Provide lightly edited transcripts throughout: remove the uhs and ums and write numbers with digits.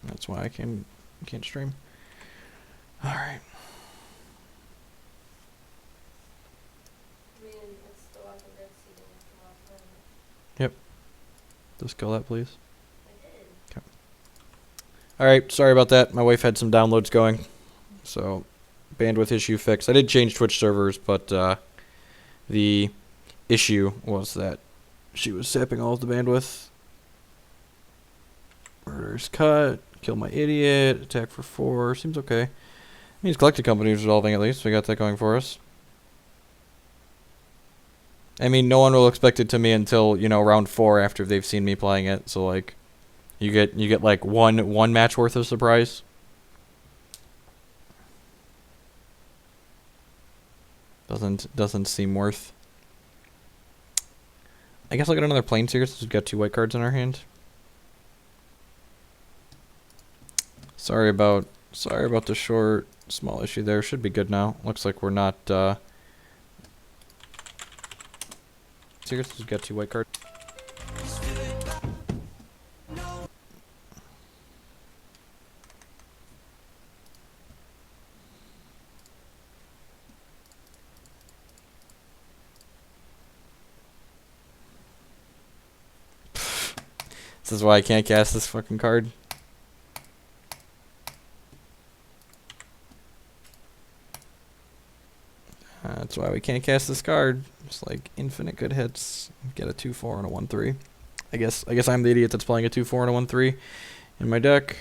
That's why I can't stream. All right. Yep. Just kill that, please. Okay. All right. Sorry about that. My wife had some downloads going, so bandwidth issue fixed. I did change Twitch servers, but the issue was that she was sapping all of the bandwidth. Murders cut. Kill my idiot. Attack for 4. Seems okay. Means collected company is resolving at least. We got that going for us. I mean, no one will expect it to me until, you know, round 4 after they've seen me playing it. So like, you get like one match worth of surprise. Doesn't seem worth. I guess I'll get another plane seer since we've got 2 white cards in our hand. Sorry about the short small issue there. Should be good now. Looks like we're not seer since we've got 2 white cards. This is why I can't cast this fucking card. That's why we can't cast this card. It's like infinite good hits. Get a 2/4 and a 1/3. I guess I'm the idiot that's playing a 2/4 and a 1/3 in my deck.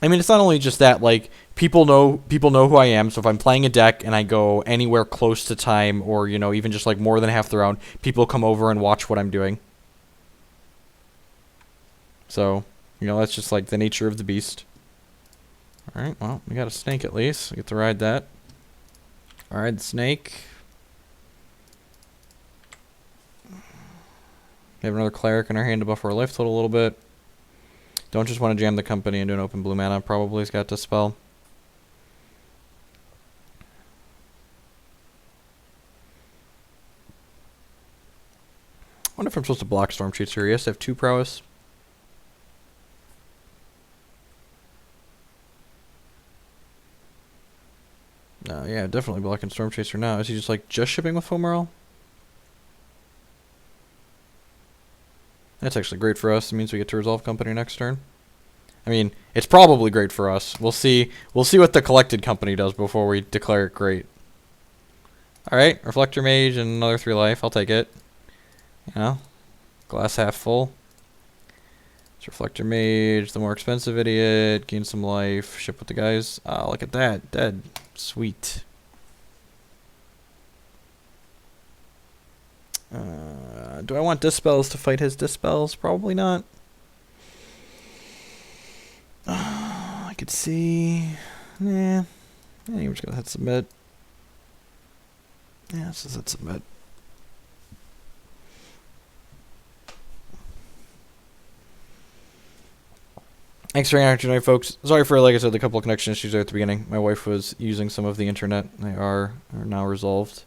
I mean, it's not only just that, like, people know who I am, so if I'm playing a deck and I go anywhere close to time or, you know, even just like more than half the round, people come over and watch what I'm doing. So, you know, that's just like the nature of the beast. Alright, well, we got a snake at least. We get to ride that. Alright, the snake. We have another cleric in our hand to buff our life total a little bit. Don't just want to jam the company into an open blue mana. Probably has got Dispel. I wonder if I'm supposed to block Storm Chaser. He has to have 2 prowess. No, yeah, definitely blocking Storm Chaser now. Is he just like shipping with Fomerl? That's actually great for us. It means we get to resolve company next turn. I mean, it's probably great for us. We'll see what the collected company does before we declare it great. Alright, Reflector Mage and another 3 life. I'll take it. You know, glass half full. It's Reflector Mage, the more expensive idiot. Gain some life. Ship with the guys. Oh, look at that. Dead. Sweet. Do I want Dispels to fight his Dispels? Probably not. I could see. Nah. Yeah, we're just gonna hit submit. Yeah, let's just hit submit. Thanks for hanging out tonight, folks. Sorry for, like I said, the couple of connection issues there at the beginning. My wife was using some of the internet. They are now resolved.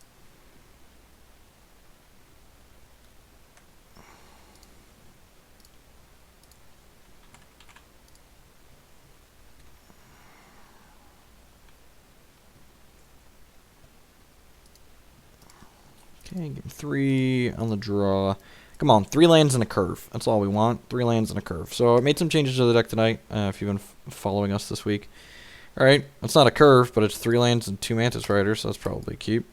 Okay, give him 3 on the draw. Come on, 3 lands and a curve. That's all we want. 3 lands and a curve. So I made some changes to the deck tonight, if you've been following us this week. Alright, it's not a curve, but it's 3 lands and 2 Mantis Riders, so that's probably keep.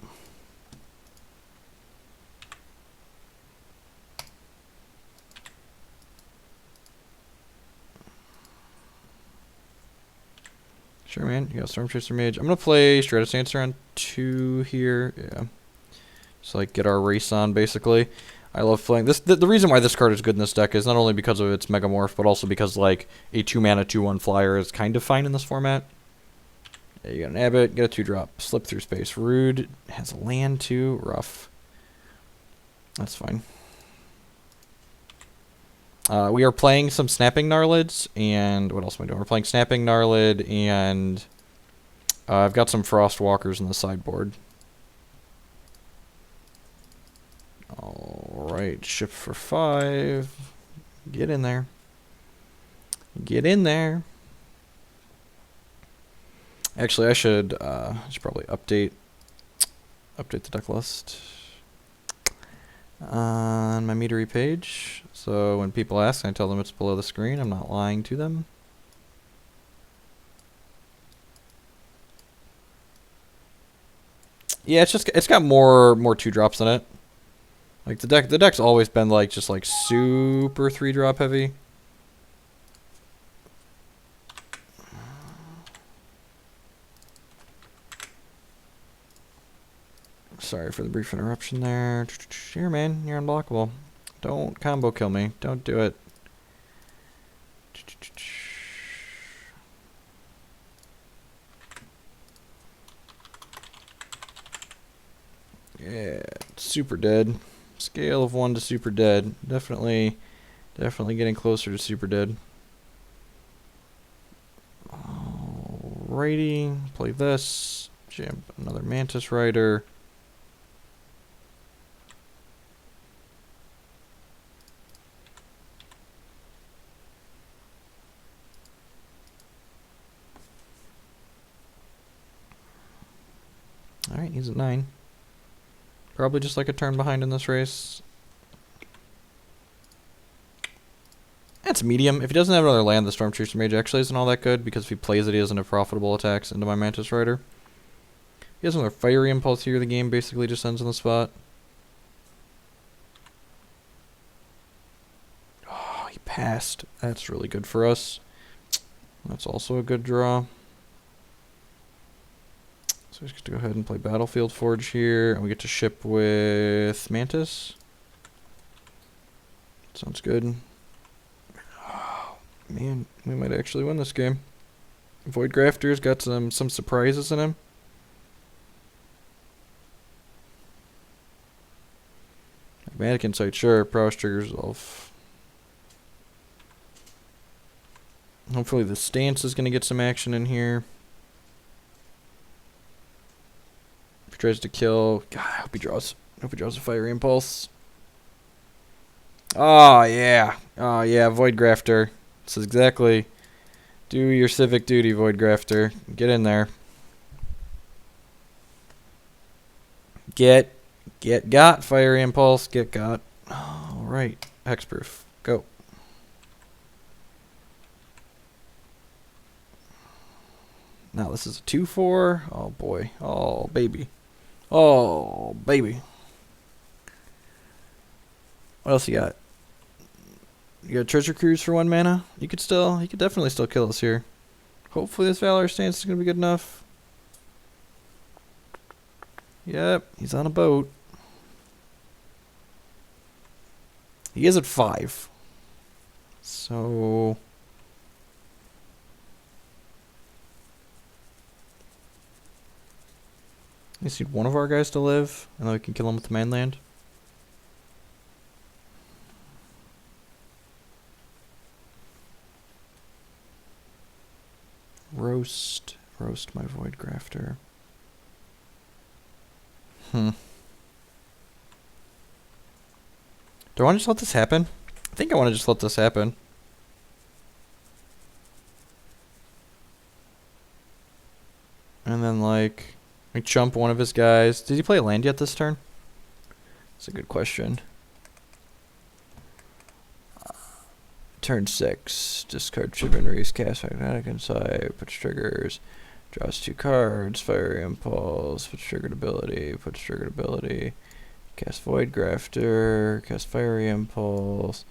Sure, man. You got Storm Chaser Mage. I'm going to play Stratus Dancer on 2 here. Yeah. Just like get our race on, basically. I love playing this. The reason why this card is good in this deck is not only because of its Megamorph, but also because like a 2-mana 2/1 flyer is kind of fine in this format. Yeah, you got an Abbot, get a 2-drop, slip through space. Rude has a land too. Rough. That's fine. We are playing some Snapping Gnarlids, and what else am I doing? We're playing Snapping Gnarlid, and I've got some Frost Walkers in the sideboard. Oh. Alright, ship for 5. Get in there. Get in there. Actually, I should probably update the deck list on my metery page. So when people ask, I tell them it's below the screen. I'm not lying to them. Yeah, it's got more 2-drops in it. Like the deck's always been like just like super 3-drop heavy. Sorry for the brief interruption there. Here, man, you're unblockable. Don't combo kill me. Don't do it. Yeah, super dead. Scale of 1 to super dead. Definitely getting closer to super dead. Alrighty, play this. Jam another Mantis Rider. Alright, he's at 9. Probably just like a turn behind in this race. That's medium. If he doesn't have another land, the Stormchaser Mage actually isn't all that good, because if he plays it, he doesn't have profitable attacks into my Mantis Rider. If he has another Fiery Impulse here, the game basically just ends on the spot. Oh, he passed. That's really good for us. That's also a good draw. So we just get to go ahead and play Battlefield Forge here, and we get to ship with Mantis. Sounds good. Oh, man, we might actually win this game. Void Grafter's got some surprises in him. Magmatic Insight, sure. Prowess Trigger Resolve. Hopefully the stance is going to get some action in here. If he tries to kill, God, I hope he draws a Fiery Impulse. Oh yeah, Void Grafter. This is exactly. Do your civic duty, Void Grafter. Get in there. Get got Fiery Impulse. Get got. All right, Hexproof. Go. Now this is a 2/4. Oh boy. Oh baby. Oh baby. What else you got? You got Treasure Cruise for 1 mana? You could definitely still kill us here. Hopefully this Valor stance is gonna be good enough. Yep, he's on a boat. He is at 5. So we just need one of our guys to live, and then we can kill him with the mainland. Roast my Void Grafter. Do I want to just let this happen? I think I want to just let this happen. And then, like, we chump one of his guys. Did he play a land yet this turn? That's a good question. Turn 6. Discard Chivalries, cast Magmatic Insight, puts triggers, draws 2 cards, Fiery Impulse, puts triggered ability, cast Void Grafter, cast Fiery Impulse,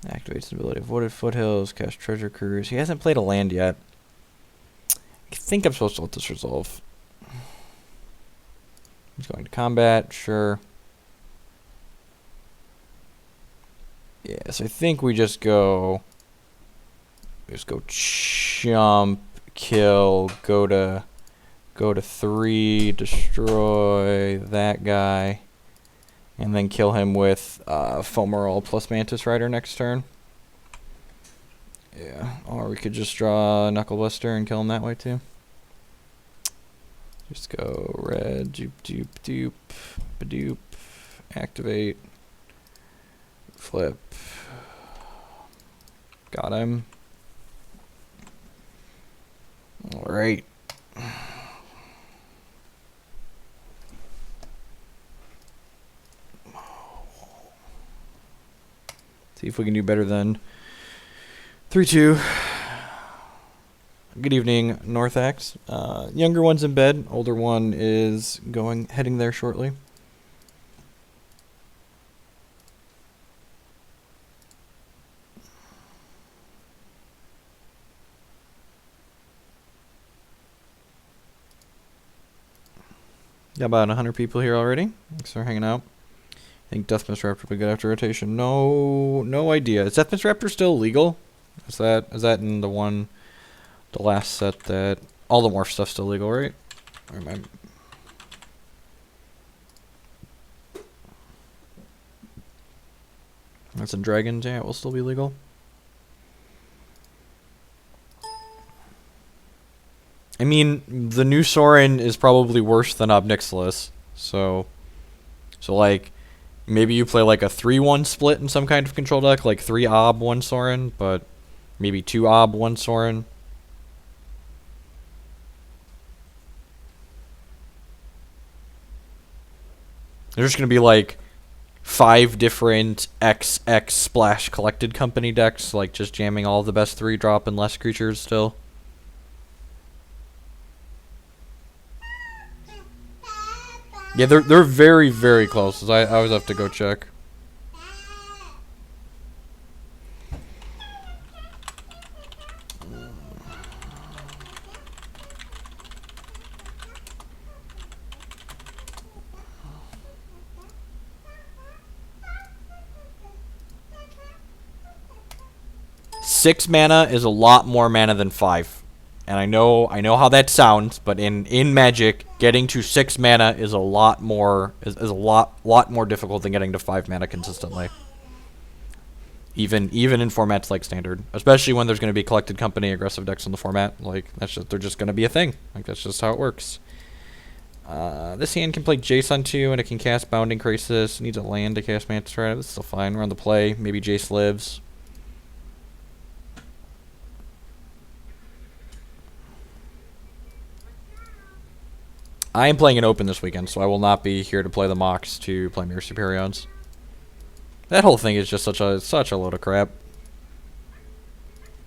activates the ability of Wooded Foothills, cast Treasure Cruise. He hasn't played a land yet. I think I'm supposed to let this resolve. He's going to combat, sure. Yeah, so I think we just go chump, kill, go to 3, destroy that guy, and then kill him with Fomerol plus Mantis Rider next turn. Yeah, or we could just draw Knuckle Buster and kill him that way too. Just go red, dupe, badoop, activate. Flip. Got him. Alright. See if we can do better than 3-2. Good evening, Northax. Younger one's in bed. Older one is heading there shortly. Got about 100 people here already. Thanks for hanging out. I think Deathmatch Raptor would be good after rotation. No idea. Is Deathmatch Raptor still legal? Is that in the last set that all the morph stuff's still legal, right? Or am I... That's in Dragons, yeah, it will still be legal. I mean, the new Sorin is probably worse than Obnixilis, so like, maybe you play like a 3-1 split in some kind of control deck, like 3 Ob, 1 Sorin, but maybe 2 Ob, 1 Sorin. There's just going to be like 5 different XX splash collected company decks, like just jamming all of the best 3-drop and less creatures still. Yeah, they're very, very close. I always have to go check. Six mana is a lot more mana than 5. And I know how that sounds, but in Magic, getting to 6 mana is a lot more more difficult than getting to 5 mana consistently. Even in formats like Standard, especially when there's going to be collected company aggressive decks in the format, like they're just going to be a thing. Like that's just how it works. This hand can play Jace on 2, and it can cast Bounding Crisis. It needs a land to cast Mantis Rider. That's still fine. We're on the play. Maybe Jace lives. I am playing an Open this weekend, so I will not be here to play the Mox to play Mirror Superions. That whole thing is just such a load of crap.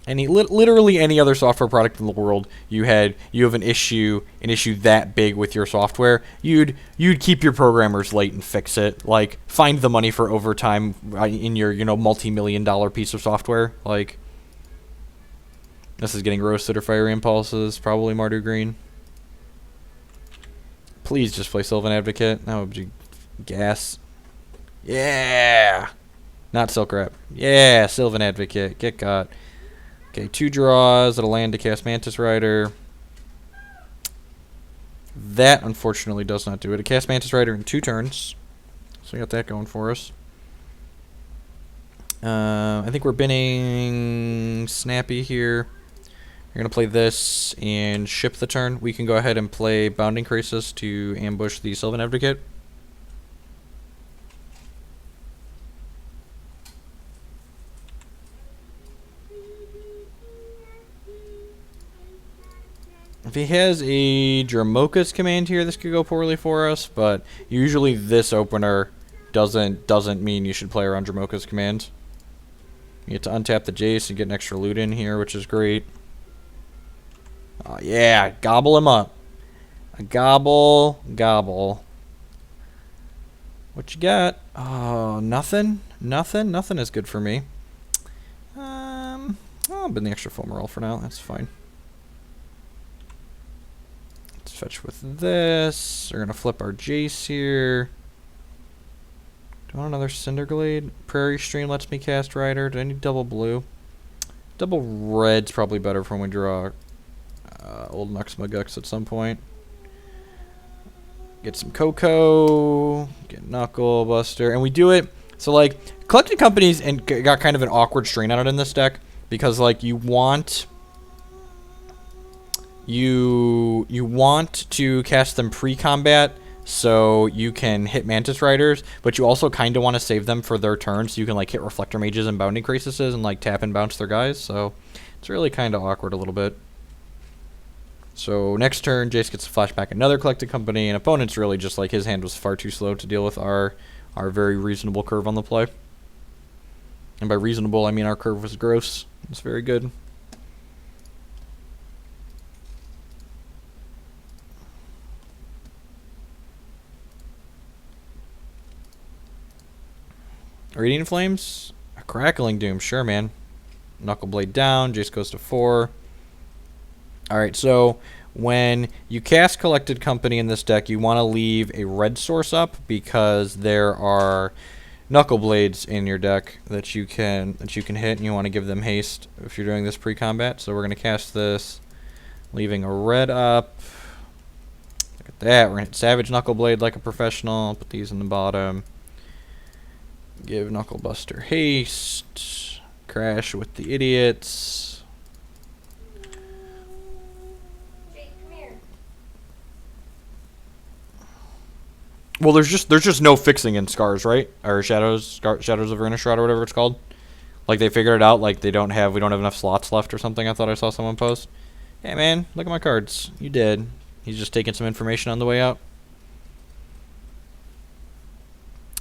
Literally any other software product in the world, you have an issue that big with your software, you'd keep your programmers late and fix it. Like, find the money for overtime in your multi-million-dollar piece of software. Like, this is getting roasted or Fiery Impulses, probably Mardu Green. Please just play Sylvan Advocate. That would be gas. Yeah! Not Silk Wrap. Yeah, Sylvan Advocate. Get got. Okay, 2 draws. It'll land to cast Mantis Rider. That, unfortunately, does not do it. It casts Mantis Rider in 2 turns. So we got that going for us. I think we're binning Snappy here. You're going to play this and ship the turn. We can go ahead and play Bounding Crisis to ambush the Sylvan Advocate. If he has a Dromoka's command here, this could go poorly for us, but usually this opener doesn't mean you should play around Dromoka's command. You get to untap the Jace and get an extra loot in here, which is great. Oh, yeah, gobble him up. Gobble. What you got? Oh, nothing? Nothing is good for me. I'll bin the extra Fulmarole for now. That's fine. Let's fetch with this. We're going to flip our Jace here. Do I want another Cinderglade? Prairie Stream lets me cast Rider. Do I need double blue? Double red's probably better for when we draw old Nuxmagux at some point. Get some Coco, get Knuckle Buster, and we do it. So like collected companies and got kind of an awkward strain on it in this deck because like you want to cast them pre-combat so you can hit Mantis Riders, but you also kind of want to save them for their turn, so you can like hit Reflector Mages and Bounding Krasuses and like tap and bounce their guys. So it's really kind of awkward a little bit. So next turn, Jace gets to flash back another Collected Company, and opponent's really just like his hand was far too slow to deal with our very reasonable curve on the play. And by reasonable, I mean our curve was gross. It's very good. Radiant Flames? A Crackling Doom, sure, man. Knuckleblade down, Jace goes to 4. Alright, so when you cast Collected Company in this deck, you want to leave a red source up because there are Knuckleblades in your deck that you can hit, and you want to give them haste if you're doing this pre-combat. So we're going to cast this, leaving a red up. Look at that. We're going to hit Savage Knuckleblade like a professional. Put these in the bottom. Give Knucklebuster haste. Crash with the idiots. Jake, come here. Well, there's just no fixing in Scars, right? Or Shadows of Innistrad or whatever it's called. Like they figured it out. Like we don't have enough slots left or something. I thought I saw someone post. Hey man, look at my cards. You did. He's just taking some information on the way out.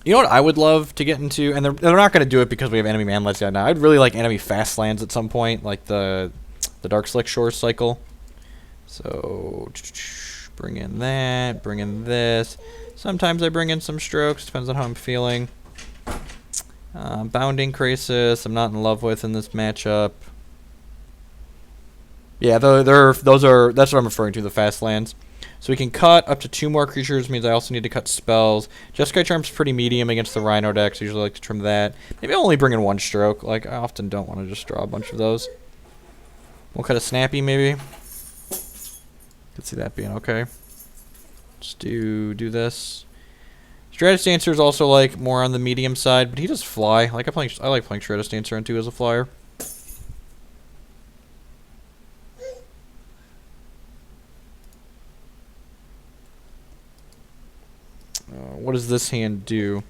You know what I would love to get into, and they're not going to do it because we have enemy manlands yet now. I'd really like enemy fast lands at some point, like the Darkslick Shores cycle. So bring in that, bring in this. Sometimes I bring in some Strokes, depends on how I'm feeling. Bounding Krasus, I'm not in love with in this matchup. Yeah, that's what I'm referring to, the fast lands. So we can cut up to 2 more creatures, means I also need to cut spells. Jeskai Charm's pretty medium against the Rhino decks, I usually like to trim that. Maybe I'll only bring in 1 Stroke, like I often don't want to just draw a bunch of those. We'll cut a Snappy maybe. Could see that being okay. Let's do this. Stratus Dancer is also like more on the medium side, but he does fly. I like playing Stratus Dancer on 2 as a flyer. What does this hand do?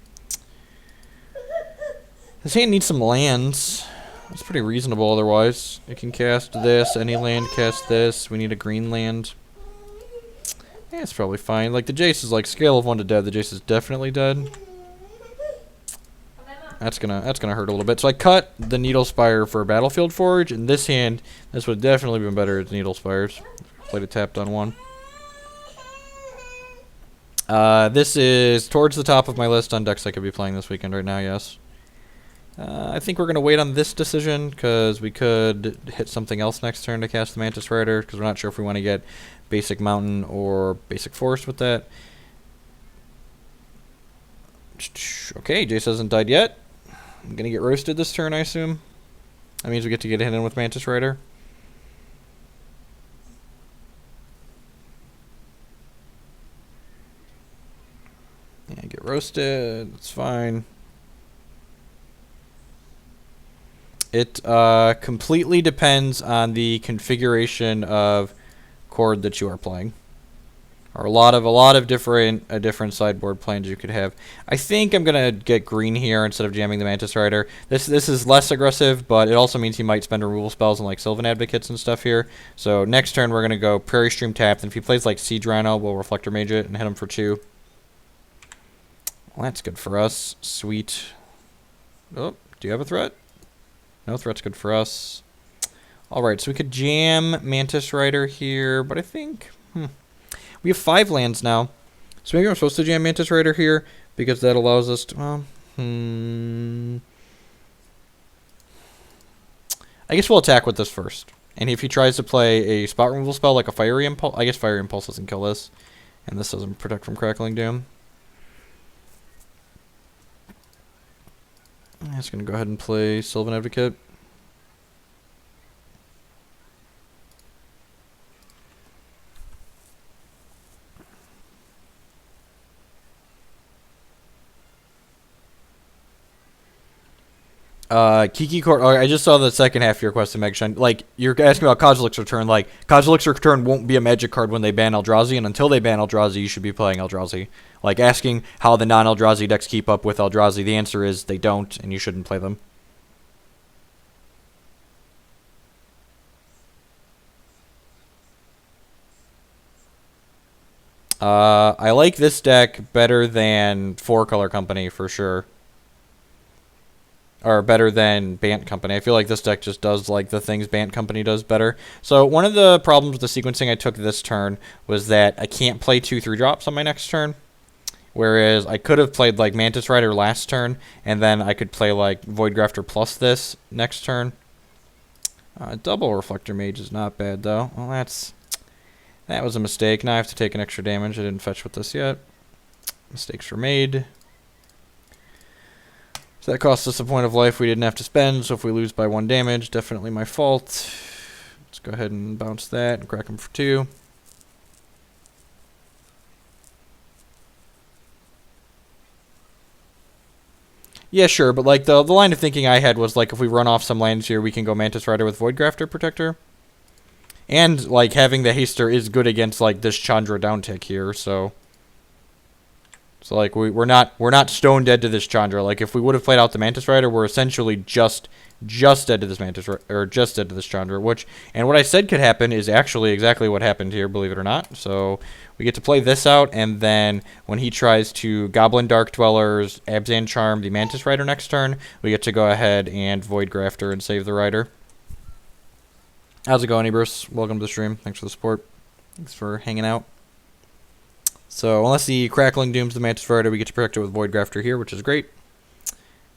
This hand needs some lands. That's pretty reasonable otherwise. It can cast this, any land, cast this. We need a green land. Yeah, it's probably fine. Like, the Jace is like, scale of 1 to dead. The Jace is definitely dead. That's gonna hurt a little bit. So I cut the Needlespire for Battlefield Forge. In this hand, this would definitely been better as Needlespires. Played it tapped on 1. This is towards the top of my list on decks I could be playing this weekend right now, yes. I think we're going to wait on this decision, because we could hit something else next turn to cast the Mantis Rider, because we're not sure if we want to get Basic Mountain or Basic Forest with that. Okay, Jace hasn't died yet. I'm going to get roasted this turn, I assume. That means we get to get a hit in with Mantis Rider. Yeah, get roasted. It's fine. It completely depends on the configuration of chord that you are playing. Or a lot of different sideboard plans you could have. I think I'm gonna get green here instead of jamming the Mantis Rider. This is less aggressive, but it also means he might spend removal spells on like Sylvan Advocates and stuff here. So next turn we're gonna go Prairie Stream tapped, and if he plays like Siege Rhino, we'll Reflector Mage it and hit him for 2. Well, that's good for us. Sweet. Oh, do you have a threat? No threat's good for us. Alright, so we could jam Mantis Rider here, but I think... We have 5 lands now. So maybe I'm supposed to jam Mantis Rider here, because that allows us to... Well, I guess we'll attack with this first. And if he tries to play a spot removal spell like a Fiery Impulse... I guess Fiery Impulse doesn't kill this. And this doesn't protect from Crackling Doom. I'm just going to go ahead and play Sylvan Advocate. Kiki Court. Oh, I just saw the second half of your question, Megshine. Like, you're asking about Kozilek's Return. Like, Kozilek's Return won't be a Magic card when they ban Eldrazi, and until they ban Eldrazi, you should be playing Eldrazi. Like, asking how the non-Eldrazi decks keep up with Eldrazi, the answer is they don't, and you shouldn't play them. I like this deck better than 4-Color Company, for sure. Or better than Bant Company. I feel like this deck just does like the things Bant Company does better. So one of the problems with the sequencing I took this turn was that I can't play 2/3 drops on my next turn. Whereas I could have played like Mantis Rider last turn, and then I could play like Void Grafter plus this next turn. Double Reflector Mage is not bad though. Well, that was a mistake. Now I have to take an extra damage. I didn't fetch with this yet. Mistakes were made. So that cost us a point of life we didn't have to spend, so if we lose by 1 damage, definitely my fault. Let's go ahead and bounce that and crack him for 2. Yeah, sure, but like the line of thinking I had was like if we run off some lands here, we can go Mantis Rider with Void Grafter Protector. And like having the Haster is good against like this Chandra downtick here, so like we're not stone dead to this Chandra. Like if we would have played out the Mantis Rider, we're essentially just dead to this just dead to this Chandra. What I said could happen is actually exactly what happened here, believe it or not. So we get to play this out, and then when he tries to Goblin Dark Dwellers, Abzan Charm the Mantis Rider next turn, we get to go ahead and Void Grafter and save the Rider. How's it going, Bruce? Welcome to the stream. Thanks for the support. Thanks for hanging out. So, unless the Crackling Dooms the Mantis Rider, we get to protect it with Void Grafter here, which is great.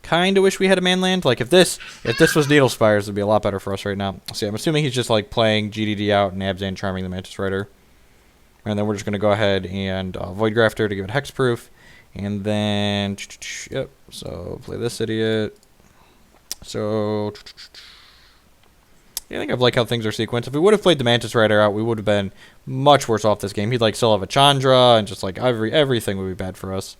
Kinda wish we had a man land. Like, if this was Needle Spires, it'd be a lot better for us right now. See, I'm assuming he's just, like, playing GDD out and Abzan Charming the Mantis Rider. And then we're just going to go ahead and Void Grafter to give it Hexproof. And then, yep, so play this idiot. So, I think I like how things are sequenced. If we would have played the Mantis Rider out, we would have been much worse off this game. He'd like still have a Chandra, and just like everything would be bad for us.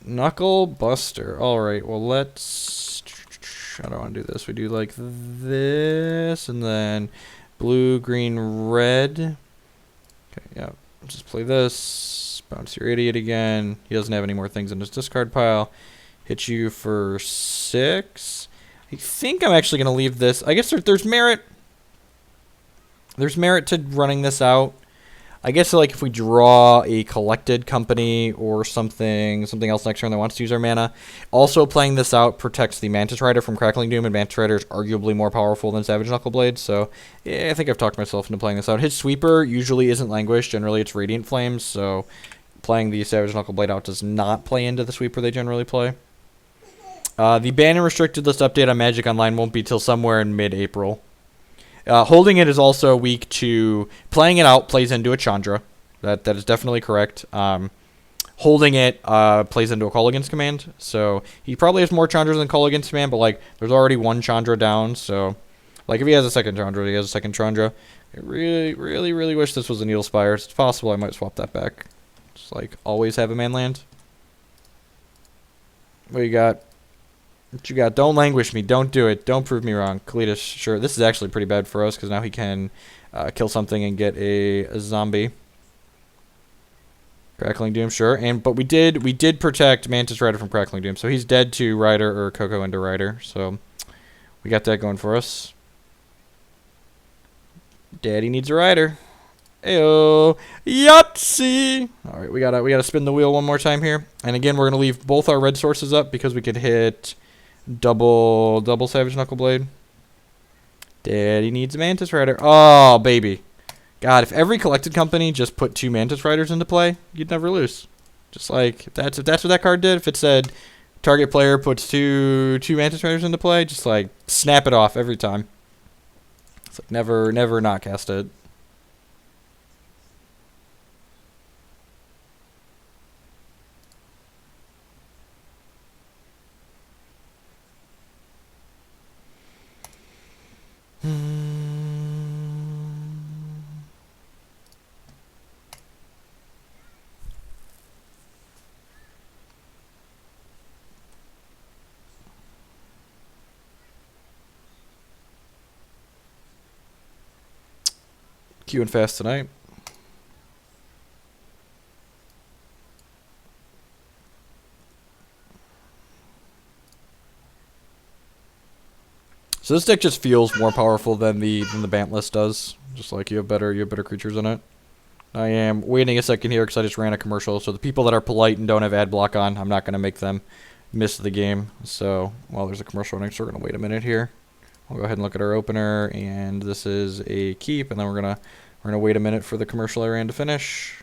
Knuckle Buster. All right. Well, let's. I don't want to do this. We do like this, and then blue, green, red. Okay. Yeah. Just play this. Bounce your idiot again. He doesn't have any more things in his discard pile. Hit you for 6. I think I'm actually going to leave this. I guess there's merit. There's merit to running this out. I guess like if we draw a Collected Company or something else next turn that wants to use our mana. Also playing this out protects the Mantis Rider from Crackling Doom, and Mantis Rider is arguably more powerful than Savage Knuckleblade. So yeah, I think I've talked myself into playing this out. His Sweeper usually isn't Languish. Generally it's Radiant Flames. So playing the Savage Knuckleblade out does not play into the Sweeper they generally play. The ban and restricted list update on Magic Online won't be till somewhere in mid-April. Holding it is also weak to playing it out plays into a Chandra. That is definitely correct. Holding it plays into a Call Against command. So he probably has more Chandras than Call Against command, but like there's already 1 Chandra down. So like if he has a second Chandra, he has a second Chandra. I really, really, really wish this was a Needle Spires. It's possible I might swap that back. Just like always have a man land. What you got? What you got? Don't languish me. Don't do it. Don't prove me wrong. Kalitas, sure. This is actually pretty bad for us because now he can kill something and get a zombie. Crackling Doom, sure. But we did protect Mantis Rider from Crackling Doom, so he's dead to Rider or Coco into Rider. So we got that going for us. Daddy needs a Rider. Ayo, Yahtzee! All right, we gotta spin the wheel one more time here, and again we're gonna leave both our red sources up because we could hit double Savage Knuckleblade. Daddy needs a Mantis Rider. Oh baby, God! If every Collected Company just put 2 Mantis Riders into play, you'd never lose. Just like if that's what that card did. If it said target player puts two Mantis Riders into play, just like snap it off every time. It's like never not cast it. Queuing fast tonight. So this deck just feels more powerful than the Bant list does. Just like you have better creatures in it. I am waiting a second here because I just ran a commercial. So the people that are polite and don't have ad block on, I'm not going to make them miss the game. So while there's a commercial running, so we're going to wait a minute here. We'll go ahead and look at our opener, and this is a keep, and then we're gonna wait a minute for the commercial I ran to finish.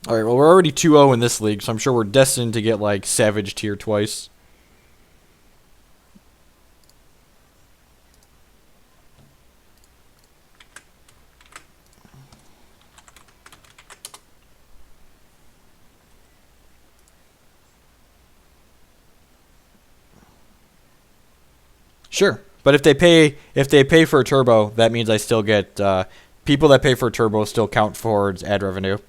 All right, well, we're already 2-0 in this league, so I'm sure we're destined to get, like, savaged here twice. Sure, but if they pay for a turbo, that means I still get, people that pay for a turbo still count towards ad revenue.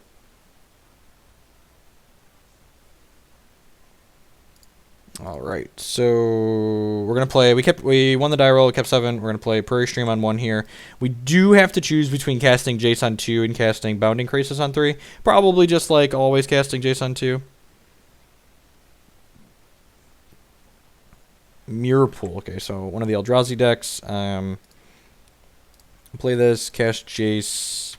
All right, so we're gonna play. We won the die roll. We kept 7. We're gonna play Prairie Stream on 1 here. We do have to choose between casting Jace on 2 and casting Bounding Crisis on 3. Probably just like always casting Jace on 2. Mirror Pool. Okay, so one of the Eldrazi decks. Play this. Cast Jace.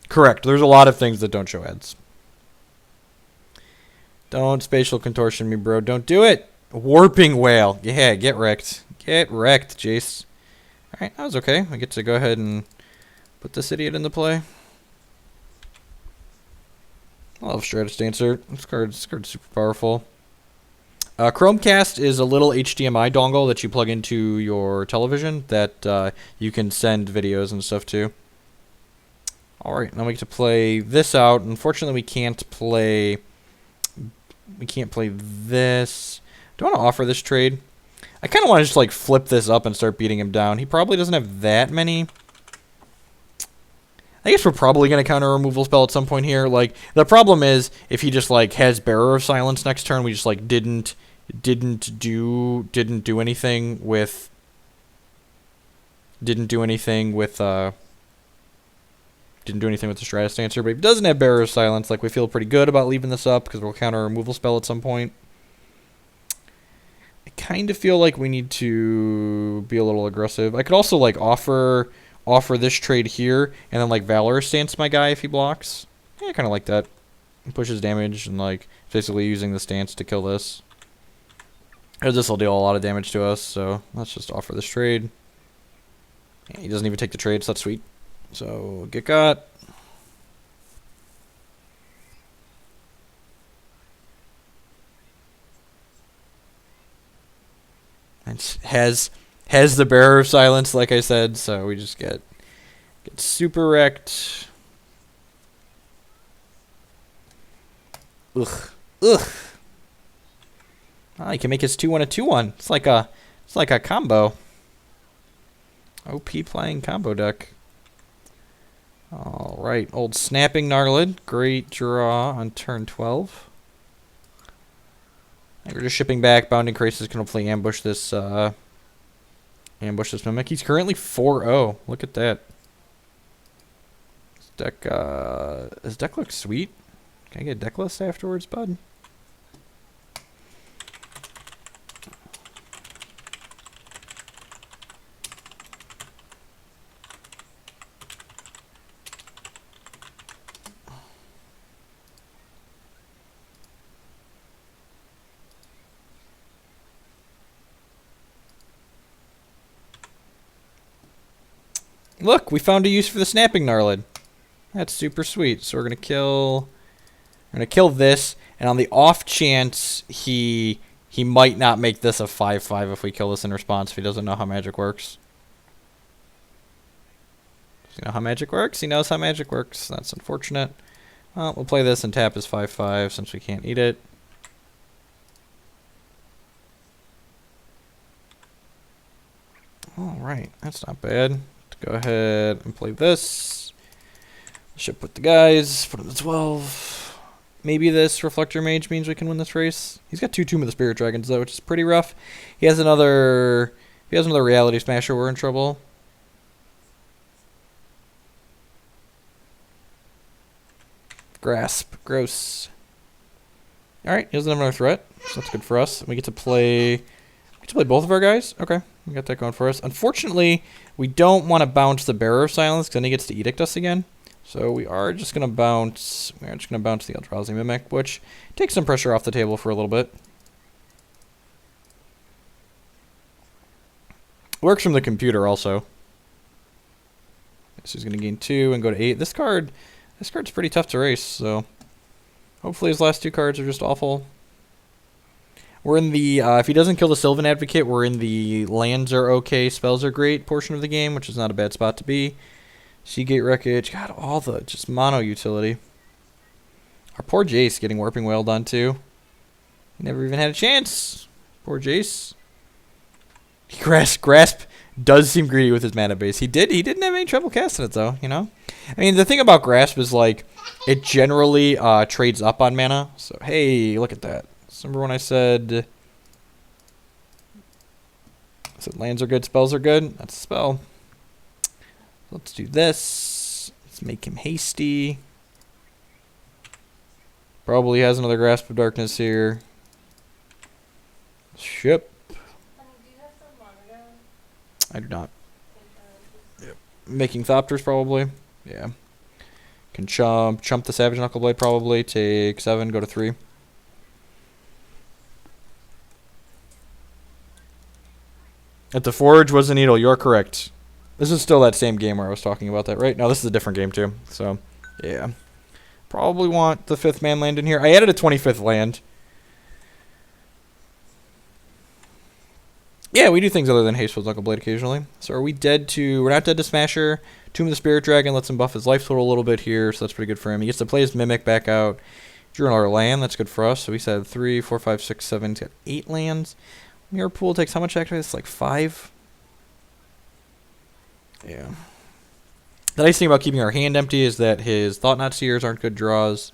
Correct. There's a lot of things that don't show ads. Don't spatial contortion me, bro. Don't do it. Warping Whale. Yeah, get wrecked. Get wrecked, Jace. Alright, that was okay. I get to go ahead and put this idiot into play. I love Stratus Dancer. This card's super powerful. Chromecast is a little HDMI dongle that you plug into your television that you can send videos and stuff to. Alright, now we get to play this out. Unfortunately, we can't play this. Do I want to offer this trade? I kind of want to just like flip this up and start beating him down. He probably doesn't have that many. I guess we're probably going to counter a removal spell at some point here. Like, the problem is if he just like has Bearer of Silence next turn, we just like didn't do anything with the Stratus Dancer, but if he doesn't have Bearer of Silence, like, we feel pretty good about leaving this up because we'll counter a removal spell at some point. I kind of feel like we need to be a little aggressive. I could also, like, offer this trade here and then, like, Valorous Stance my guy if he blocks. Yeah, I kind of like that. He pushes damage and, like, basically using the stance to kill this. Because this will deal a lot of damage to us, so let's just offer this trade. Yeah, he doesn't even take the trade, so that's sweet. So, get got. And has the Bearer of Silence, like I said, so we just get super wrecked. Ugh. Ah, he can make his 2-1 a 2-1. It's like a combo. OP playing combo deck. Alright, old Snapping Gnarlid. Great draw on turn 12. We're just shipping back. Bounding Crisis can hopefully ambush this Mimic. He's currently 4-0. Look at that. His deck looks sweet. Can I get a deck list afterwards, bud? Look, we found a use for the Snapping Gnarlid. That's super sweet. So we're gonna kill this, and on the off chance he might not make this a 5/5 if we kill this in response if he doesn't know how magic works. Does he know how magic works? He knows how magic works. That's unfortunate. Well, we'll play this and tap his 5/5 since we can't eat it. Alright, that's not bad. Go ahead and play this. Ship with the guys. Put him to 12. maybe this Reflector Mage means we can win this race. He's got 2 Tomb of the Spirit Dragons, though, which is pretty rough. He has another... If he has another Reality Smasher, we're in trouble. Grasp. Gross. Alright, he doesn't have another threat, so that's good for us. We get to play both of our guys. Okay, we got that going for us. Unfortunately, we don't want to bounce the Bearer of Silence, because then he gets to Edict us again. So we are just going to bounce... We're just going to bounce the Eldrazi Mimic, which takes some pressure off the table for a little bit. Works from the computer also. So he's going to gain 2 and go to 8. This card's pretty tough to race, so... Hopefully his last 2 cards are just awful. We're in the, if he doesn't kill the Sylvan Advocate, we're in the lands are okay, spells are great portion of the game, which is not a bad spot to be. Seagate Wreckage, God, all the just mono utility. Our poor Jace getting Warping Wail done too. He never even had a chance. Poor Jace. Grasp does seem greedy with his mana base. He didn't have any trouble casting it though, you know? I mean, the thing about Grasp is like, it generally trades up on mana. So, hey, look at that. Remember when I said lands are good, spells are good? That's a spell. Let's do this. Let's make him hasty. Probably has another Grasp of Darkness here. Ship. Honey, do you have some monitor? I do not. Yep. Making Thopters probably. Yeah. Can chump the Savage Knuckleblade probably. Take 7, go to 3. At the Forge was a needle. You're correct. This is still that same game where I was talking about that, right? No, this is a different game too. So, yeah. Probably want the 5th man land in here. I added a 25th land. Yeah, we do things other than Haste with Knuckleblade occasionally. So are we dead to... We're not dead to Smasher. Tomb of the Spirit Dragon lets him buff his life total a little bit here, so that's pretty good for him. He gets to play his Mimic back out. Drew another land. That's good for us. So we said 3, 4, 5, 6, 7. He's got 8 lands. Mirror Pool takes how much activate? It's like 5. Yeah. The nice thing about keeping our hand empty is that his Thought Knot Seers aren't good draws.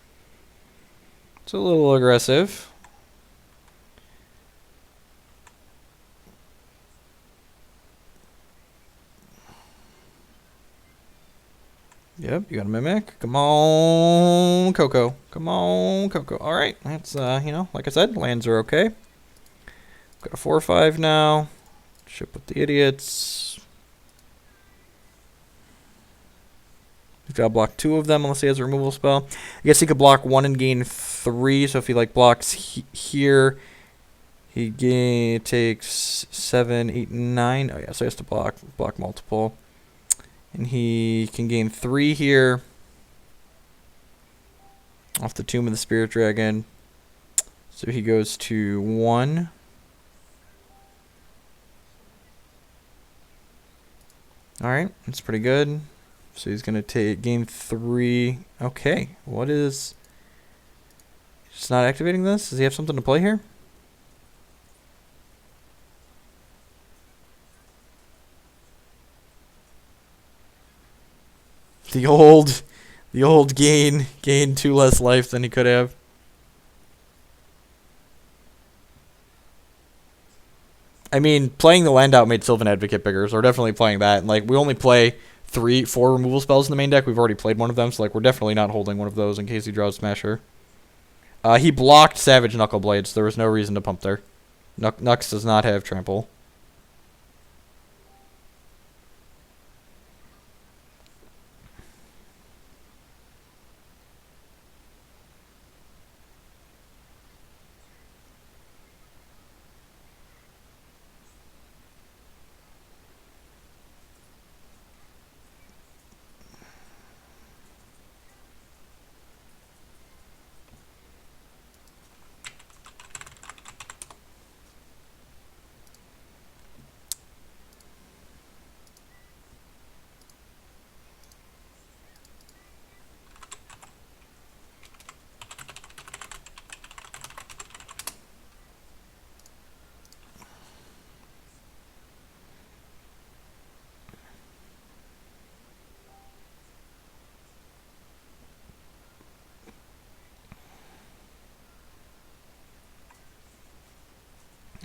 It's a little aggressive. Yep, you got a Mimic. Come on, Coco. Come on, Coco. Alright, that's, you know, like I said, lands are okay. Got a 4/5 now. Ship with the idiots. He's got to block 2 of them unless he has a removal spell. I guess he could block 1 and gain 3. So if he like blocks here, he takes 7, 8, 9. Oh yeah, so he has to block multiple. And he can gain 3 here off the Tomb of the Spirit Dragon. So he goes to 1. Alright, that's pretty good. So he's going to gain 3. Okay, what is... Just not activating this? Does he have something to play here? The old gain 2 less life than he could have. I mean, playing the land out made Sylvan Advocate bigger, so we're definitely playing that. And like, we only play 4 removal spells in the main deck. We've already played one of them, so like, we're definitely not holding one of those in case he draws Smasher. He blocked Savage Knuckleblade, so there was no reason to pump there. Nux does not have trample.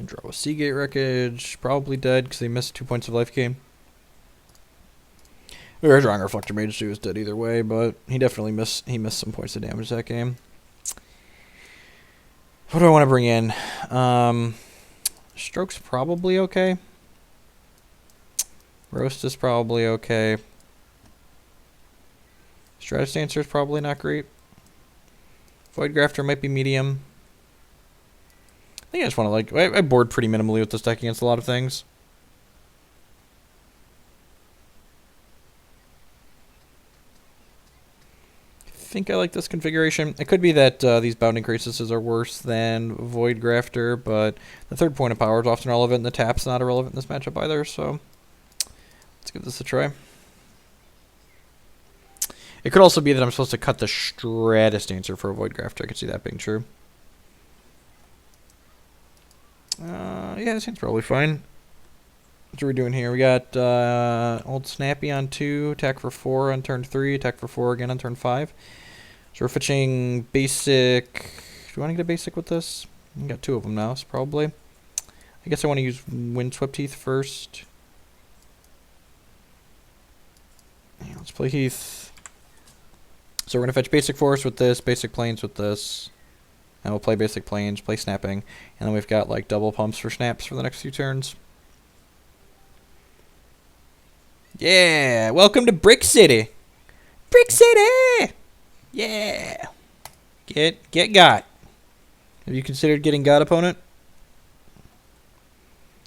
Draw a Seagate Wreckage. Probably dead because they missed 2 points of life gain. Or drawing Reflector Mage too is dead either way, but he definitely missed some points of damage that game. What do I want to bring in? Stroke's probably okay. Roast is probably okay. Stratus Dancer is probably not great. Void Grafter might be medium. I think I just want to like... I board pretty minimally with this deck against a lot of things. I think I like this configuration. It could be that these Bounding Krasis are worse than Void Grafter, but the third point of power is often relevant, and the tap's not irrelevant in this matchup either, so let's give this a try. It could also be that I'm supposed to cut the Stratus Dancer for a Void Grafter. I could see that being true. Yeah, this seems probably fine. What are we doing here? We got old Snappy on 2, attack for 4 on turn 3, attack for 4 again on turn 5. So we're fetching basic. Do you want to get a basic with this? We got 2 of them now, so probably. I guess I want to use Windswept Heath first. Yeah, let's play Heath. So we're going to fetch Basic Force with this, Basic Plains with this. And we'll play Basic Plains, play Snapping. And then we've got like double pumps for snaps for the next few turns. Yeah, welcome to Brick City. Brick City! Yeah. Get got. Have you considered getting God opponent?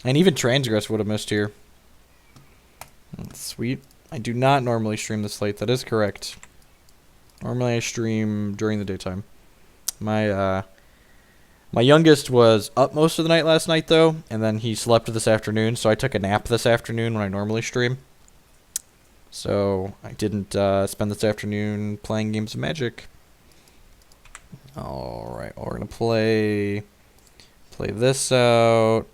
And even Transgress would have missed here. That's sweet. I do not normally stream this late. That is correct. Normally I stream during the daytime. My youngest was up most of the night last night, though, and then he slept this afternoon, so I took a nap this afternoon when I normally stream. So I didn't spend this afternoon playing games of Magic. Alright, we're going to play this out.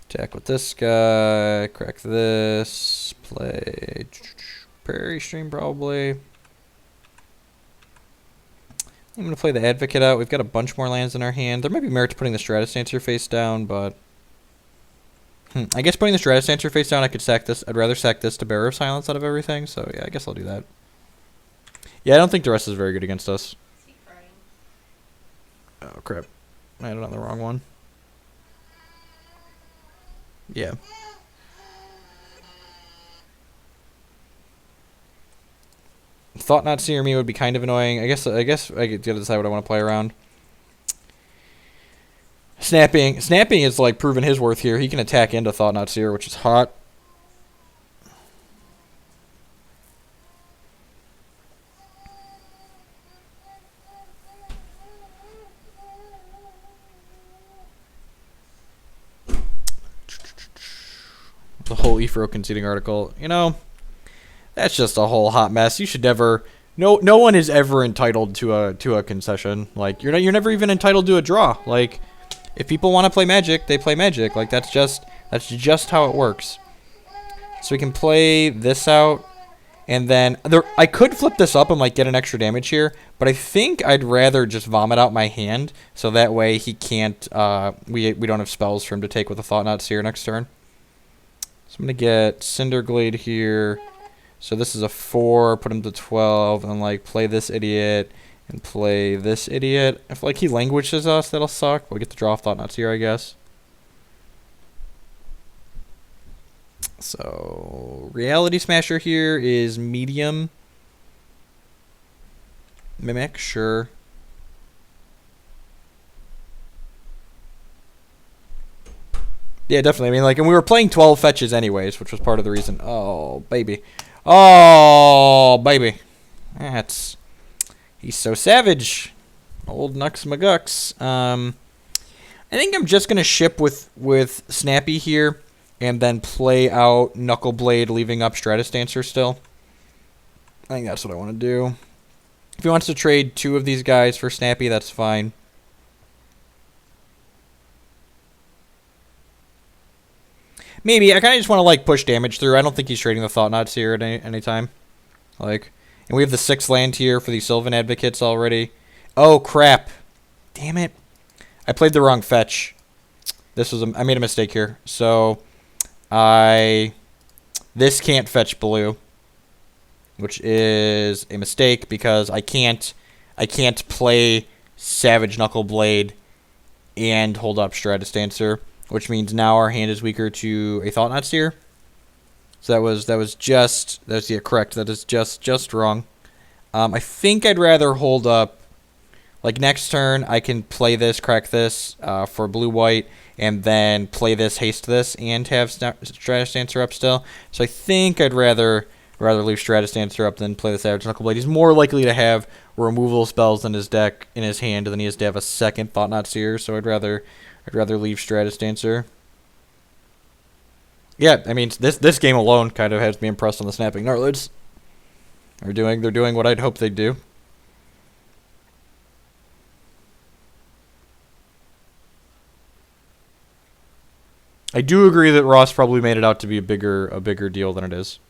Attack with this guy, crack this, play Prairie Stream probably. I'm going to play the Advocate out. We've got a bunch more lands in our hand. There might be merit to putting the Stratus Dancer face down, but... I guess putting the Stratus Dancer face down, I could sack this. I'd rather sack this to Bearer of Silence out of everything, so yeah, I guess I'll do that. Yeah, I don't think Duress is very good against us. Oh, crap. I had it on the wrong one. Yeah. Thought Not Seer me would be kind of annoying. I guess I get to decide what I want to play around. Snapping is like proving his worth here. He can attack into Thought Not Seer, which is hot. The whole Ephro conceding article, you know, that's just a whole hot mess. You should never. No one is ever entitled to a concession. Like you're never even entitled to a draw. Like if people want to play Magic, they play Magic. Like that's just how it works. So we can play this out, and then I could flip this up and like get an extra damage here, but I think I'd rather just vomit out my hand so that way he can't. We don't have spells for him to take with a Thought Not Seer next turn. So I'm gonna get Cinderglade here. So this is a 4, put him to 12, and like play this idiot and play this idiot. If like he languishes us, that'll suck. We'll get to draw off Thought Not Seer, I guess. So Reality Smasher here is medium. Mimic, sure. Yeah, definitely. I mean, like, and we were playing 12 fetches anyways, which was part of the reason. Oh, baby. Oh, baby. He's so savage. Old Nux McGux. I think I'm just going to ship with Snappy here and then play out Knuckleblade, leaving up Stratus Dancer still. I think that's what I want to do. If he wants to trade 2 of these guys for Snappy, that's fine. Maybe. I kind of just want to, like, push damage through. I don't think he's trading the Thought Not Seer at any time. Like, and we have the 6th land here for the Sylvan Advocates already. Oh, crap. Damn it. I played the wrong fetch. I made a mistake here. So this can't fetch blue, which is a mistake because I can't play Savage Knuckleblade and hold up Stratus Dancer, which means now our hand is weaker to a Thought-Knot Seer. So that was correct. That is just wrong. I think I'd rather hold up, like next turn I can play this, crack this for blue-white, and then play this, haste this, and have Stratus Dancer up still. So I think I'd rather leave Stratus Dancer up than play the Savage Knuckleblade. He's more likely to have removal spells in his deck in his hand than he is to have a second Thought-Knot Seer. So I'd rather leave Stratus Dancer. Yeah, I mean this game alone kind of has me impressed on the Snapping Gnarlids. They're doing what I'd hope they'd do. I do agree that Ross probably made it out to be a bigger deal than it is.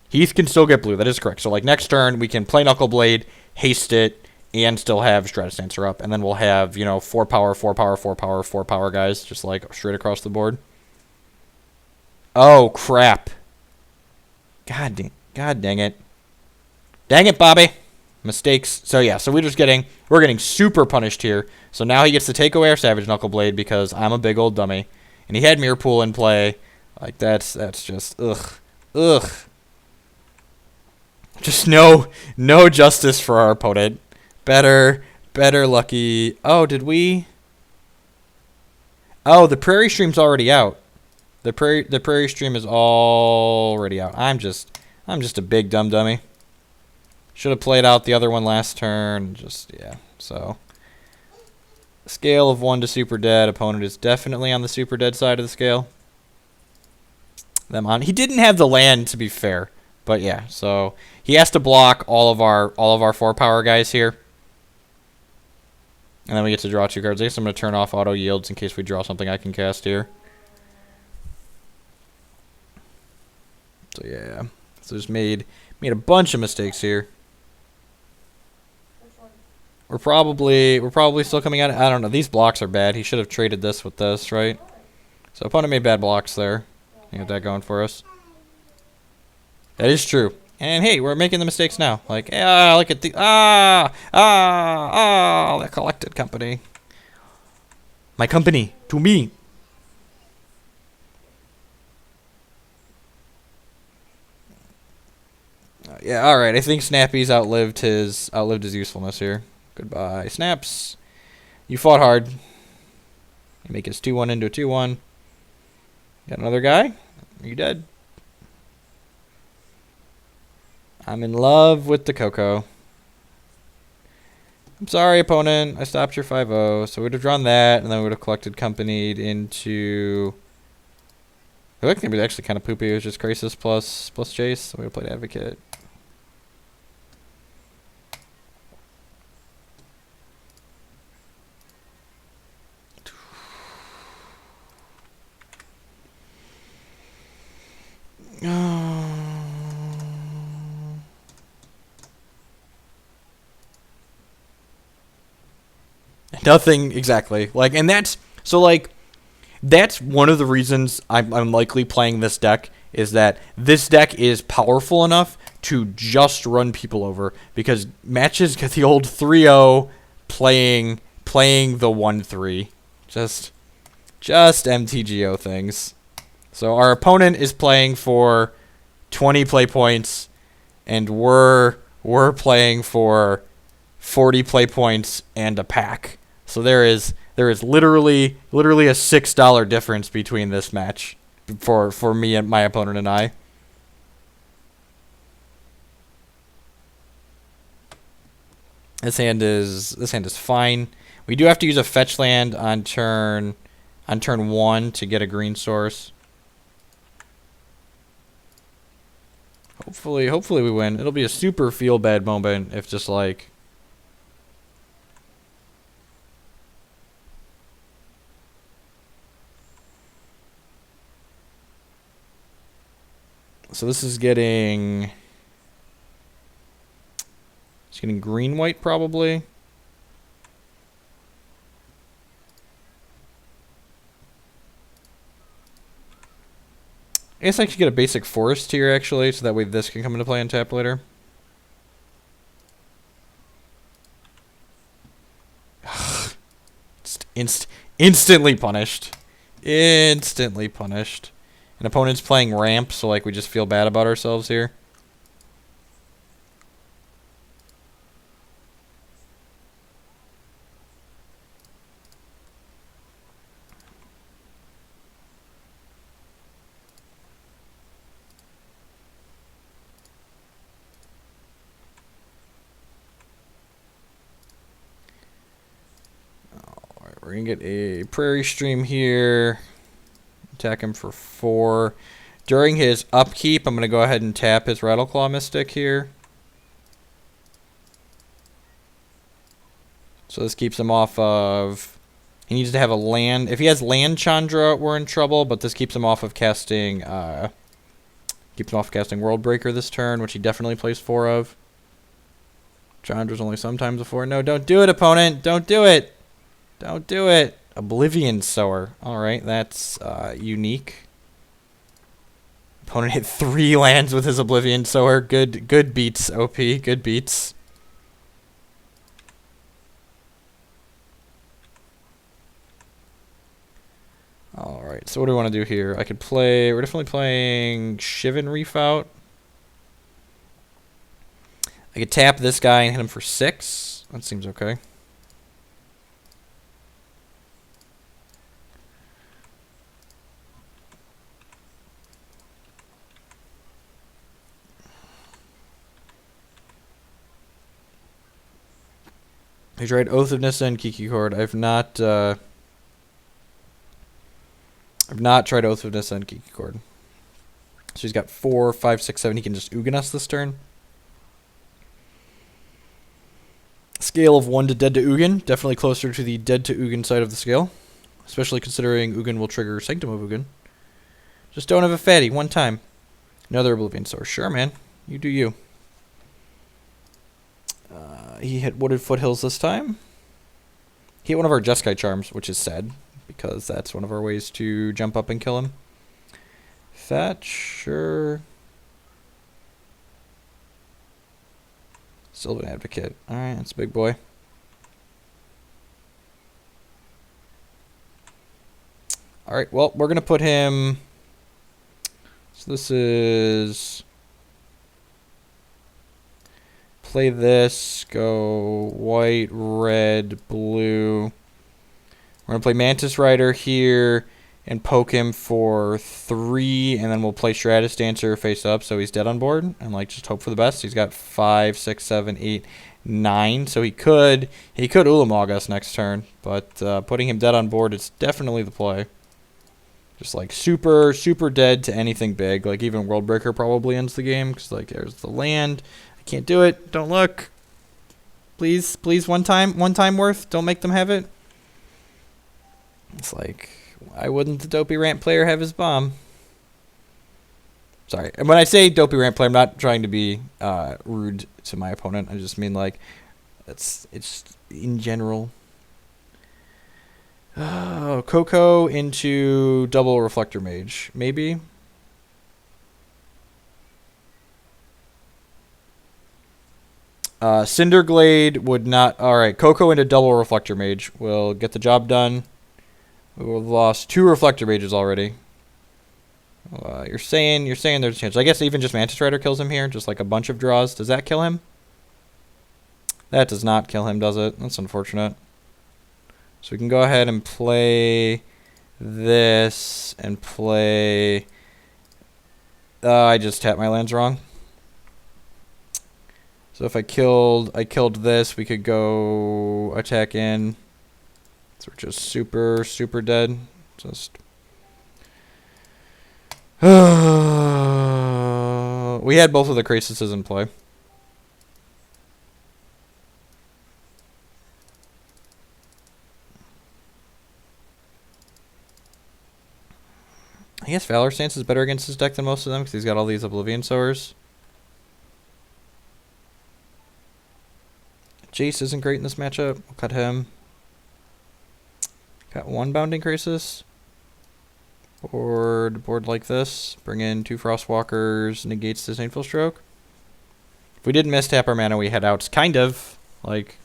Heath can still get blue. That is correct. So like next turn we can play Knuckleblade, haste it, and still have Stratus Dancer up, and then we'll have 4 power, 4 power, 4 power, 4 power guys just like straight across the board. Oh crap! God dang it! Dang it, Bobby! Mistakes. So yeah, so we're getting super punished here. So now he gets to take away our Savage Knuckleblade because I'm a big old dummy, and he had Mirror Pool in play. Like that's just ugh. Just no justice for our opponent. Better lucky. Oh, did we? Oh, the Prairie Stream's already out. The Prairie Stream is already out. I'm just a big dummy. Should have played out the other one last turn. Yeah. So, scale of 1 to super dead. Opponent is definitely on the super dead side of the scale. He didn't have the land, to be fair, but yeah. So he has to block all of our 4 power guys here, and then we get to draw 2 cards. I guess I'm gonna turn off auto yields in case we draw something I can cast here. So yeah, so just made a bunch of mistakes here. We're probably still coming out. I don't know. These blocks are bad. He should have traded this with this, right? So opponent made bad blocks there. You got that going for us. That is true. And hey, we're making the mistakes now. Like, look at the the collected company. My company to me. Yeah, all right. I think Snappy's outlived his usefulness here. Goodbye, Snaps. You fought hard. You make his 2-1 into a 2-1. Got another guy? Are you dead? I'm in love with the Coco. I'm sorry, opponent. I stopped your 5-0. So we'd have drawn that, and then we would have collected companied into... I think it was actually kind of poopy. It was just Crisis plus Chase. So we would have played Advocate. Nothing exactly. Like, and that's one of the reasons I'm likely playing this deck, is that this deck is powerful enough to just run people over, because matches get the old 3-0 playing the 1-3. Just MTGO things. So our opponent is playing for 20 play points, and we're playing for 40 play points and a pack. So there is literally a $6 difference between this match for me and my opponent and I. This hand is fine. We do have to use a fetch land on turn 1 to get a green source. Hopefully we win. It'll be a super feel bad moment if just like... So this is getting... It's getting green-white probably. I guess I should get a basic forest here, actually, so that way this can come into play and tap later. Instantly punished. Instantly punished. An opponent's playing ramp, so like we just feel bad about ourselves here. Alright, we're gonna get a Prairie Stream here. Attack him for 4. During his upkeep, I'm going to go ahead and tap his Rattleclaw Mystic here. So this keeps him off of... He needs to have a land. If he has land Chandra, we're in trouble, but this keeps him off of casting... keeps him off casting Worldbreaker this turn, which he definitely plays 4 of. Chandra's only sometimes a 4. No, don't do it, opponent! Don't do it! Don't do it! Oblivion Sower. Alright, that's unique. Opponent hit 3 lands with his Oblivion Sower. Good beats, OP. Good beats. Alright, so what do we want to do here? I could play... We're definitely playing Shivan Reef out. I could tap this guy and hit him for 6. That seems okay. I tried Oath of Nissa and Kiki Chord. I've not tried Oath of Nissa and Kiki Chord. So he's got 4, 5, 6, 7. He can just Ugin us this turn. Scale of 1 to dead to Ugin. Definitely closer to the dead to Ugin side of the scale. Especially considering Ugin will trigger Sanctum of Ugin. Just don't have a fatty. 1 time. Another Oblivion Source. Sure, man. You do you. He hit Wooded Foothills this time. He hit one of our Jeskai Charms, which is sad, because that's one of our ways to jump up and kill him. Fetch, sure. Sylvan Advocate. Alright, that's a big boy. Alright, well, we're going to put him... So this is... Play this, go white, red, blue. We're going to play Mantis Rider here and poke him for 3, and then we'll play Stratus Dancer face up so he's dead on board, and like just hope for the best. He's got 5, 6, 7, 8, 9, so he could Ulamog us next turn, but putting him dead on board is definitely the play. Just like super dead to anything big, like even Worldbreaker probably ends the game, because like there's the land. Can't do it. Don't look. Please, please, one time worth. Don't make them have it. It's like, why wouldn't the Dopey Ramp player have his bomb? Sorry. And when I say Dopey Ramp player, I'm not trying to be rude to my opponent. I just mean like, it's in general. Oh, Coco into double Reflector Mage. Maybe. Cinderglade would not... Alright, Coco into double Reflector Mage will get the job done. We will have lost 2 Reflector Mages already. You're saying there's a chance. I guess even just Mantis Rider kills him here. Just like a bunch of draws. Does that kill him? That does not kill him, does it? That's unfortunate. So we can go ahead and play this and play... I just tapped my lands wrong. So if I killed this, we could go attack in. So we're just super dead. Just we had both of the Crasises in play. I guess Valor Stance is better against his deck than most of them because he's got all these Oblivion Sowers. Jace isn't great in this matchup. We'll cut him. Got 1 Bounding Crisis. Board like this. Bring in 2 Frostwalkers, negates Disdainful Stroke. If we did mistap our mana, we head out. Kind of. Like,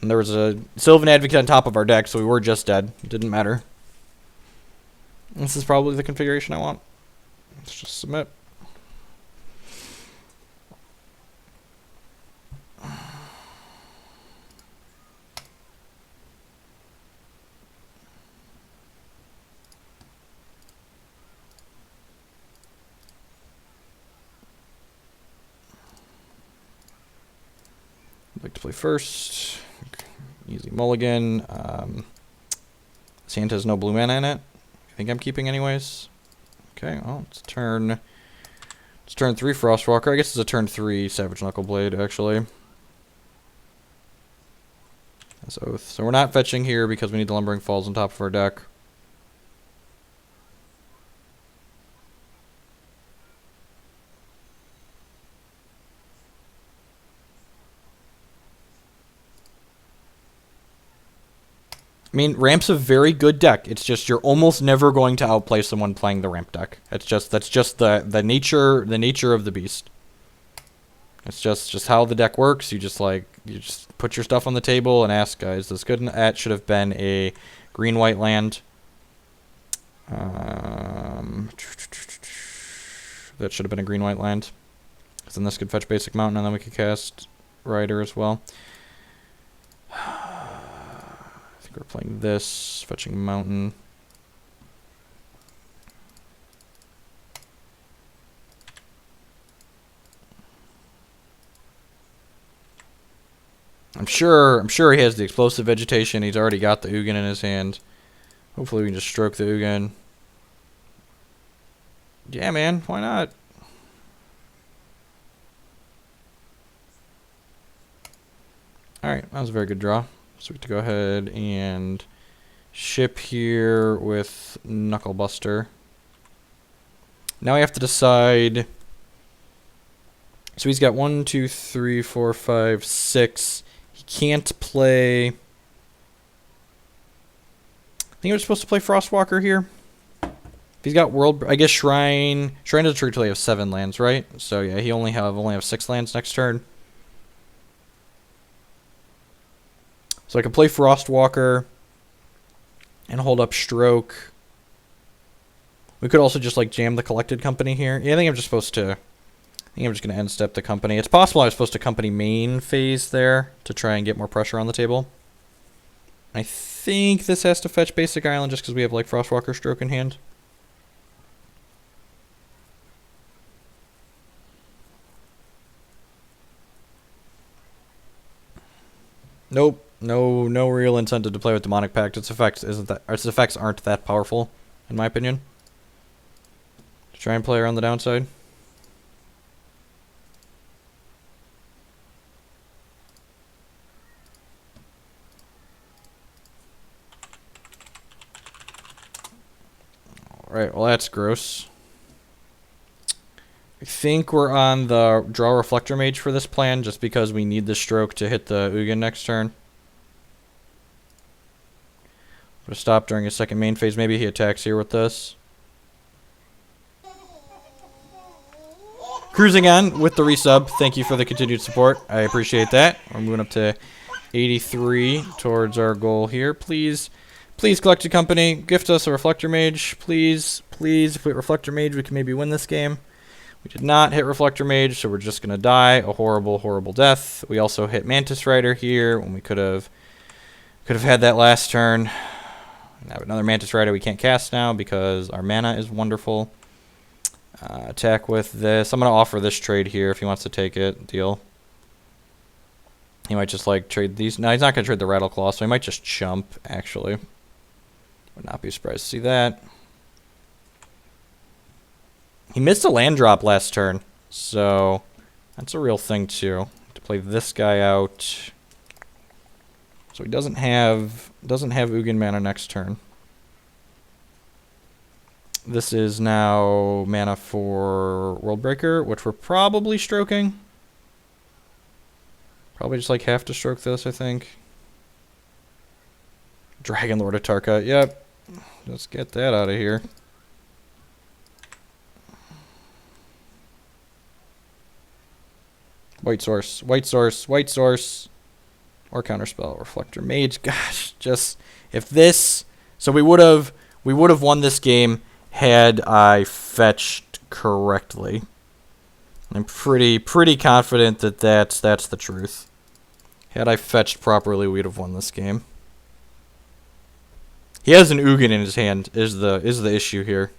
and there was a Sylvan Advocate on top of our deck, so we were just dead. It didn't matter. This is probably the configuration I want. Let's just submit. I'd like to play first. Easy mulligan. Santa has no blue mana in it. I think I'm keeping anyways. Okay, well, it's turn 3 Frostwalker. I guess it's a turn 3 Savage Knuckleblade, actually. That's Oath. So we're not fetching here because we need the Lumbering Falls on top of our deck. I mean, Ramp's a very good deck. It's just you're almost never going to outplay someone playing the Ramp deck. That's just the nature of the beast. It's just how the deck works. You just put your stuff on the table and ask, is this good? That should have been a green-white land. That should have been a green-white land. Because then this could fetch Basic Mountain, and then we could cast Rider as well. We're playing this, fetching Mountain. I'm sure he has the Explosive Vegetation. He's already got the Ugin in his hand. Hopefully we can just stroke the Ugin. Yeah, man, why not? Alright, that was a very good draw. So we have to go ahead and ship here with Knucklebuster. Now we have to decide. So he's got 1, 2, 3, 4, 5, 6. He can't play. I think we're supposed to play Frostwalker here. If he's got I guess Shrine doesn't trigger till he has 7 lands, right? So yeah, he only have 6 lands next turn. So I can play Frostwalker and hold up Stroke. We could also just like jam the Collected Company here. Yeah, I think I'm just going to end step the Company. It's possible I was supposed to Company main phase there to try and get more pressure on the table. I think this has to fetch Basic Island just because we have like Frostwalker Stroke in hand. Nope. No real incentive to play with Demonic Pact. Its effects aren't that powerful, in my opinion. To try and play around the downside. Alright, well that's gross. I think we're on the draw Reflector Mage for this plan, just because we need the Stroke to hit the Ugin next turn. We'll stop during his second main phase. Maybe he attacks here with this. Cruising on with the resub. Thank you for the continued support. I appreciate that. We're moving up to 83 towards our goal here. Please, Collected Company, gift us a Reflector Mage. Please, if we hit Reflector Mage, we can maybe win this game. We did not hit Reflector Mage, so we're just going to die a horrible, horrible death. We also hit Mantis Rider here when we could have had that last turn. Now another Mantis Rider we can't cast now because our mana is wonderful. Attack with this. I'm going to offer this trade here if he wants to take it. Deal. He might just like trade these. No, he's not going to trade the Rattleclaw, so he might just chump, actually. Would not be surprised to see that. He missed a land drop last turn, so that's a real thing too. To play this guy out. So he doesn't have Ugin mana next turn. This is now mana for Worldbreaker, which we're probably stroking. Probably just like have to stroke this, I think. Dragon Lord of Tarka. Yep. Let's get that out of here. White source, white source, white source. Or counterspell, reflector mage. Gosh, just if this, so we would have won this game had I fetched correctly. I'm pretty confident that that's the truth. Had I fetched properly, we'd have won this game. He has an Ugin in his hand. Is the issue here?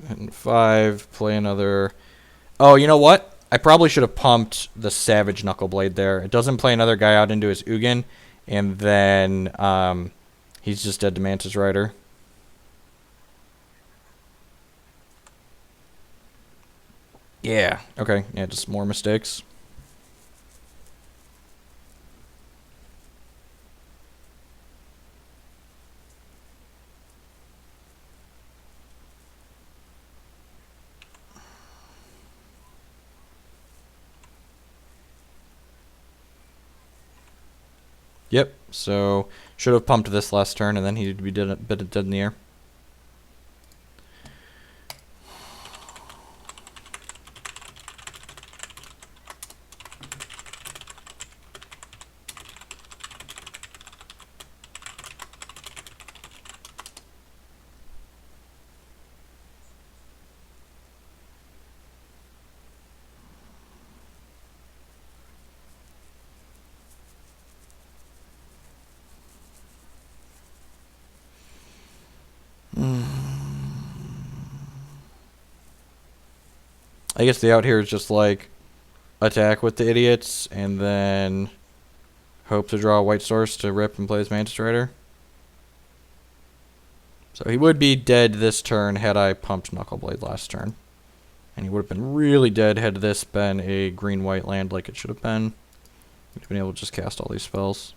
Hitting 5, play another. Oh, you know what? I probably should have pumped the Savage Knuckleblade there. It doesn't play another guy out into his Ugin, and then he's just dead to Mantis Rider. Yeah. Okay. Yeah, just more mistakes. Yep. So should have pumped this last turn, and then he'd be dead in the air. I guess the out here is just like attack with the idiots, and then hope to draw a white source to rip and play his Mantis Rider. So he would be dead this turn had I pumped Knuckleblade last turn. And he would have been really dead had this been a green-white land like it should have been. He'd have been able to just cast all these spells.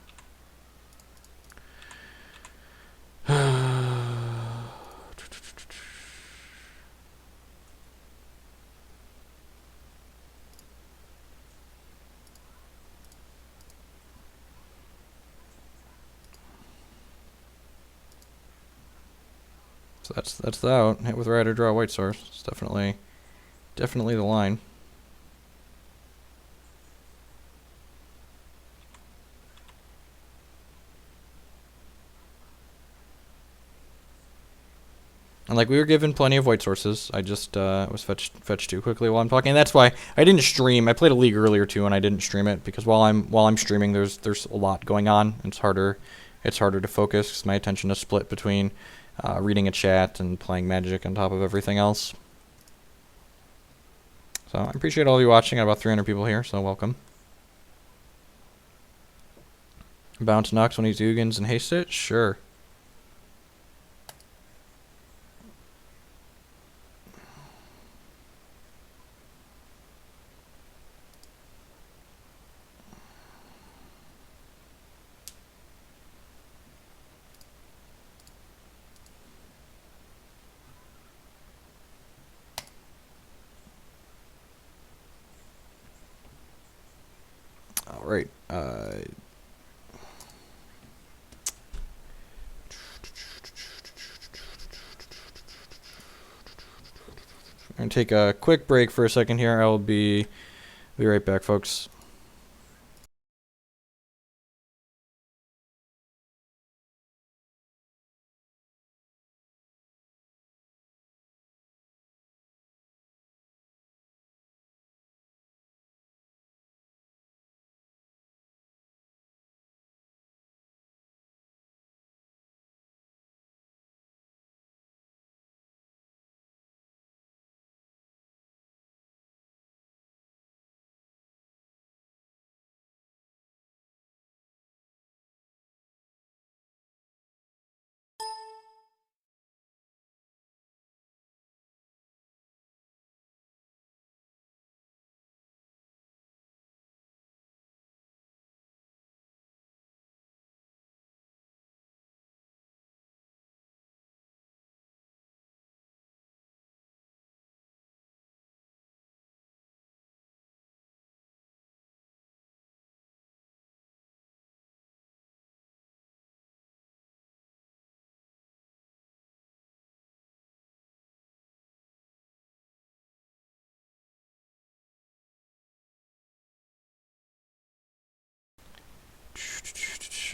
So that's the out. Hit with Rider, draw a white source. It's definitely the line. And like we were given plenty of white sources, I just was fetched too quickly while I'm talking. And that's why I didn't stream. I played a league earlier too, and I didn't stream it because while I'm streaming, there's a lot going on. It's harder to focus because my attention is split between reading a chat and playing Magic on top of everything else. So I appreciate all of you watching. I got about 300 people here, so welcome. Bounce Nux when he's Ugins and haste it? Sure. All right. I'm going to take a quick break for a second here. I will be right back, folks.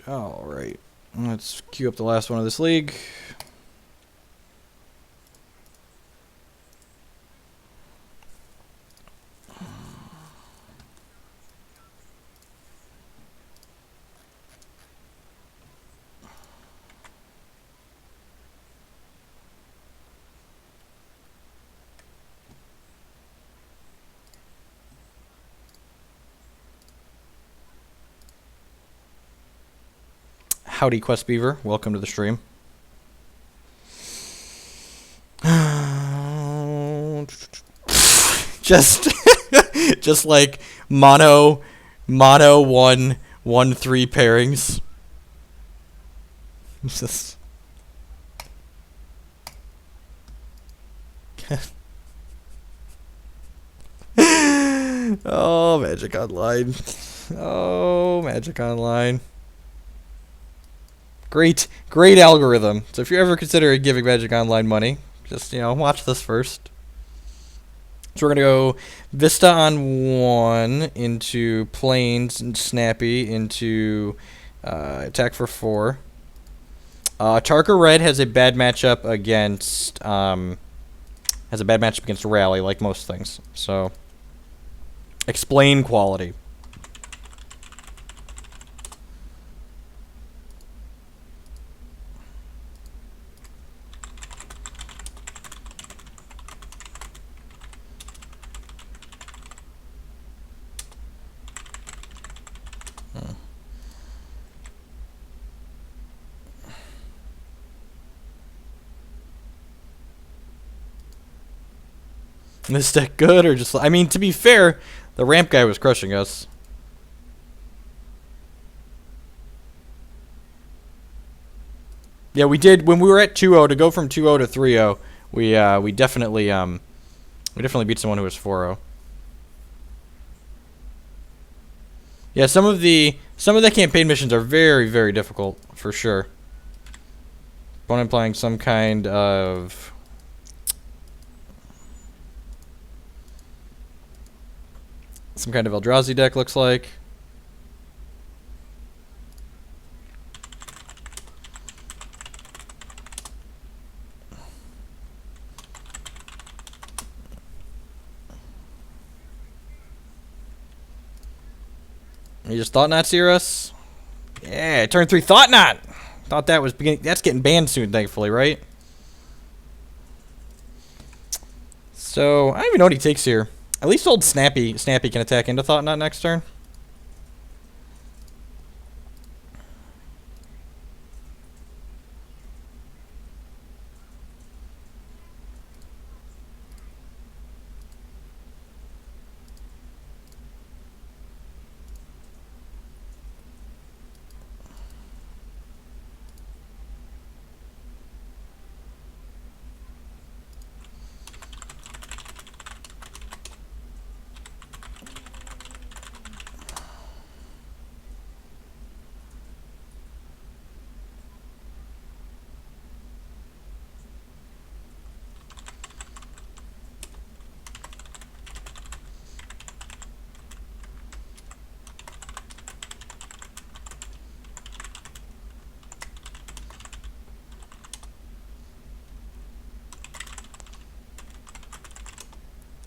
All right. Let's queue up the last one of this league. Howdy, Quest Beaver. Welcome to the stream. just like mono 1-1-3 pairings. Just oh, Magic Online. Oh, Magic Online. Great algorithm. So if you're ever considering giving Magic Online money, just, watch this first. So we're going to go Vista on 1 into Plains and Snappy into attack for 4. Tarka Red has a bad matchup against Rally, like most things. So explain quality. This deck good or just... I mean, to be fair, the ramp guy was crushing us. Yeah, we did when we were at 2-0 to go from 2-0 to 3-0. We definitely beat someone who was 4-0. Yeah, some of the campaign missions are very, very difficult for sure. Opponent playing some kind of Eldrazi deck, looks like. You just Thought Knot seer us? Yeah, turn 3 Thought Knot! Thought that was beginning. That's getting banned soon, thankfully, right? So, I don't even know what he takes here. At least old Snappy can attack into Thought Knot next turn.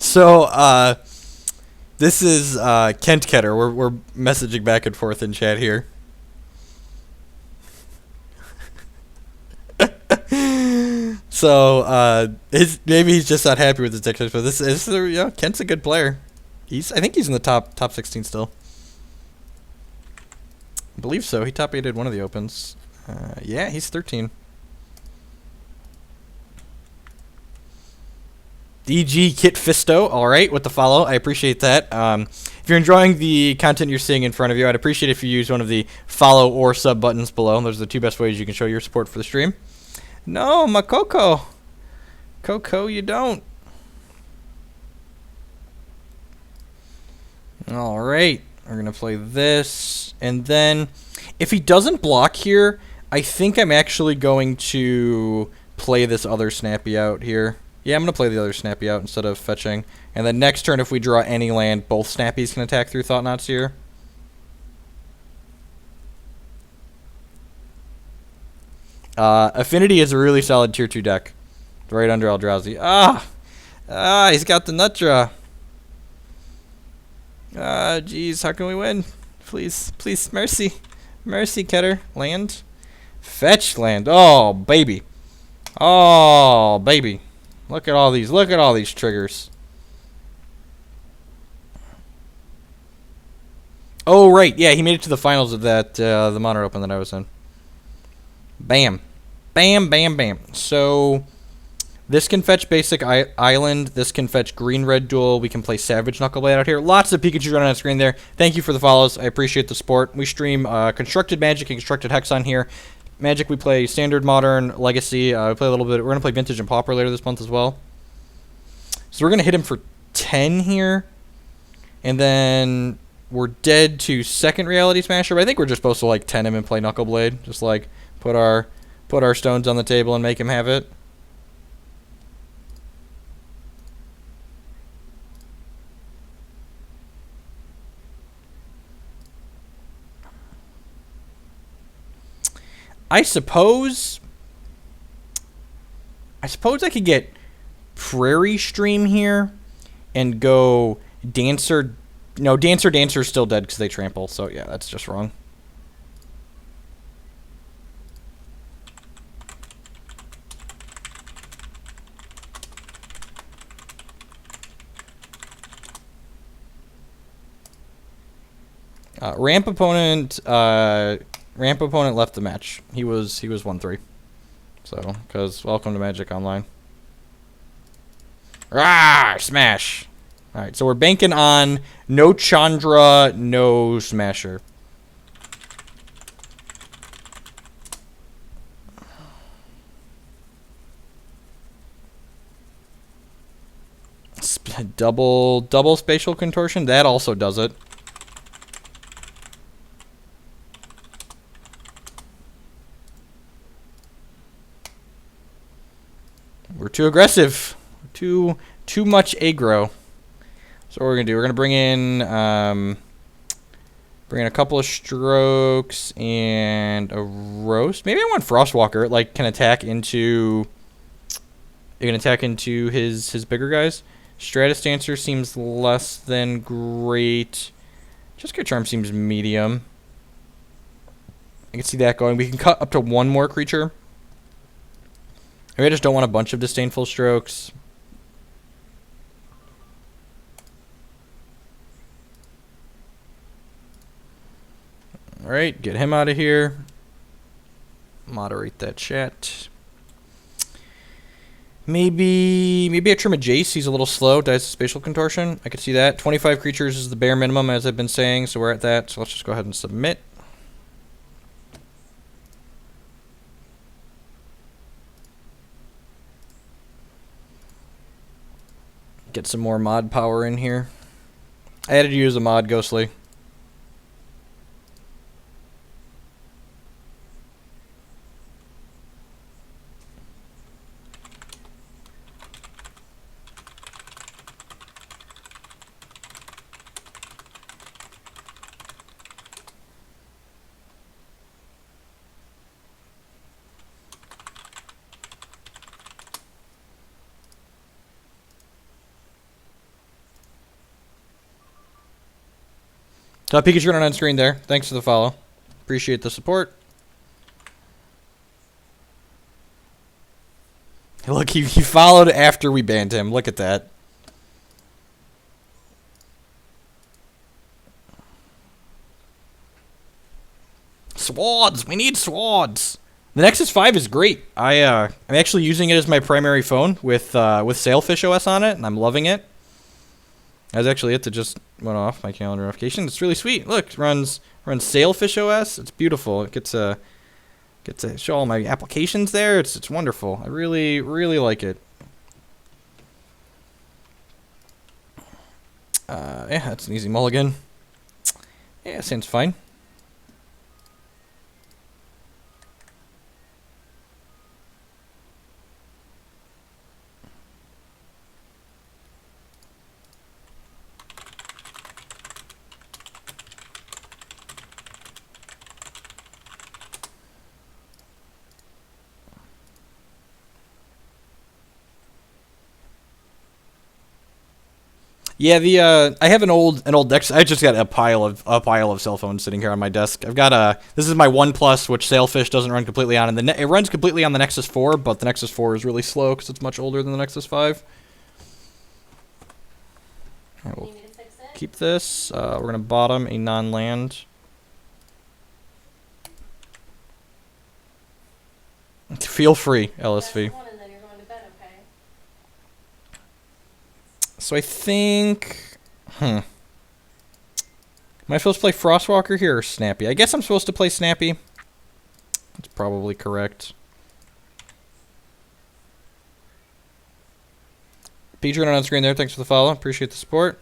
So, this is Kent Ketter. We're messaging back and forth in chat here. So, maybe he's just not happy with his deck choice, but Kent's a good player. I think he's in the top 16 still. I believe so. He top 8'd one of the opens. Yeah, he's 13. DG Kit Fisto, all right, with the follow. I appreciate that. If you're enjoying the content you're seeing in front of you, I'd appreciate if you use one of the follow or sub buttons below. Those are the two best ways you can show your support for the stream. No, my Coco. Coco, you don't. All right, we're going to play this. And then, if he doesn't block here, I think I'm actually going to play this other Snappy out here. Yeah, I'm going to play the other Snappy out instead of fetching. And then next turn, if we draw any land, both Snappies can attack through Thought Knots here. Affinity is a really solid tier 2 deck. Right under Eldrazi. He's got the nut draw. Jeez, how can we win? Please, please, mercy. Mercy, Keter. Land. Fetch land. Oh, baby. Oh, baby. Look at all these triggers. Oh, right. Yeah, he made it to the finals of that, the Modern Open that I was in. Bam. Bam, bam, bam. So, this can fetch basic island. This can fetch green-red duel. We can play Savage Knuckleblade out here. Lots of Pikachu running on the screen there. Thank you for the follows. I appreciate the support. We stream Constructed Magic and Constructed Hex on here. Magic, we play Standard, Modern, Legacy. We play a little bit. We're going to play Vintage and Pauper later this month as well. So we're going to hit him for 10 here. And then we're dead to second Reality Smasher. But I think we're just supposed to, like, 10 him and play Knuckleblade. Just, like, put our stones on the table and make him have it. I suppose I could get Prairie Stream here and go Dancer. No, Dancer's still dead because they trample. So yeah, that's just wrong. Ramp opponent left the match. He was 1-3. So, because welcome to Magic Online. Smash. All right, so we're banking on no Chandra, no Smasher. Double spatial contortion. That also does it. We're too aggressive. Too much aggro. So what we're gonna do? We're gonna bring in a couple of strokes and a roast. Maybe I want Frostwalker. It, like, can attack into. It can attack into his bigger guys. Stratus Dancer seems less than great. Jessica Charm seems medium. I can see that going. We can cut up to one more creature. Maybe I just don't want a bunch of Disdainful Strokes. Alright, get him out of here. Moderate that chat. Maybe I trim a Jace. He's a little slow. Dies to Spatial Contortion. I could see that. 25 creatures is the bare minimum, as I've been saying, so we're at that. So let's just go ahead and submit. Get some more mod power in here. I had to use a mod, Ghostly. Pikachu running on screen there. Thanks for the follow. Appreciate the support. Look, he followed after we banned him. Look at that. Swords! We need swords! The Nexus 5 is great. I'm actually using it as my primary phone with Sailfish OS on it, and I'm loving it. That's actually it that just went off my calendar notification. It's really sweet. Look, it runs Sailfish OS. It's beautiful. It gets to show all my applications there. It's wonderful. I really like it. Yeah, that's an easy mulligan. Yeah, seems fine. Yeah, the I have an old deck. I just got a pile of cell phones sitting here on my desk. I've got this is my OnePlus, which Sailfish doesn't run completely on, and it runs completely on the Nexus 4, but the Nexus 4 is really slow because it's much older than the Nexus 5. I will Need me to fix it? keep this. We're gonna bottom a non-land. Feel free, LSV. That's the one, and then you're going to bed, okay? So I think, Am I supposed to play Frostwalker here or Snappy? I guess I'm supposed to play Snappy. That's probably correct. Patreon on screen there. Thanks for the follow. Appreciate the support.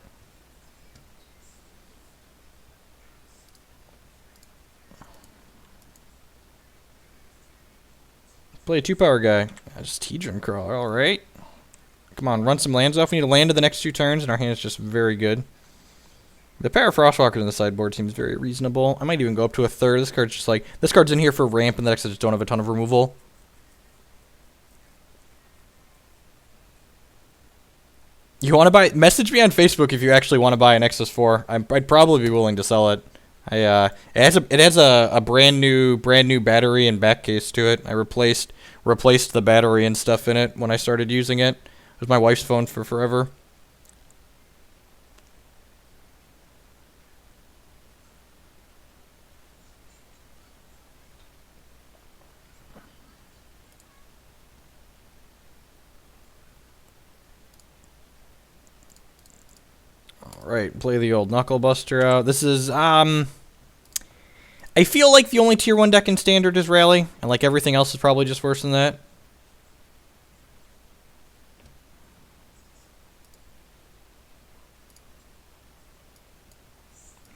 Play a 2-power guy. Just T-Drum Crawler. All right. Come on, run some lands off. We need to land in the next 2 turns, and our hand is just very good. The pair of Frostwalkers in the sideboard seems very reasonable. I might even go up to a 3rd. This card's just like, this card's in here for ramp, and the decks I just don't have a ton of removal. You want to buy? Message me on Facebook if you actually want to buy an Nexus 4. I'd probably be willing to sell it. It has a brand new battery and back case to it. I replaced the battery and stuff in it when I started using it. It was my wife's phone for forever. Alright, play the old Knuckle Buster out. This is, I feel like the only tier 1 deck in Standard is Rally, and like everything else is probably just worse than that.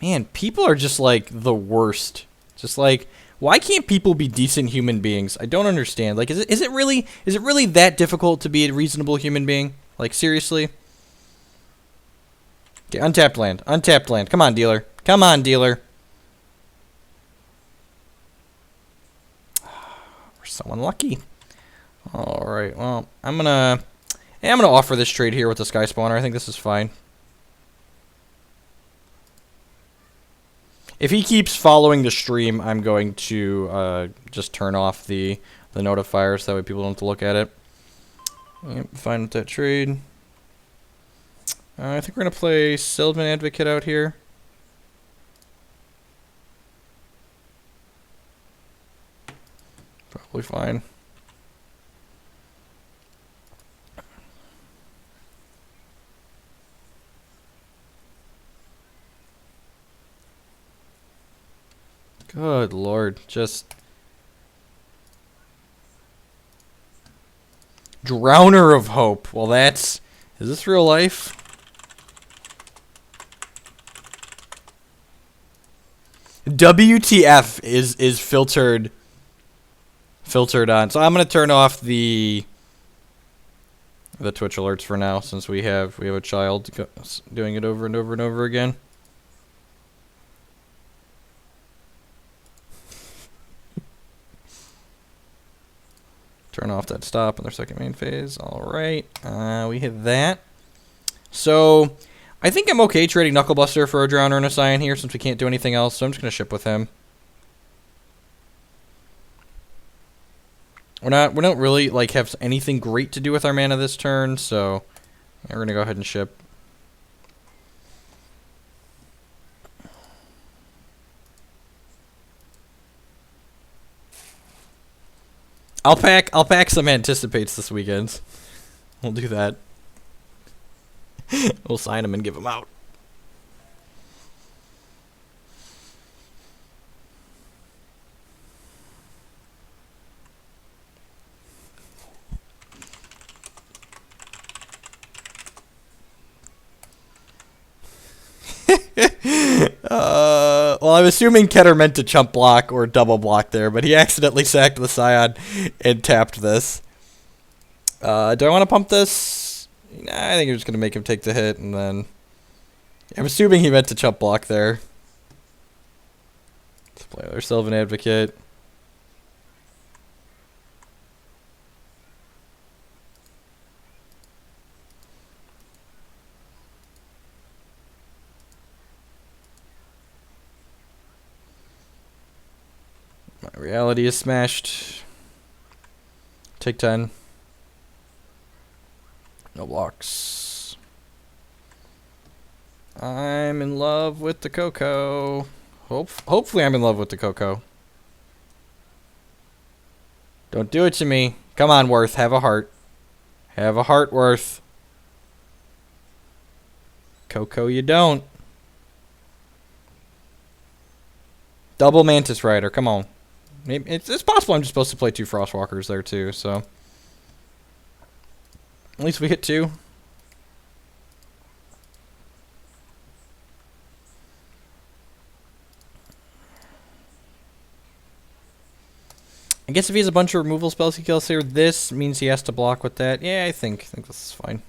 Man, people are just like the worst. Just like, why can't people be decent human beings? I don't understand. Like, is it really that difficult to be a reasonable human being? Like, seriously? Okay, untapped land. Untapped land. Come on, dealer. Come on, dealer. We're so unlucky. Alright, well, I'm gonna offer this trade here with the Sky Spawner. I think this is fine. If he keeps following the stream, I'm going to just turn off the notifiers. That way people don't have to look at it. Yep, fine with that trade. I think we're going to play Sylvan Advocate out here. Probably fine. Good lord, just... Drowner of Hope. Well, that's... Is this real life? WTF is filtered on. So I'm gonna turn off the Twitch alerts for now, since we have a child doing it over and over and over again. Turn off that stop in their second main phase. Alright. We hit that. So, I think I'm okay trading Knucklebuster for a Drowner and a Scion here, since we can't do anything else, so I'm just going to ship with him. We don't really, like, have anything great to do with our mana this turn, so we're going to go ahead and ship. I'll pack some Anticipates this weekend. We'll do that. We'll sign them and give them out. Well, I'm assuming Keter meant to chump block or double block there, but he accidentally sacked the Scion and tapped this. Do I want to pump this? Nah, I think I'm just going to make him take the hit, and then... I'm assuming he meant to chump block there. Let's play our Sylvan Advocate. Reality is smashed. Take 10. No blocks. I'm in love with the Coco. Hopefully I'm in love with the Coco. Don't do it to me. Come on, Worth. Have a heart. Have a heart, Worth. Coco, you don't. Double Mantis Rider. Come on. Maybe it's possible I'm just supposed to play 2 Frostwalkers there, too, so. At least we hit 2. I guess if he has a bunch of removal spells he kills here, this means he has to block with that. Yeah, I think this is fine.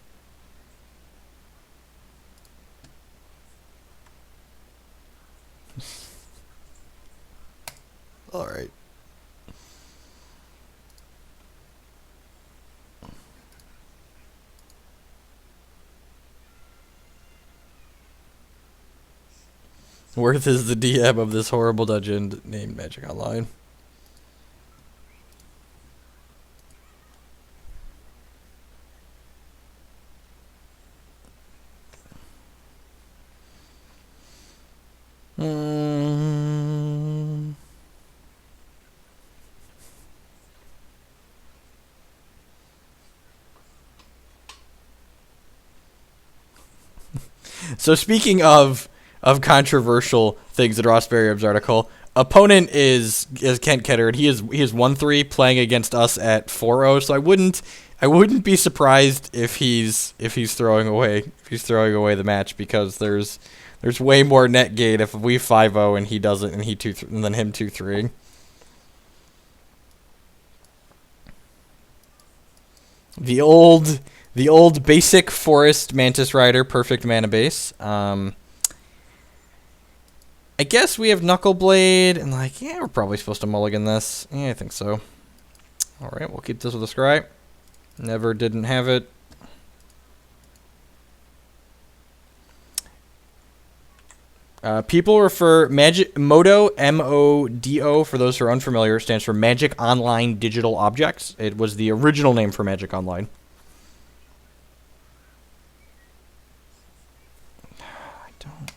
All right. Worth is the DM of this horrible dungeon named Magic Online. So speaking of controversial things in Ross Berrium's article, opponent is Kent Ketter, and he is 1-3 playing against us at 4-0. So I wouldn't be surprised if he's throwing away the match, because there's way more net gain if we 5-0 and he doesn't, and he 2-3 than him 2-3. The old basic Forest Mantis Rider, perfect mana base. I guess we have Knuckleblade, and yeah, we're probably supposed to mulligan this. Yeah, I think so. Alright, we'll keep this with a Scry. Never didn't have it. People refer Modo, M-O-D-O, for those who are unfamiliar, stands for Magic Online Digital Objects. It was the original name for Magic Online. I don't...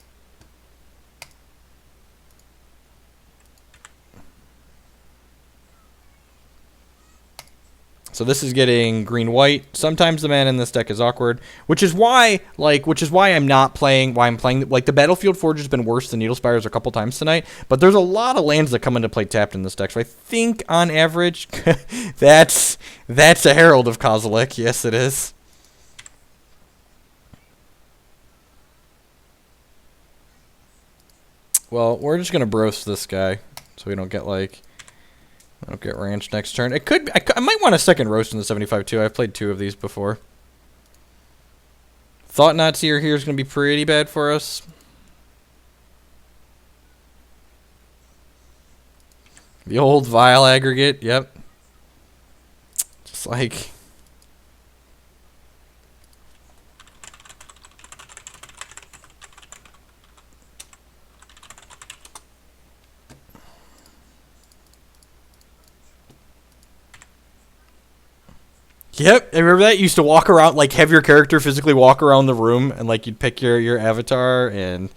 So this is getting green-white. Sometimes the mana in this deck is awkward, which is why I'm not playing. Why I'm playing the Battlefield Forge has been worse than Needle Spires a couple times tonight. But there's a lot of lands that come into play tapped in this deck. So I think on average, that's a Herald of Kozilek. Yes, it is. Well, we're just gonna Bros this guy, so we don't get I don't get Ranch next turn. It could. I might want a second Roast in the 75 too. I've played 2 of these before. Thought-Knot Seer here is going to be pretty bad for us. The old Vile Aggregate. Yep. Just like... Yep, I remember that? You used to walk around, have your character physically walk around the room, and, you'd pick your avatar, and...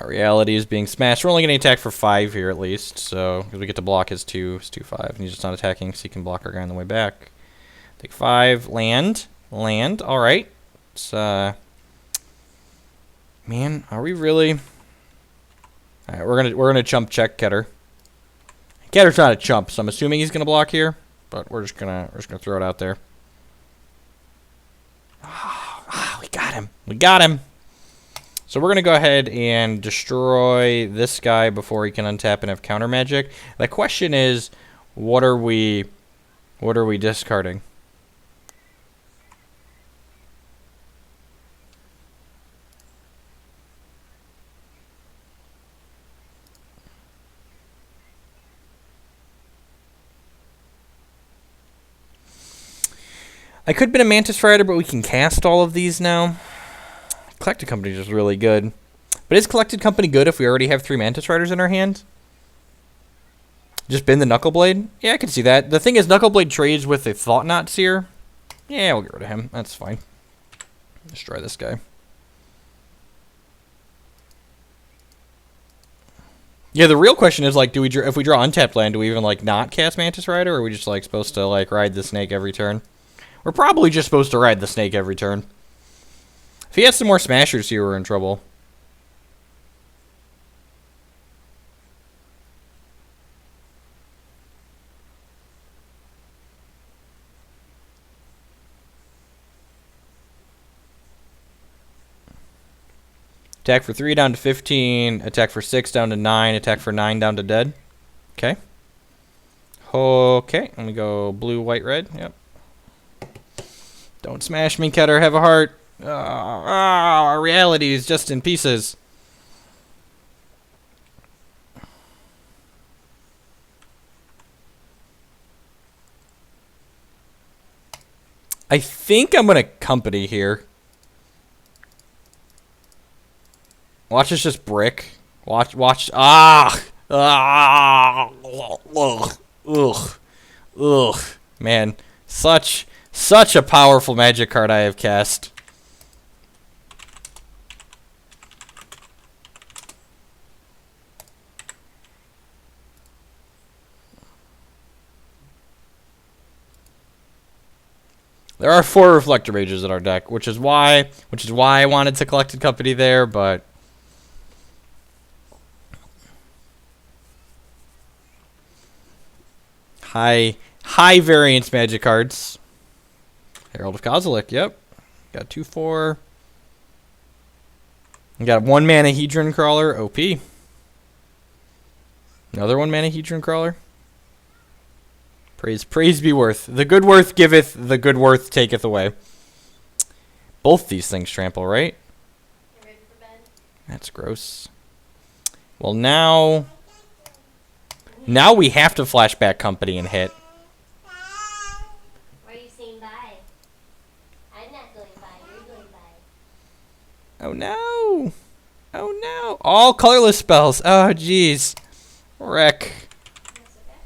Our Reality is being smashed. We're only going to attack for 5 here, at least, so... Because we get to block his 2/5, and he's just not attacking, so he can block our guy on the way back. Take 5, land, alright. It's, Man, are we really? All right, we're gonna chump check Keter. Ketter's not a chump, so I'm assuming he's gonna block here, but we're just gonna throw it out there. We got him. We got him. So we're gonna go ahead and destroy this guy before he can untap and have counter magic. The question is, what are we discarding? I could have been a Mantis Rider, but we can cast all of these now. Collected Company is just really good. But is Collected Company good if we already have 3 Mantis Riders in our hand? Just bin the Knuckleblade? Yeah, I can see that. The thing is, Knuckleblade trades with a Thought Knot Seer. Yeah, we'll get rid of him. That's fine. Destroy this guy. Yeah, the real question is, like, if we draw untapped land, do we even, like, not cast Mantis Rider, or are we just, like, supposed to, like, ride the snake every turn? We're probably just supposed to ride the snake every turn. If he has some more smashers here, we're in trouble. Attack for 3 down to 15. Attack for 6 down to 9. Attack for 9 down to dead. Okay. Okay. Let me go blue, white, red. Yep. Don't smash me, Keter. Have a heart. Our reality is just in pieces. I think I'm going to company here. Watch us just brick. Watch. Ugh. Ugh. Man, such a powerful magic card I have cast. There are 4 Reflector Mages in our deck, which is why I wanted to Collected Company there, but high variance magic cards. Herald of Kozilek, yep. Got 2/4. We got 1 mana Hedron Crawler, OP. Another 1 mana Hedron Crawler. Praise be worth. The good worth giveth, the good worth taketh away. Both these things trample, right? You ready for bed? That's gross. Well, now we have to Flashback Company and hit. Why are you saying bye? I'm not going bye. You're going bye. Oh no! Oh no! All colorless spells. Oh jeez. Wreck. That's okay.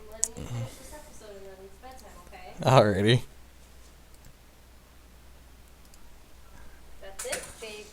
I'm letting you finish this episode and then it's bedtime, okay? Alrighty. That's it, babe.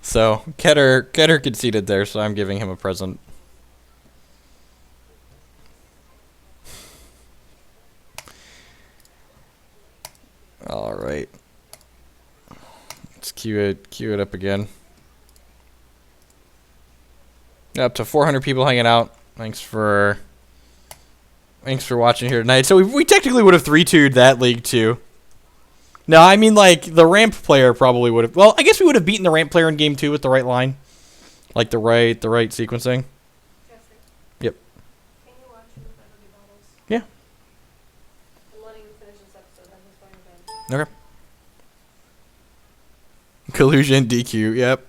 So Keter conceded there, so I'm giving him a present. All right. Let's queue it up again. Up to 400 people hanging out. Thanks for watching here tonight. So we technically would have 3-2'd that league too. No, I mean, like, the ramp player probably would have. Well, I guess we would have beaten the ramp player in game 2 with the right line, like the right sequencing. Jeffrey, Yep. can you watch me if I do battles? Yeah. I'm letting you finish this episode. I'm just going to bed. Okay. Collusion DQ. Yep.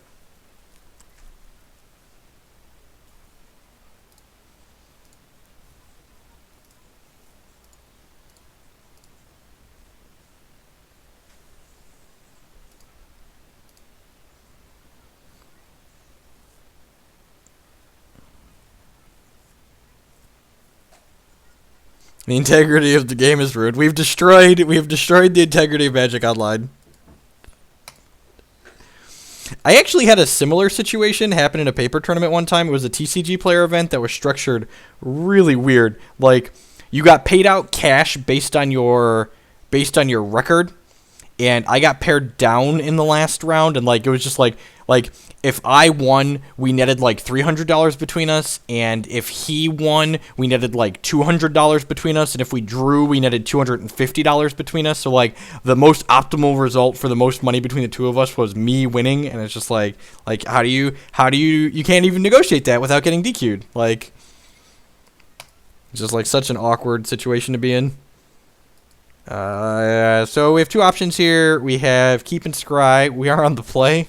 The integrity of the game is ruined. We have destroyed the integrity of Magic Online. I actually had a similar situation happen in a paper tournament one time. It was a TCG player event that was structured really weird. Like, you got paid out cash based on your record, and I got paired down in the last round, and like it was just like like if I won, we netted like $300 between us, and if he won, we netted like $200 between us, and if we drew, we netted $250 between us. So like the most optimal result for the most money between the two of us was me winning, and it's just like how do you you can't even negotiate that without getting DQ'd. Like it's just like such an awkward situation to be in. So we have two options here. We have keep and scry. We are on the play.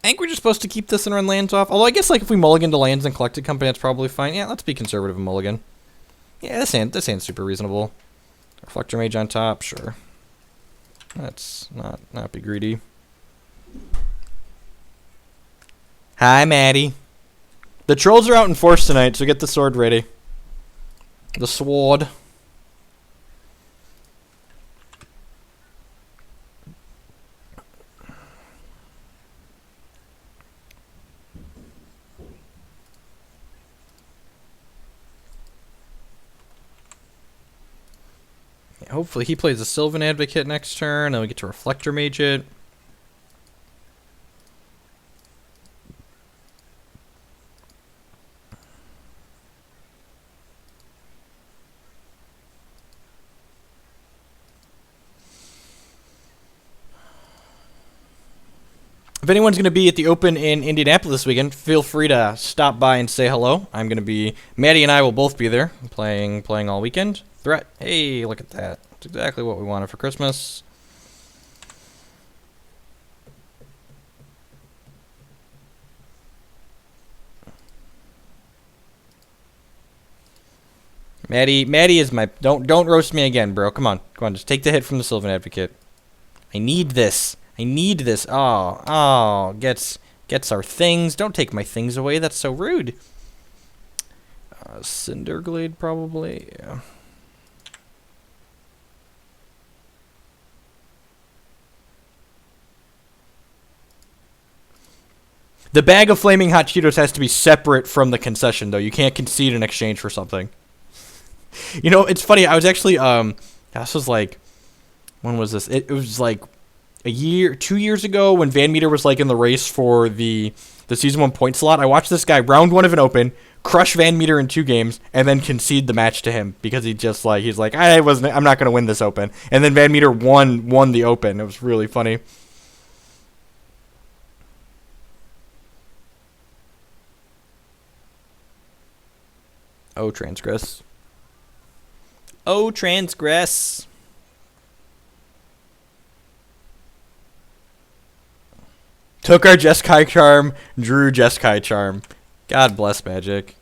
I think we're just supposed to keep this and run lands off. Although I guess like if we mulligan to lands and collected company, that's probably fine. Yeah, let's be conservative and mulligan. Yeah, this hand's super reasonable. Reflector Mage on top, sure. Let's not be greedy. Hi, Maddie. The trolls are out in force tonight, so get the sword ready. The sword. Hopefully he plays a Sylvan Advocate next turn, and we get to Reflector Mage it. If anyone's going to be at the Open in Indianapolis this weekend, feel free to stop by and say hello. I'm going to be... Maddie and I will both be there, playing all weekend. Threat. Hey, look at that. That's exactly what we wanted for Christmas. Maddie is my... Don't roast me again, bro. Come on, just take the hit from the Sylvan Advocate. I need this. Oh, gets our things. Don't take my things away. That's so rude. Cinderglade, probably. Yeah. The bag of Flaming Hot Cheetos has to be separate from the concession, though. You can't concede in exchange for something. You know, it's funny. I was actually, this was like, when was this? It was like 2 years ago when Van Meter was like in the race for the season 1 point slot. I watched this guy round 1 of an Open crush Van Meter in 2 games and then concede the match to him because he's like I'm not gonna win this Open, and then Van Meter won the Open. It was really funny. Oh, transgress. Oh, transgress. Took our Jeskai Charm, drew Jeskai Charm. God bless Magic.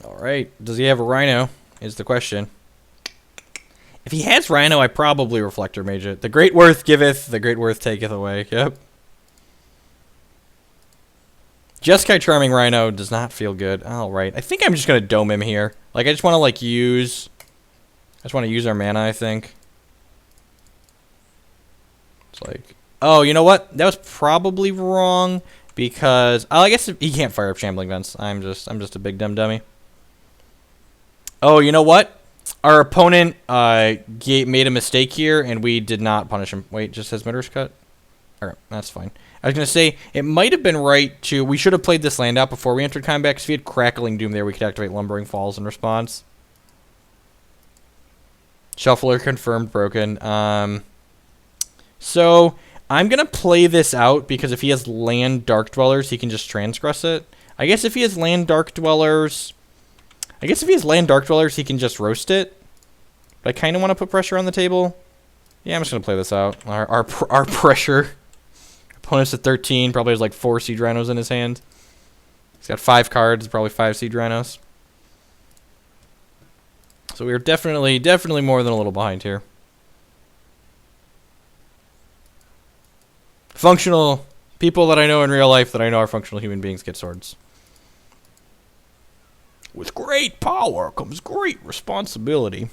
Alright, does he have a Rhino, is the question. If he has Rhino, I probably Reflector Mage it. The Great Worth giveth, the Great Worth taketh away. Yep. Jeskai Charming Rhino does not feel good. Alright, I think I'm just going to dome him here. Like, I just want to, use our mana, I think. It's like... Oh, you know what? That was probably wrong, because... Oh, I guess he can't fire up Shambling Vents. I'm just a big dumb dummy. Oh, you know what? Our opponent made a mistake here, and we did not punish him. Wait, just says Murderous Cut? Alright, that's fine. I was going to say, it might have been right to... We should have played this land out before we entered combat, because if we had Crackling Doom there, we could activate Lumbering Falls in response. Shuffler confirmed broken. So, I'm going to play this out, because if he has land Dark Dwellers, he can just transgress it. I guess if he has land Dark Dwellers... he can just roast it. But I kind of want to put pressure on the table. Yeah, I'm just going to play this out. Our pressure. Opponent's at 13. Probably has like 4 Siege Rhinos in his hand. He's got 5 cards. Probably 5 Siege Rhinos. So we're definitely more than a little behind here. Functional people that I know in real life that I know are functional human beings get swords. With great power comes great responsibility.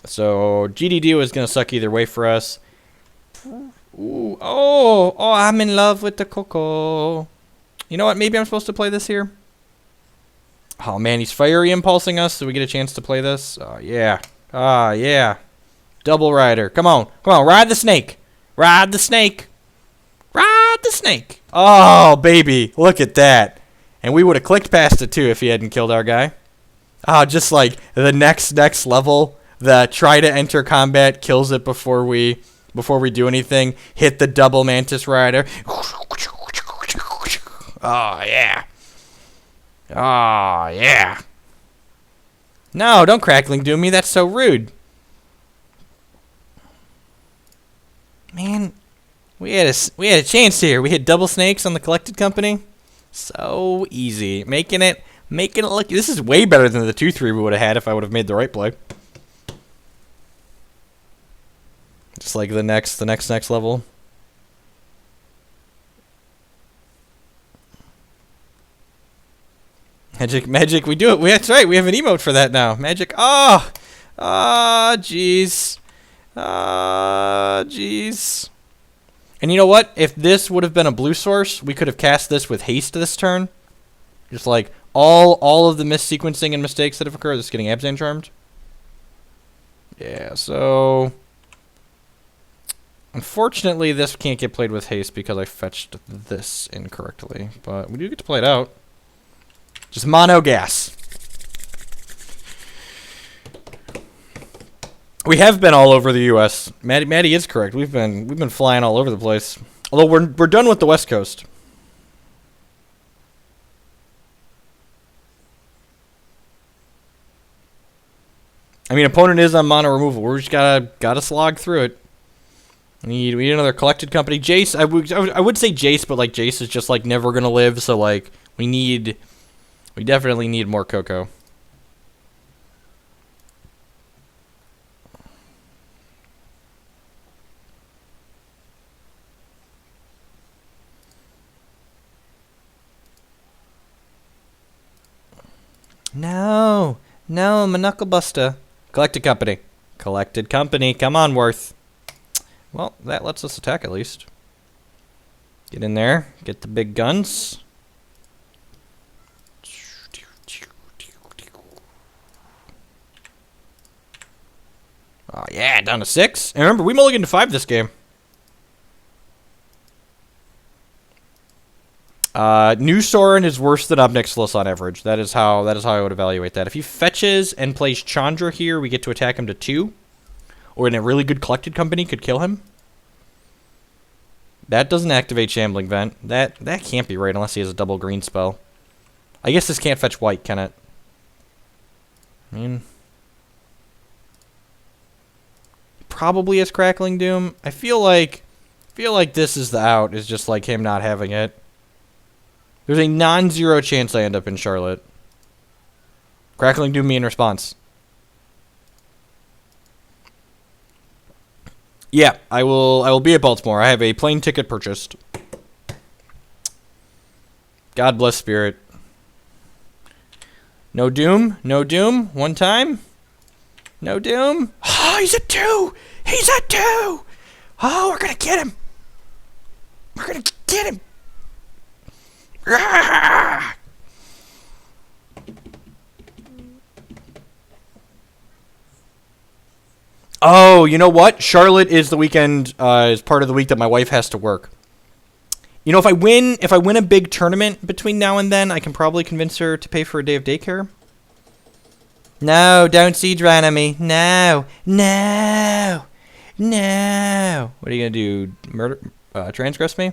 So GDD is gonna suck either way for us. Ooh, oh, I'm in love with the Coco. You know what? Maybe I'm supposed to play this here. Oh man, he's fiery impulsing us, so we get a chance to play this. Oh yeah. Ah yeah. Double rider. Come on. Come on, ride the snake. Ride the snake. Ride the snake. Oh baby, look at that. And we would have clicked past it too if he hadn't killed our guy. Oh, just like the next level. The try to enter combat, kills it before we do anything. Hit the double mantis rider. Oh yeah. Oh yeah. No, don't crackling doom me. That's so rude. Man, we had a chance here. We hit double snakes on the collected company. So easy. Making it look. This is way better than the 2-3 we would have had if I would have made the right play. Just like the next level. Magic, we do it. That's right. We have an emote for that now. Magic. Oh, jeez. Jeez. And you know what? If this would have been a blue source, we could have cast this with haste this turn. Just like all of the missequencing and mistakes that have occurred. Just getting Abzan charmed. Yeah. So. Unfortunately, this can't get played with haste because I fetched this incorrectly. But we do get to play it out. Just mono gas. We have been all over the U.S. Maddie is correct. We've been flying all over the place. Although we're done with the West Coast. I mean, opponent is on mono removal. We're just gotta slog through it. We need another collected company. Jace, I would say Jace, but like Jace is just like never gonna live. So like we definitely need more Coco. No, my knuckle buster. Collected company. Collected company. Come on, Worth. Well, that lets us attack at least. Get in there. Get the big guns. Oh, yeah, down to 6. And remember, we mulliganed to 5 this game. New Sorin is worse than Obnixilis on average. That is how I would evaluate that. If he fetches and plays Chandra here, we get to attack him to 2. Or in a really good collected company could kill him. That doesn't activate Shambling Vent. That can't be right unless he has a double green spell. I guess this can't fetch white, can it? I mean, probably has Crackling Doom. I feel like this is the out, is just like him not having it. There's a non-zero chance I end up in Charlotte. Crackling Doom me in response. Yeah, I will be at Baltimore. I have a plane ticket purchased. God bless Spirit. No Doom? No Doom? One time? No Doom? Oh, he's a 2! He's a 2! Oh, we're gonna get him! We're gonna get him! Ah! Oh, you know what? Charlotte is the weekend, is part of the week that my wife has to work. You know, if I win a big tournament between now and then, I can probably convince her to pay for a day of daycare. No, don't siege run me. No. What are you gonna do? Murder? Transgress me?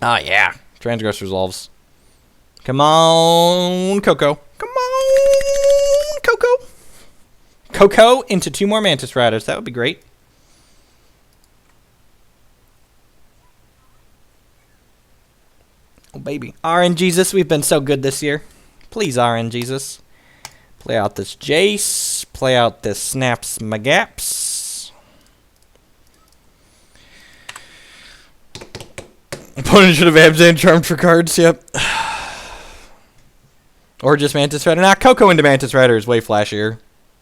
Ah, yeah. Transgress resolves. Come on, Coco. Come on, Coco. Coco into 2 more Mantis Riders. That would be great. Oh, baby. RNGesus, we've been so good this year. Please, RNGesus. Play out this Jace. Play out this Snaps My Gaps. Opponent should have Abzan Charmed for cards, yep. Or just Mantis Rider. Nah, Coco into Mantis Rider is way flashier.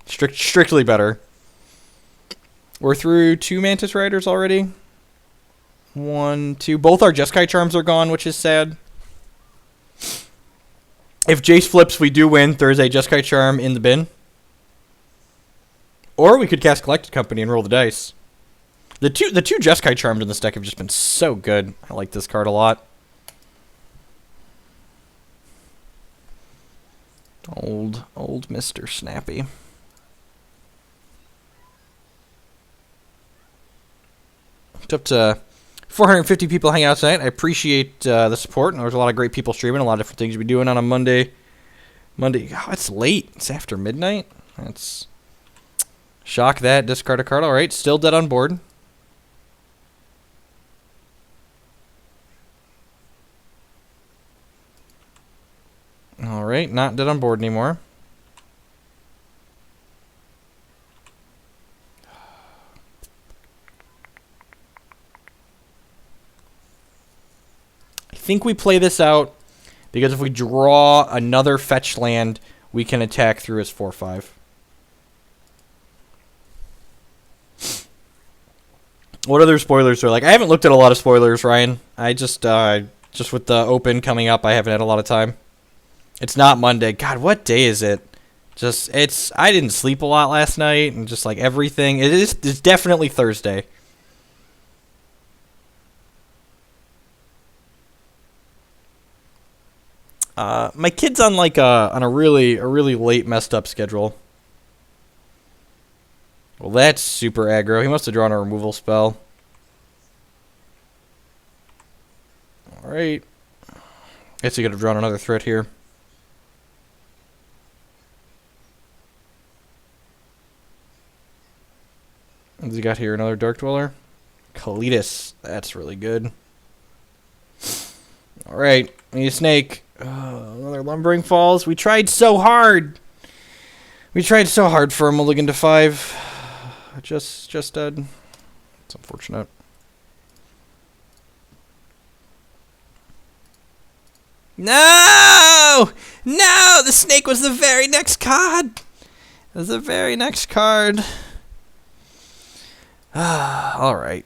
Strictly better. We're through 2 Mantis Riders already. 1, 2. Both our Jeskai Charms are gone, which is sad. If Jace flips, we do win. Thursday, Jeskai Charm in the bin. Or we could cast Collected Company and roll the dice. The two Jeskai Charms in this deck have just been so good. I like this card a lot. Old Mr. Snappy. It's up to 450 people hanging out tonight. I appreciate the support. And there's a lot of great people streaming. A lot of different things to be doing on a Monday. Oh, it's late. It's after midnight. That's shock that. Discard a card. All right. Still dead on board. All right. Not dead on board anymore. I think we play this out because if we draw another fetch land, we can attack through his 4/5. What other spoilers are like? I haven't looked at a lot of spoilers, Ryan. I just with the open coming up, I haven't had a lot of time. It's not Monday. God, what day is it? I didn't sleep a lot last night and just like everything. It's definitely Thursday. My kid's on like a really late messed up schedule. Well, that's super aggro. He must have drawn a removal spell. All right. Guess he could have drawn another threat here. What's he got here? Another Dark Dweller? Kalitas. That's really good. All right. We need a snake. Another Lumbering Falls. We tried so hard. We tried so hard for a mulligan to 5. Just dead. It's unfortunate. No! No! The snake was the very next card. It was the very next card. All right.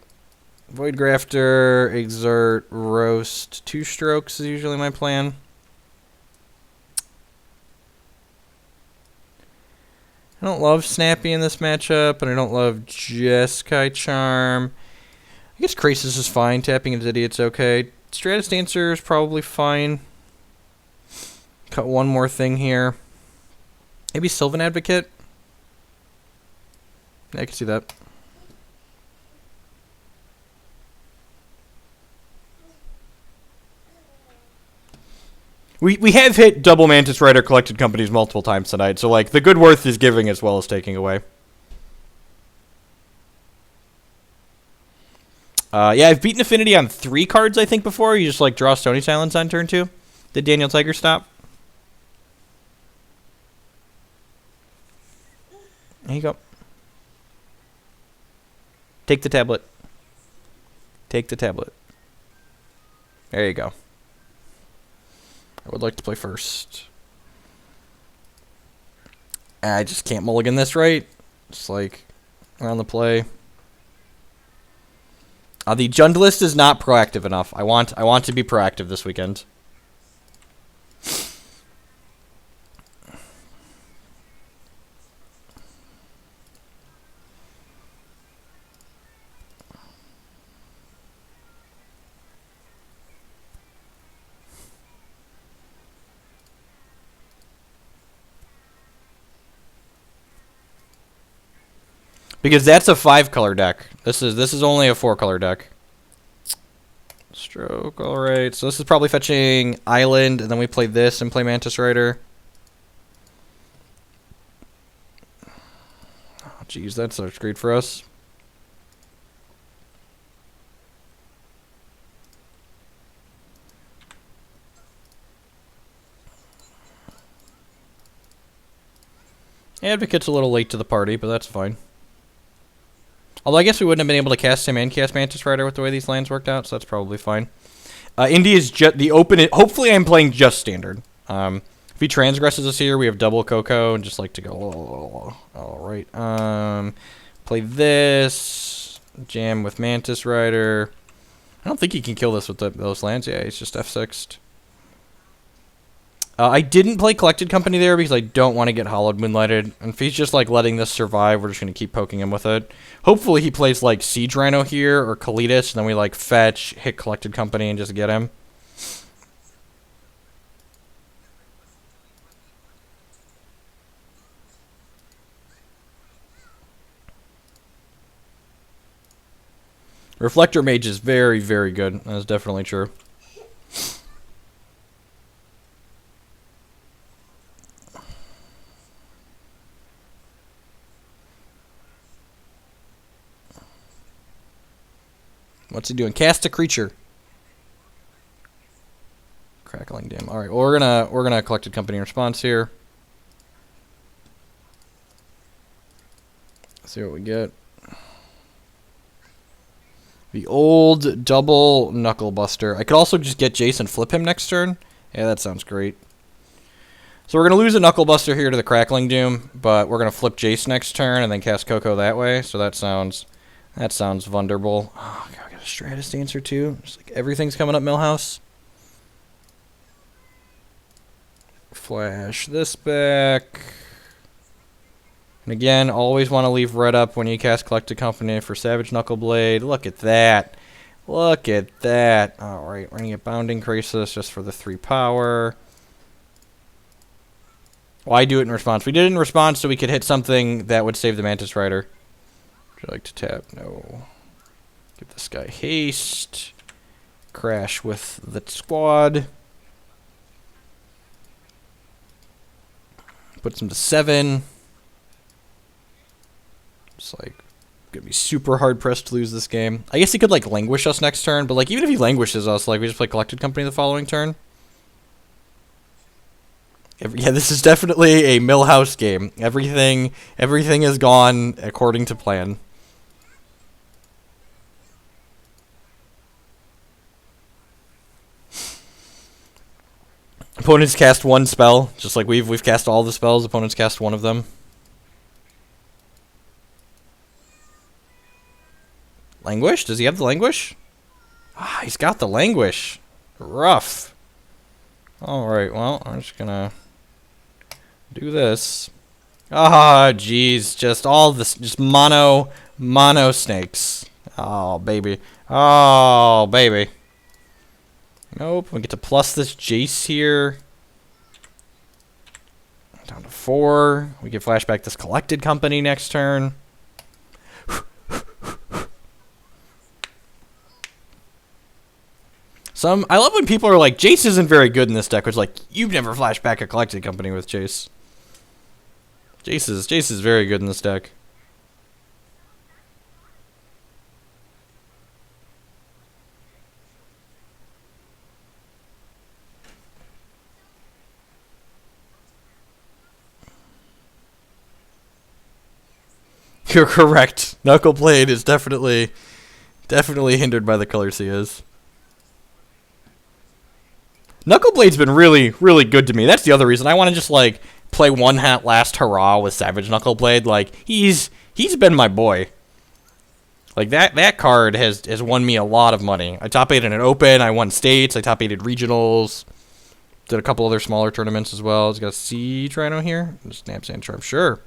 Void Grafter, Exert, Roast. 2 strokes is usually my plan. I don't love Snappy in this matchup, and I don't love Jeskai Charm. I guess Krasis is fine. Tapping into Idiot's okay. Stratus Dancer is probably fine. Cut one more thing here. Maybe Sylvan Advocate? Yeah, I can see that. We have hit double Mantis Rider Collected Companies multiple times tonight, so like the good worth is giving as well as taking away. Yeah, I've beaten Affinity on 3 cards, I think, before. You just like draw Stony Silence on turn 2. Did Daniel Tiger stop? There you go. Take the tablet. Take the tablet. There you go. I would like to play first. I just can't mulligan this, right? Just like around the play. The Jund list is not proactive enough. I want to be proactive this weekend. Because that's a 5-color deck. This is only a 4-color deck. Stroke, alright. So this is probably fetching Island, and then we play this and play Mantis Rider. Oh, jeez, that's so great for us. Advocate's a little late to the party, but that's fine. Although I guess we wouldn't have been able to cast him and cast Mantis Rider with the way these lands worked out, so that's probably fine. Indy is just the open. Hopefully, I'm playing just standard. If he transgresses us here, we have double Coco and just like to go. All right. Play this. Jam with Mantis Rider. I don't think he can kill this with those lands. Yeah, he's just F6'd. I didn't play Collected Company there because I don't want to get Hollowed Moonlighted. And if he's just like letting this survive, we're just going to keep poking him with it. Hopefully he plays like Siege Rhino here or Kalitas, and then we like fetch, hit Collected Company, and just get him. Reflector Mage is very, very good. That's definitely true. What's he doing? Cast a creature. Crackling Dam. All right. Well, we're gonna Collected Company response here. Let's see what we get. The old double Knuckle Buster. I could also just get Jace and flip him next turn. Yeah, that sounds great. So we're gonna lose a Knuckle Buster here to the Crackling Doom, but we're gonna flip Jace next turn and then cast Coco that way. So that sounds wonderful. Oh, God, I got a Stratus Dancer too. Just like everything's coming up, Millhouse. Flash this back. And again, always want to leave red up when you cast Collected Company for Savage Knuckleblade. Look at that. Look at that. Alright, we're going to get Bounding Crisis just for the 3 power. Why do it in response? We did it in response so we could hit something that would save the Mantis Rider. Would you like to tap? No. Give this guy haste. Crash with the squad. Puts him to 7. Just like gonna be super hard pressed to lose this game. I guess he could like languish us next turn, but like even if he languishes us, like we just play Collected Company the following turn. Yeah, this is definitely a Millhouse game. Everything has gone according to plan. Opponents cast 1 spell, just like we've cast all the spells. Opponents cast 1 of them. Languish? Does he have the Languish? Ah, he's got the Languish. Rough. Alright, well, I'm just gonna do this. Ah, jeez. Just all this, just mono snakes. Oh, baby. Oh, baby. Nope, we get to plus this Jace here. Down to 4. We can flashback this Collected Company next turn. I love when people are like, Jace isn't very good in this deck, which is like, you've never flashed back a Collected Company with Jace. Jace is very good in this deck. You're correct. Knuckleblade is definitely hindered by the colors he is. Knuckleblade's been really, really good to me. That's the other reason I want to just like play one hat last hurrah with Savage Knuckleblade. Like he's been my boy. Like that card has won me a lot of money. I top 8 in an open. I won states. I top 8'd regionals. Did a couple other smaller tournaments as well. He's got a Siege Rhino here. Snap Sand Charm, sure.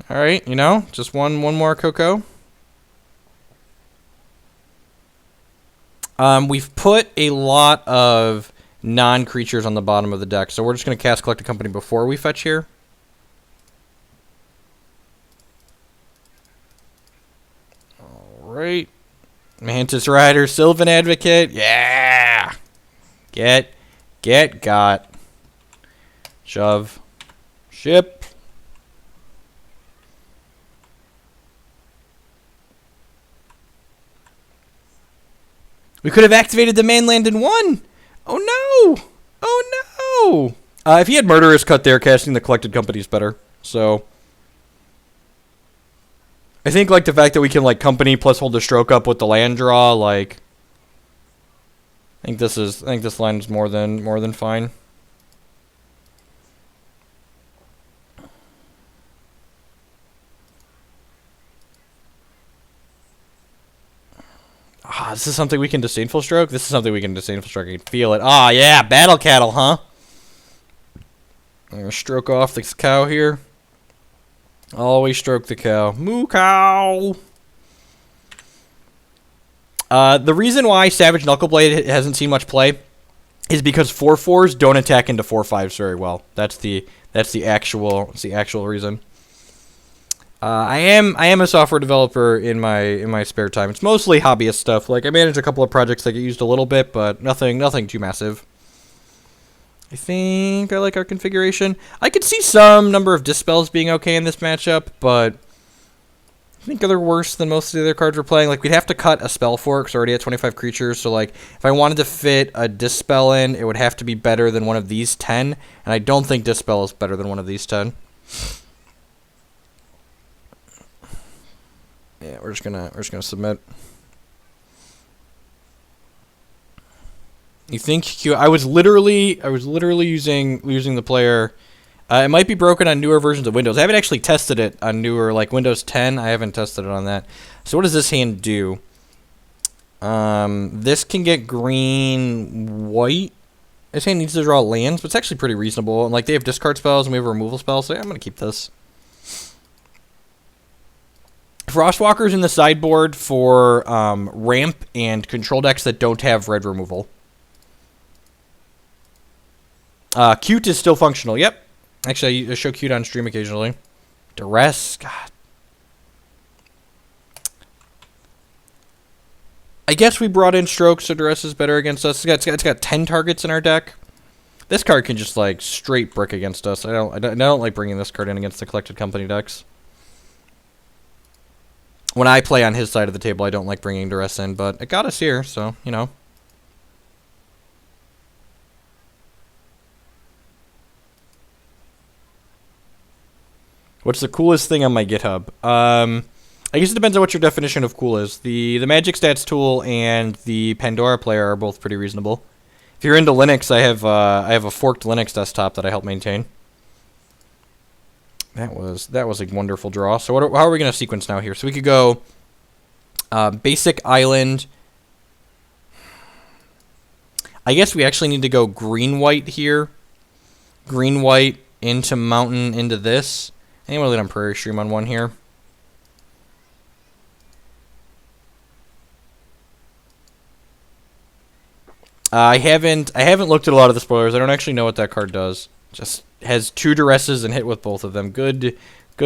All right, you know, just one more Coco. We've put a lot of non-creatures on the bottom of the deck, so we're just going to cast Collected Company before we fetch here. All right. Mantis Rider, Sylvan Advocate, yeah! Got. Shove. Ship. We could have activated the mainland and won. Oh no! Oh no! If he had Murderous Cut there, casting the Collected Company is better. So I think like the fact that we can like company plus hold the stroke up with the land draw, like I think this line is more than fine. Ah, this is something we can Disdainful Stroke? This is something we can Disdainful Stroke. I can feel it. Ah, yeah, Battle Cattle, huh? I'm gonna stroke off the cow here. Always stroke the cow. Moo cow! The reason why Savage Knuckleblade hasn't seen much play is because 4/4s don't attack into 4/5s very well. That's the actual reason. I am a software developer in my spare time. It's mostly hobbyist stuff. Like I manage a couple of projects that get used a little bit, but nothing too massive. I think I like our configuration. I could see some number of Dispels being okay in this matchup, but I think they're worse than most of the other cards we're playing. Like we'd have to cut a spell for it because we're already at 25 creatures. So like if I wanted to fit a Dispel in, it would have to be better than one of these 10, and I don't think Dispel is better than one of these 10. Yeah, we're just gonna submit. You think Q? I was literally using the player. It might be broken on newer versions of Windows. I haven't actually tested it on newer, like Windows 10. I haven't tested it on that. So what does this hand do? This can get green, white. This hand needs to draw lands, but it's actually pretty reasonable. And like they have discard spells and we have a removal spell, so yeah, I'm gonna keep this. Frostwalker's in the sideboard for ramp and control decks that don't have red removal. Cute is still functional. Yep. Actually, I show Cute on stream occasionally. Duress. God. I guess we brought in Stroke, so Duress is better against us. It's got 10 targets in our deck. This card can just like straight brick against us. I don't like bringing this card in against the Collected Company decks. When I play on his side of the table, I don't like bringing Duress in, but it got us here, so, you know. What's the coolest thing on my GitHub? I guess it depends on what your definition of cool is. The Magic Stats tool and the Pandora player are both pretty reasonable. If you're into Linux, I have a forked Linux desktop that I help maintain. That was a wonderful draw. So how are we going to sequence now here? So we could go basic island. I guess we actually need to go green-white here. Green-white into mountain into this. I think I'm going to lead on Prairie Stream on one here. I haven't looked at a lot of the spoilers. I don't actually know what that card does. Just has 2 Duresses and hit with both of them. Good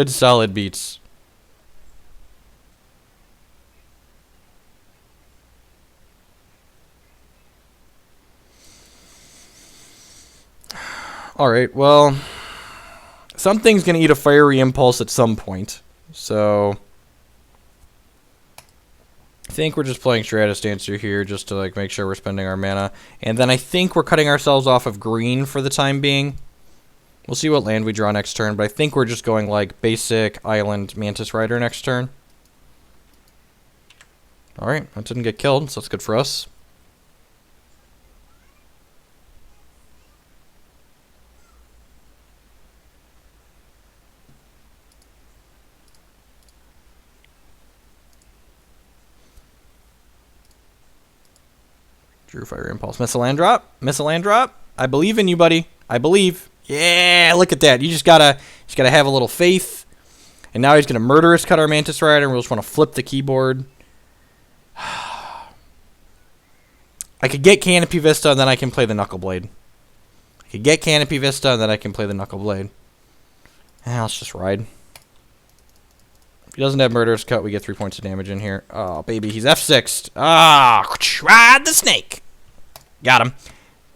solid beats. Alright, well, something's going to eat a Fiery Impulse at some point. So I think we're just playing Stratus Dancer here just to like make sure we're spending our mana. And then I think we're cutting ourselves off of green for the time being. We'll see what land we draw next turn, but I think we're just going like basic island Mantis Rider next turn. Alright, that didn't get killed, so that's good for us. Drew Fire Impulse. Miss a land drop. Miss a land drop. I believe in you, buddy. I believe. Yeah, look at that. You just gotta have a little faith. And now he's gonna murder us, cut our Mantis Rider, and we'll just want to flip the keyboard. I could get Canopy Vista, and then I can play the Knuckleblade. I could get Canopy Vista, and then I can play the Knuckleblade. Let's just ride. If he doesn't have Murderous Cut, we get 3 points of damage in here. Oh, baby, he's F6'd. Ride the snake. Got him.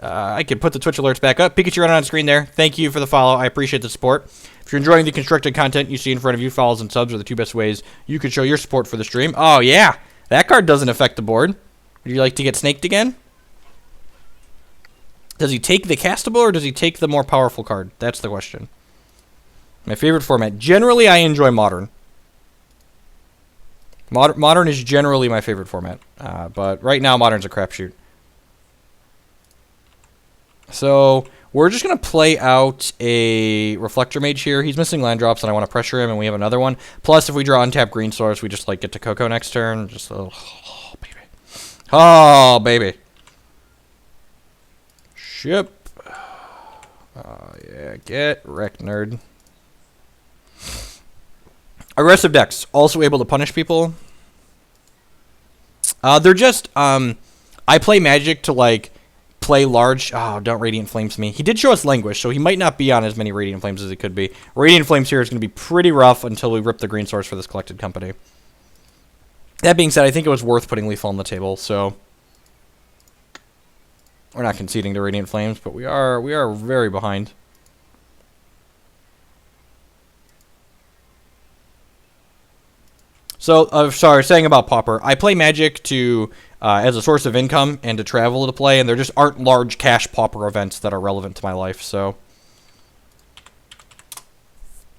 I could put the Twitch alerts back up. Pikachu running on screen there. Thank you for the follow. I appreciate the support. If you're enjoying the constructed content you see in front of you, follows and subs are the 2 best ways you could show your support for the stream. Oh, yeah. That card doesn't affect the board. Would you like to get snaked again? Does he take the castable or does he take the more powerful card? That's the question. My favorite format. Generally, I enjoy Modern. Modern is generally my favorite format. But right now, Modern's a crapshoot. So we're just going to play out a Reflector Mage here. He's missing land drops, and I want to pressure him, and we have another one. Plus, if we draw untapped green source, we just, like, get to Coco next turn. Just, oh, baby. Oh, baby. Ship. Oh, yeah, get wrecked, nerd. Aggressive decks, also able to punish people. They're just, I play Magic to, like, play large. Oh, don't Radiant Flames me. He did show us Languish, so he might not be on as many Radiant Flames as he could be. Radiant Flames here is going to be pretty rough until we rip the green source for this Collected Company. That being said, I think it was worth putting Lethal on the table, so we're not conceding to Radiant Flames, but we are very behind. So, sorry, saying about Pauper, I play Magic to as a source of income and to travel to play, and there just aren't large cash Pauper events that are relevant to my life, so.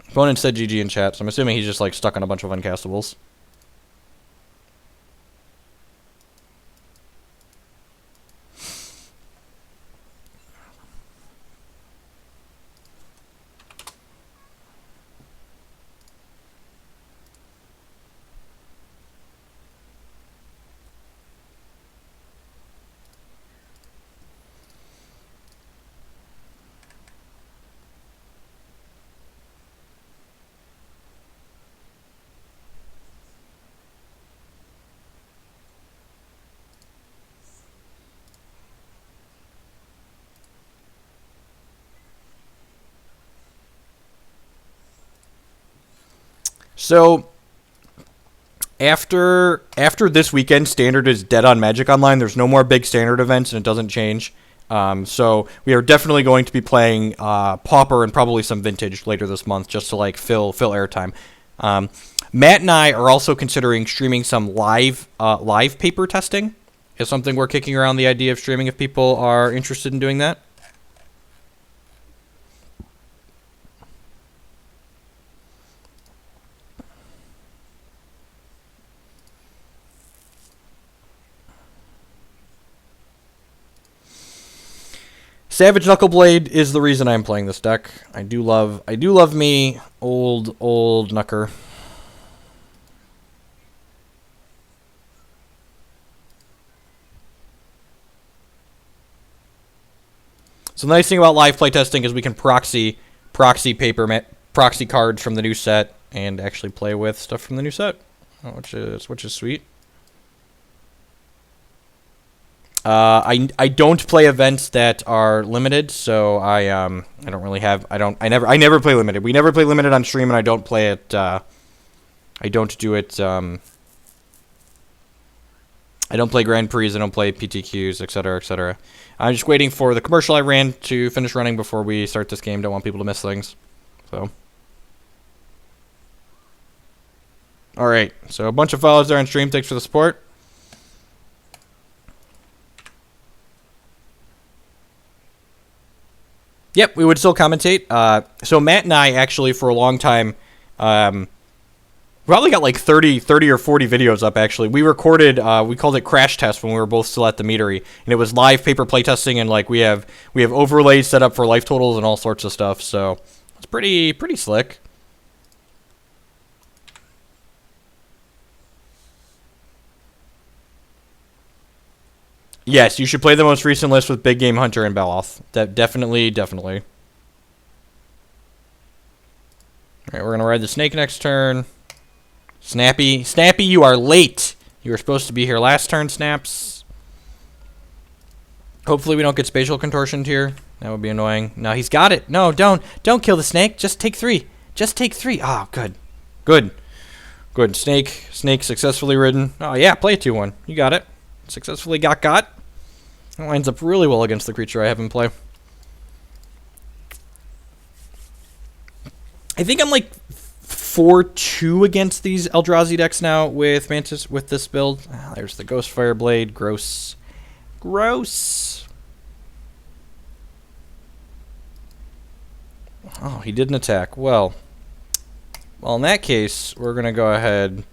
Opponent said GG in chat, so I'm assuming he's just, like, stuck on a bunch of uncastables. So, after this weekend, Standard is dead on Magic Online. There's no more big Standard events, and it doesn't change. So we are definitely going to be playing Pauper and probably some Vintage later this month, just to like fill airtime. Matt and I are also considering streaming some live paper testing. It's something we're kicking around the idea of streaming if people are interested in doing that. Savage Knuckleblade is the reason I'm playing this deck. I do love me old Knucker. So the nice thing about live playtesting is we can proxy proxy cards from the new set and actually play with stuff from the new set, which is sweet. I don't play events that are limited, so I don't really have I never play limited. We never play limited on stream, and I don't play it. I don't do it. I don't play Grand Prix. I don't play PTQs, etc., etc. I'm just waiting for the commercial I ran to finish running before we start this game. Don't want people to miss things. So. All right. So a bunch of follows there on stream. Thanks for the support. Yep, we would still commentate. So Matt and I actually, for a long time, probably got like 30 or 40 videos up, actually. We recorded, we called it Crash Test when we were both still at the meadery. And it was live paper playtesting, and like we have overlays set up for life totals and all sorts of stuff. So it's pretty slick. Yes, you should play the most recent list with Big Game Hunter and Beloth. Definitely. Alright, we're going to ride the snake next turn. Snappy, you are late. You were supposed to be here last turn, Snaps. Hopefully we don't get spatial contortioned here. That would be annoying. No, he's got it. No, don't kill the snake. Just take 3. Just take 3. Oh, good. Snake successfully ridden. Oh, yeah, play a 2-1. You got it. Successfully got. That lines up really well against the creature I have in play. I think I'm like 4-2 against these Eldrazi decks now with Mantis with this build. There's the Ghostfire Blade. Gross. Oh, he didn't attack. Well, in that case, we're gonna go ahead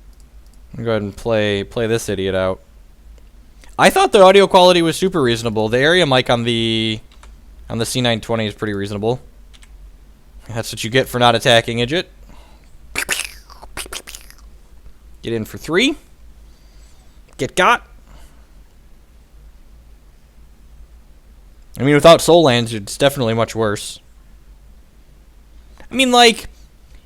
and play this idiot out. I thought the audio quality was super reasonable. The area mic on the on the C920 is pretty reasonable. That's what you get for not attacking, Idjit. Get in for 3. Get got. I mean, without Soul Lands, it's definitely much worse. I mean, like,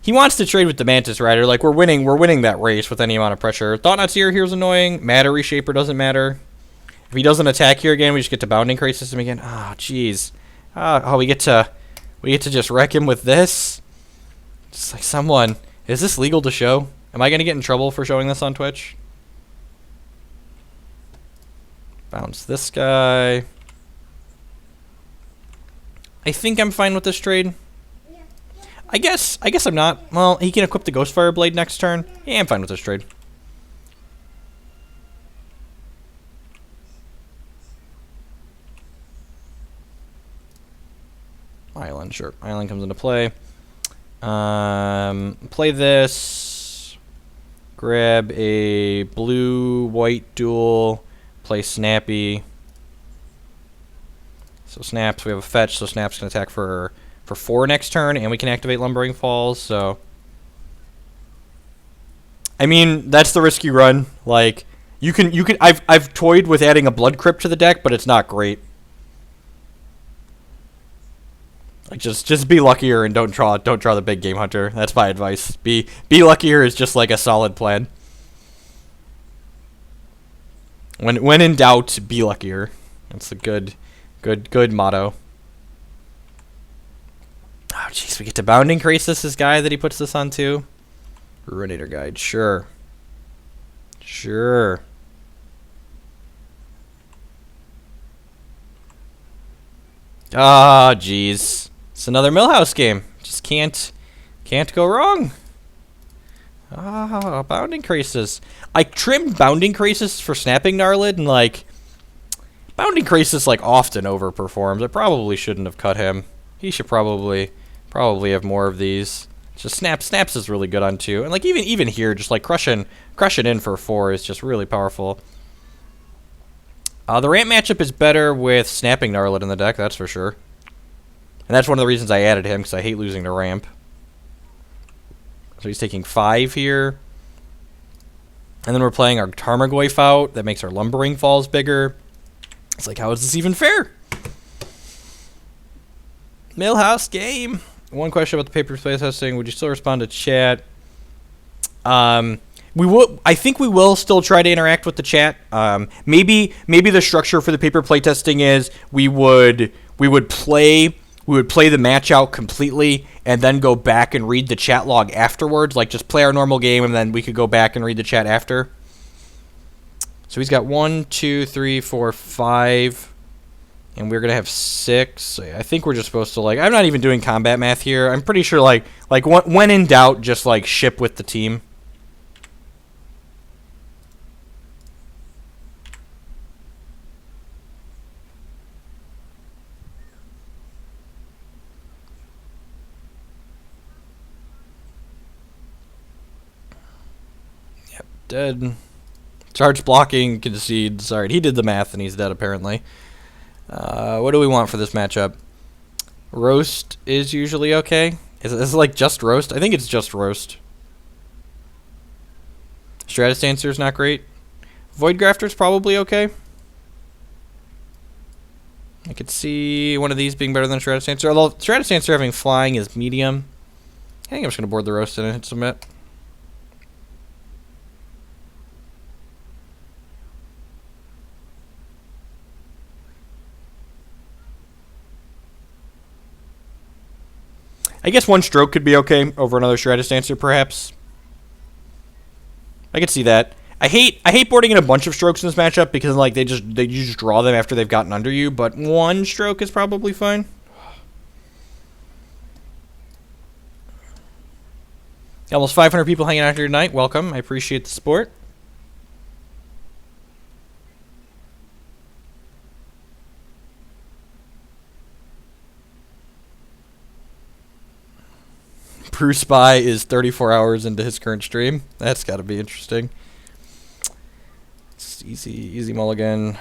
he wants to trade with the Mantis Rider. Like, we're winning that race with any amount of pressure. Thought-Knot Seer here's annoying. Matter Reshaper doesn't matter. If he doesn't attack here again, we just get to Bounding Crate System again. Ah, jeez. We get to just wreck him with this. Just like someone. Is this legal to show? Am I gonna get in trouble for showing this on Twitch? Bounce this guy. I think I'm fine with this trade. I guess I'm not. Well, he can equip the Ghostfire Blade next turn. Yeah, I'm fine with this trade. Island, sure. Island comes into play. Play this. Grab a blue-white duel. Play Snappy. So Snaps, we have a fetch, so Snaps can attack for 4 next turn, and we can activate Lumbering Falls, so... I mean, that's the risk you run. Like, you can I've toyed with adding a Blood Crypt to the deck, but it's not great. Like, just be luckier and don't draw the big game hunter. That's my advice. Be luckier is just like a solid plan. When in doubt, be luckier. That's a good motto. Oh, jeez, we get to Bounding Crisis, this guy that he puts this on too. Ruinator Guide, sure. Sure. Ah, jeez. It's another Millhouse game. Just can't go wrong. Ah, Bounding Crisis. I trimmed Bounding Crisis for Snapping Gnarlid, and like Bounding Crisis like often overperforms. I probably shouldn't have cut him. He should probably have more of these. Just snaps is really good on 2, and like even here, just like crushing in for 4 is just really powerful. The ramp matchup is better with Snapping Gnarlid in the deck, that's for sure. And that's one of the reasons I added him, because I hate losing to ramp. So he's taking 5 here. And then we're playing our Tarmogoyf out. That makes our Lumbering Falls bigger. It's like, how is this even fair? Millhouse game. One question about the paper play testing. Would you still respond to chat? We will. I think we will still try to interact with the chat. Maybe the structure for the paper playtesting is we would play the match out completely and then go back and read the chat log afterwards. Like just play our normal game and then we could go back and read the chat after. So he's got 1, 2, 3, 4, 5, and we're gonna have 6. I think we're just supposed to like. I'm not even doing combat math here. I'm pretty sure like when in doubt, just like ship with the team. Dead. Charge blocking, concedes. Alright, he did the math and he's dead apparently. What do we want for this matchup? Roast is usually okay. Is this like just roast? I think it's just roast. Stratus Dancer is not great. Void Grafter's probably okay. I could see one of these being better than Stratus Dancer. Although Stratus Dancer having flying is medium. I think I'm just going to board the roast and hit submit. I guess one stroke could be okay over another Stratus Dancer, perhaps. I could see that. I hate boarding in a bunch of strokes in this matchup because like you just draw them after they've gotten under you, but one stroke is probably fine. Almost 500 people hanging out here tonight. Welcome. I appreciate the support. Bruce Spy is 34 hours into his current stream. That's got to be interesting. It's easy mulligan.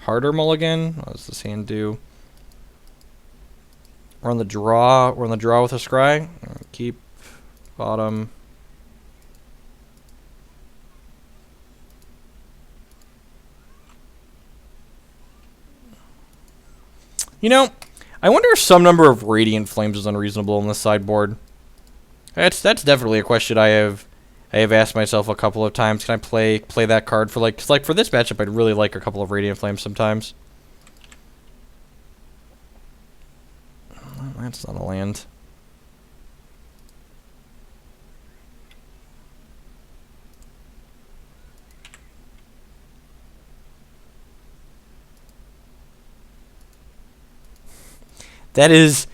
harder mulligan. What does this hand do? We're on the draw. We're on the draw with a scry. Keep bottom. You know, I wonder if some number of Radiant Flames is unreasonable on this sideboard. That's definitely a question I have asked myself a couple of times. Can I play that card for cause for this matchup? I'd really like a couple of Radiant Flames sometimes. That's not a land. That is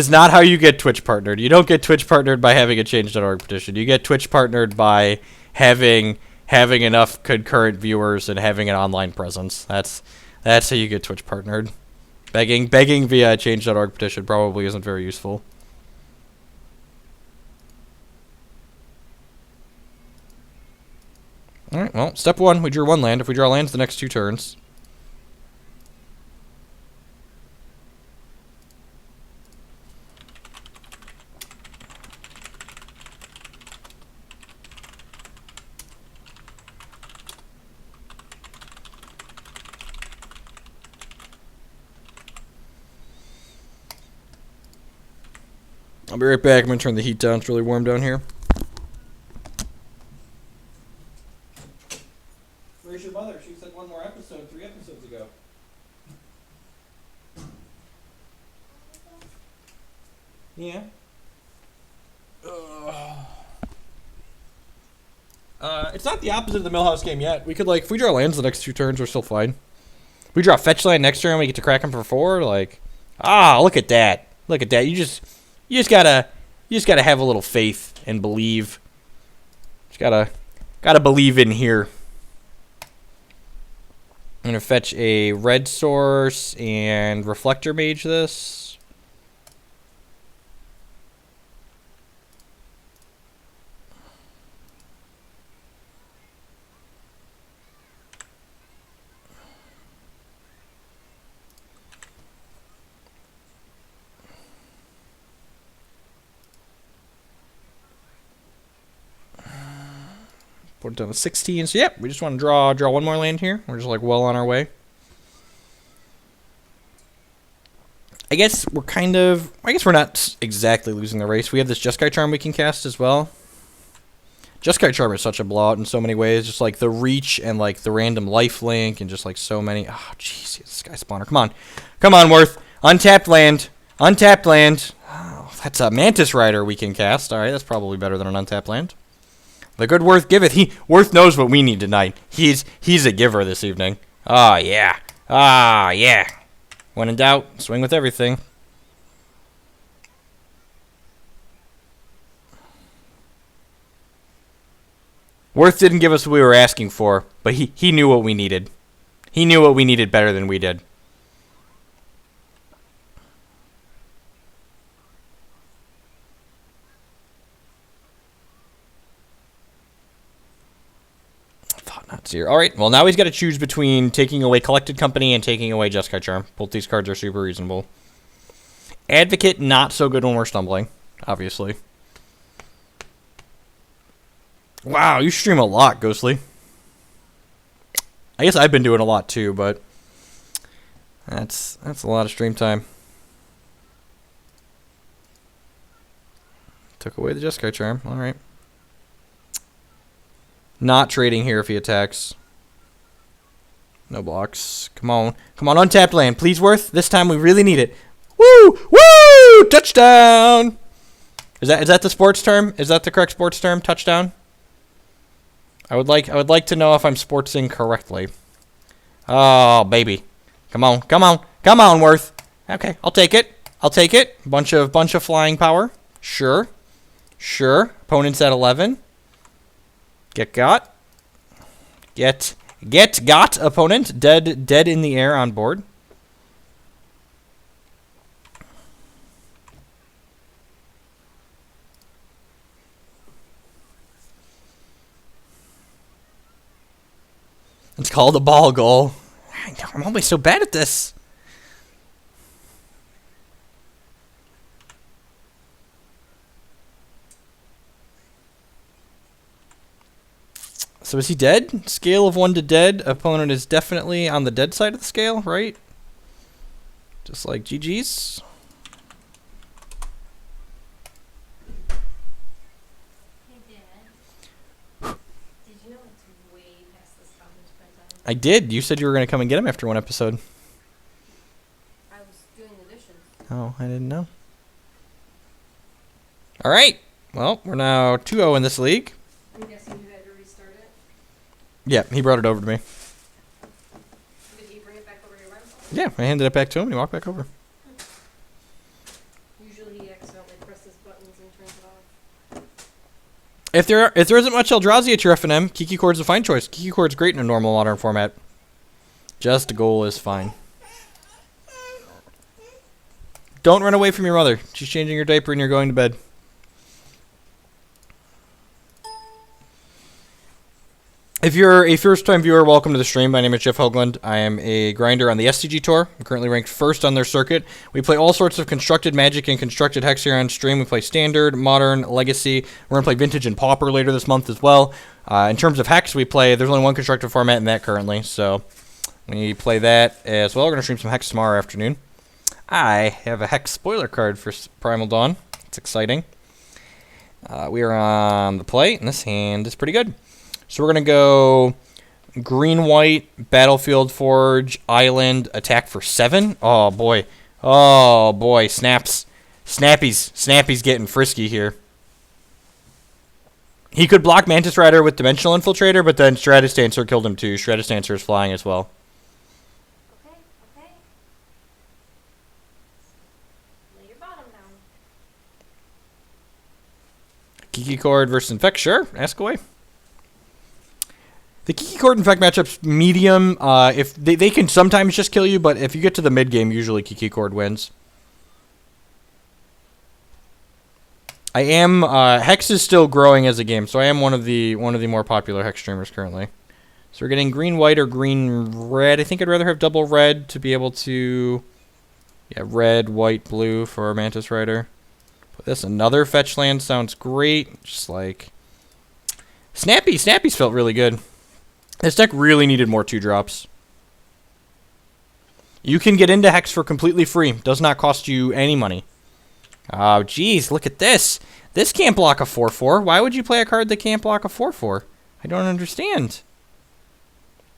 not how you get Twitch partnered. You don't get Twitch partnered by having a change.org petition. You get Twitch partnered by having enough concurrent viewers and having an online presence. That's how you get Twitch partnered. Begging via a change.org petition probably isn't very useful. Alright, well, step one, we drew one land. If we draw lands the next 2 turns. I'll be right back. I'm going to turn the heat down. It's really warm down here. Where's your mother? She said one more episode 3 episodes ago. Yeah. It's not the opposite of the Millhouse game yet. We could, if we draw lands the next 2 turns, we're still fine. If we draw fetch land next turn, we get to crack them for 4. Look at that. Look at that. You just gotta have a little faith and believe. Just gotta believe in here. I'm gonna fetch a red source and reflector mage this. Put it down to 16. So, yep, we just want to draw one more land here. We're just, well on our way. I guess we're not exactly losing the race. We have this Jeskai Charm we can cast as well. Jeskai Charm is such a blowout in so many ways. Just, the reach and, the random life link and just, so many. Oh, jeez, Sky Spawner. Come on. Come on, Worth. Untapped land. Untapped land. Oh, that's a Mantis Rider we can cast. All right, that's probably better than an untapped land. The good Worth giveth. Worth knows what we need tonight. He's a giver this evening. Ah, yeah. Ah, yeah. When in doubt, swing with everything. Worth didn't give us what we were asking for, but he knew what we needed. He knew what we needed better than we did. Not zero. All right. Well, now he's got to choose between taking away Collected Company and taking away Jeskai Charm. Both these cards are super reasonable. Advocate, not so good when we're stumbling, obviously. Wow, you stream a lot, Ghostly. I guess I've been doing a lot too, but that's a lot of stream time. Took away the Jeskai Charm. All right. Not trading here if he attacks. No blocks. Come on. Come on, untapped land. Please, Worth. This time we really need it. Woo! Woo! Touchdown! Is that the sports term? Is that the correct sports term? Touchdown? I would like to know if I'm sportsing correctly. Oh, baby. Come on. Come on. Come on, Worth. Okay, I'll take it. I'll take it. Bunch of flying power. Sure. Sure. Opponent's at 11. Get got. Get got, opponent. Dead in the air on board. It's called a ball goal. I'm always so bad at this. So is he dead? Scale of 1 to dead. Opponent is definitely on the dead side of the scale, right? Just like GG's. Hey, Dad. Did you know it's way past this conference print time? I did. You said you were going to come and get him after one episode. I was doing additions. Oh, I didn't know. All right. Well, we're now 2-0 in this league. I'm guessing you had to restart it. Yeah, he brought it over to me. Did he bring it back over your rental? Yeah, I handed it back to him and he walked back over. Usually he accidentally presses buttons and turns it off. If there isn't much Eldrazi at your FNM, Kiki Chord's a fine choice. Kiki Chord's great in a normal modern format. Just a goal is fine. Don't run away from your mother. She's changing your diaper and you're going to bed. If you're a first-time viewer, welcome to the stream. My name is Jeff Hoagland. I am a grinder on the SCG Tour. I'm currently ranked first on their circuit. We play all sorts of constructed Magic and constructed Hex here on stream. We play Standard, Modern, Legacy. We're going to play Vintage and Pauper later this month as well. In terms of Hex, there's only one constructed format in that currently, so we play that as well. We're going to stream some Hex tomorrow afternoon. I have a Hex spoiler card for Primal Dawn. It's exciting. We are on the play, and this hand is pretty good. So we're going to go green-white, Battlefield Forge, Island, attack for 7. Oh, boy. Oh, boy. Snaps. Snappy's getting frisky here. He could block Mantis Rider with Dimensional Infiltrator, but then Stratus Dancer killed him too. Stratus Dancer is flying as well. Okay, okay. Lay your bottom down. Kiki Chord versus Infect. Sure, ask away. The Kiki Chord Infect matchup's medium. If they can sometimes just kill you, but if you get to the mid game, usually Kiki Chord wins. I am Hex is still growing as a game, so I am one of the more popular Hex streamers currently. So we're getting green white or green red. I think I'd rather have double red to be able to, yeah, red, white, blue for our Mantis Rider. Put this another fetch land sounds great. Just like Snappy's felt really good. This deck really needed more 2-drops. You can get into Hex for completely free. Does not cost you any money. Oh, geez, look at this. This can't block a 4/4. Why would you play a card that can't block a 4/4? I don't understand.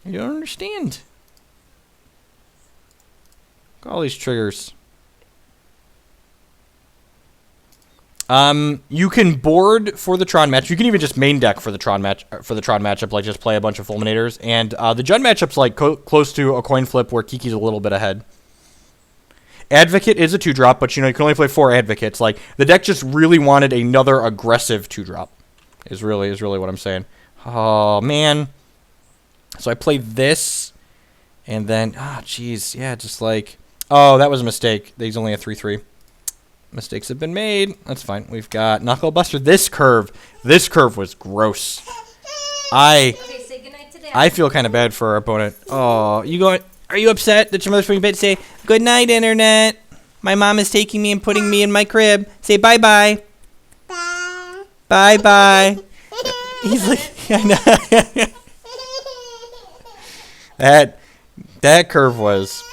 Look at all these triggers. You can board for the Tron match. You can even just main deck for the Tron matchup, like just play a bunch of Fulminators. And the Jund matchup's like close to a coin flip where Kiki's a little bit ahead. Advocate is a 2-drop, but you can only play 4 Advocates. Like the deck just really wanted another aggressive 2-drop. Is really what I'm saying. Oh man. So I played this, and then jeez, yeah, just like that was a mistake. He's only a 3/3. Mistakes have been made. That's fine. We've got Knuckle Buster. This curve was gross. Okay, say goodnight to Dad. I feel kind of bad for our opponent. Oh, are you upset that your mother's putting bed? Say good night, internet. My mom is taking me and putting me in my crib. Say bye bye. Bye bye. He's like, I know. that curve was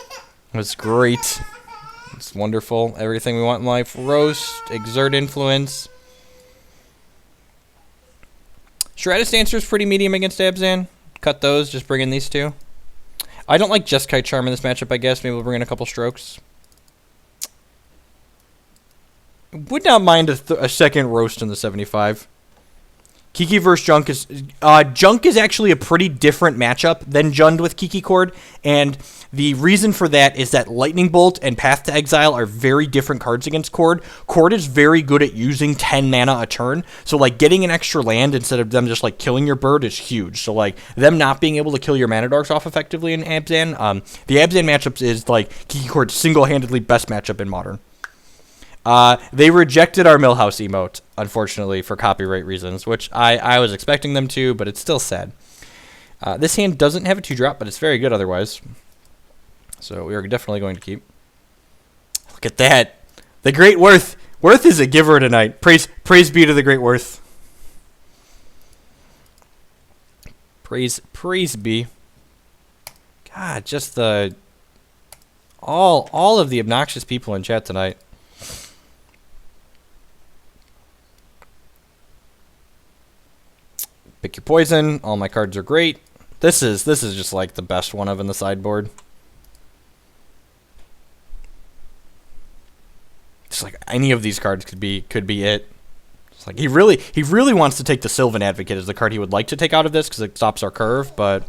great. It's wonderful. Everything we want in life. Roast, exert influence. Stratus Dancer is pretty medium against Abzan. Cut those, just bring in these 2. I don't like Jeskai Charm in this matchup, I guess. Maybe we'll bring in a couple strokes. Would not mind a second roast in the 75. Kiki versus Junk is... Junk is actually a pretty different matchup than Jund with Kiki Chord, and the reason for that is that Lightning Bolt and Path to Exile are very different cards against Chord. Chord is very good at using 10 mana a turn, so like getting an extra land instead of them just like killing your bird is huge. So like them not being able to kill your Mana Darks off effectively in Abzan, the Abzan matchups is like Kiki Chord's single-handedly best matchup in Modern. They rejected our Millhouse emote, unfortunately, for copyright reasons, which I was expecting them to, but it's still sad. This hand doesn't have a 2-drop, but it's very good otherwise. So we are definitely going to keep. Look at that. The Great Worth. Worth is a giver tonight. Praise be to the Great Worth. Praise be. God, just the all of the obnoxious people in chat tonight. Pick your poison. All my cards are great. This is just like the best one of in the sideboard. Just like any of these cards could be it. It's like he really wants to take the Sylvan Advocate as the card he would like to take out of this because it stops our curve, but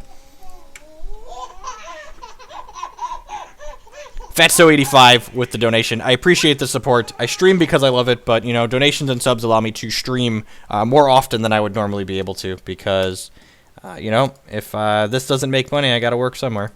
Fatso85 with the donation. I appreciate the support. I stream because I love it, but you know, donations and subs allow me to stream more often than I would normally be able to because you know, if this doesn't make money, I got to work somewhere.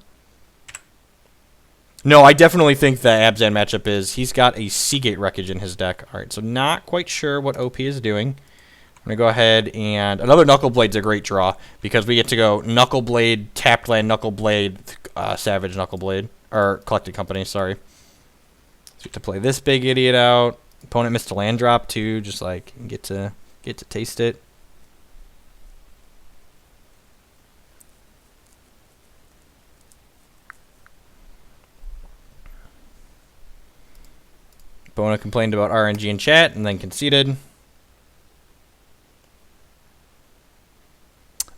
No, I definitely think the Abzan matchup is he's got a Seagate Wreckage in his deck. All right, so not quite sure what OP is doing. I'm going to go ahead and another Knuckle Blade's a great draw because we get to go Knuckle Blade, tapped land Knuckle Blade, Savage Knuckle Blade, or Collected Company, sorry. So we get to play this big idiot out. Opponent missed a land drop too, just like get to taste it. Bona complained about RNG in chat and then conceded.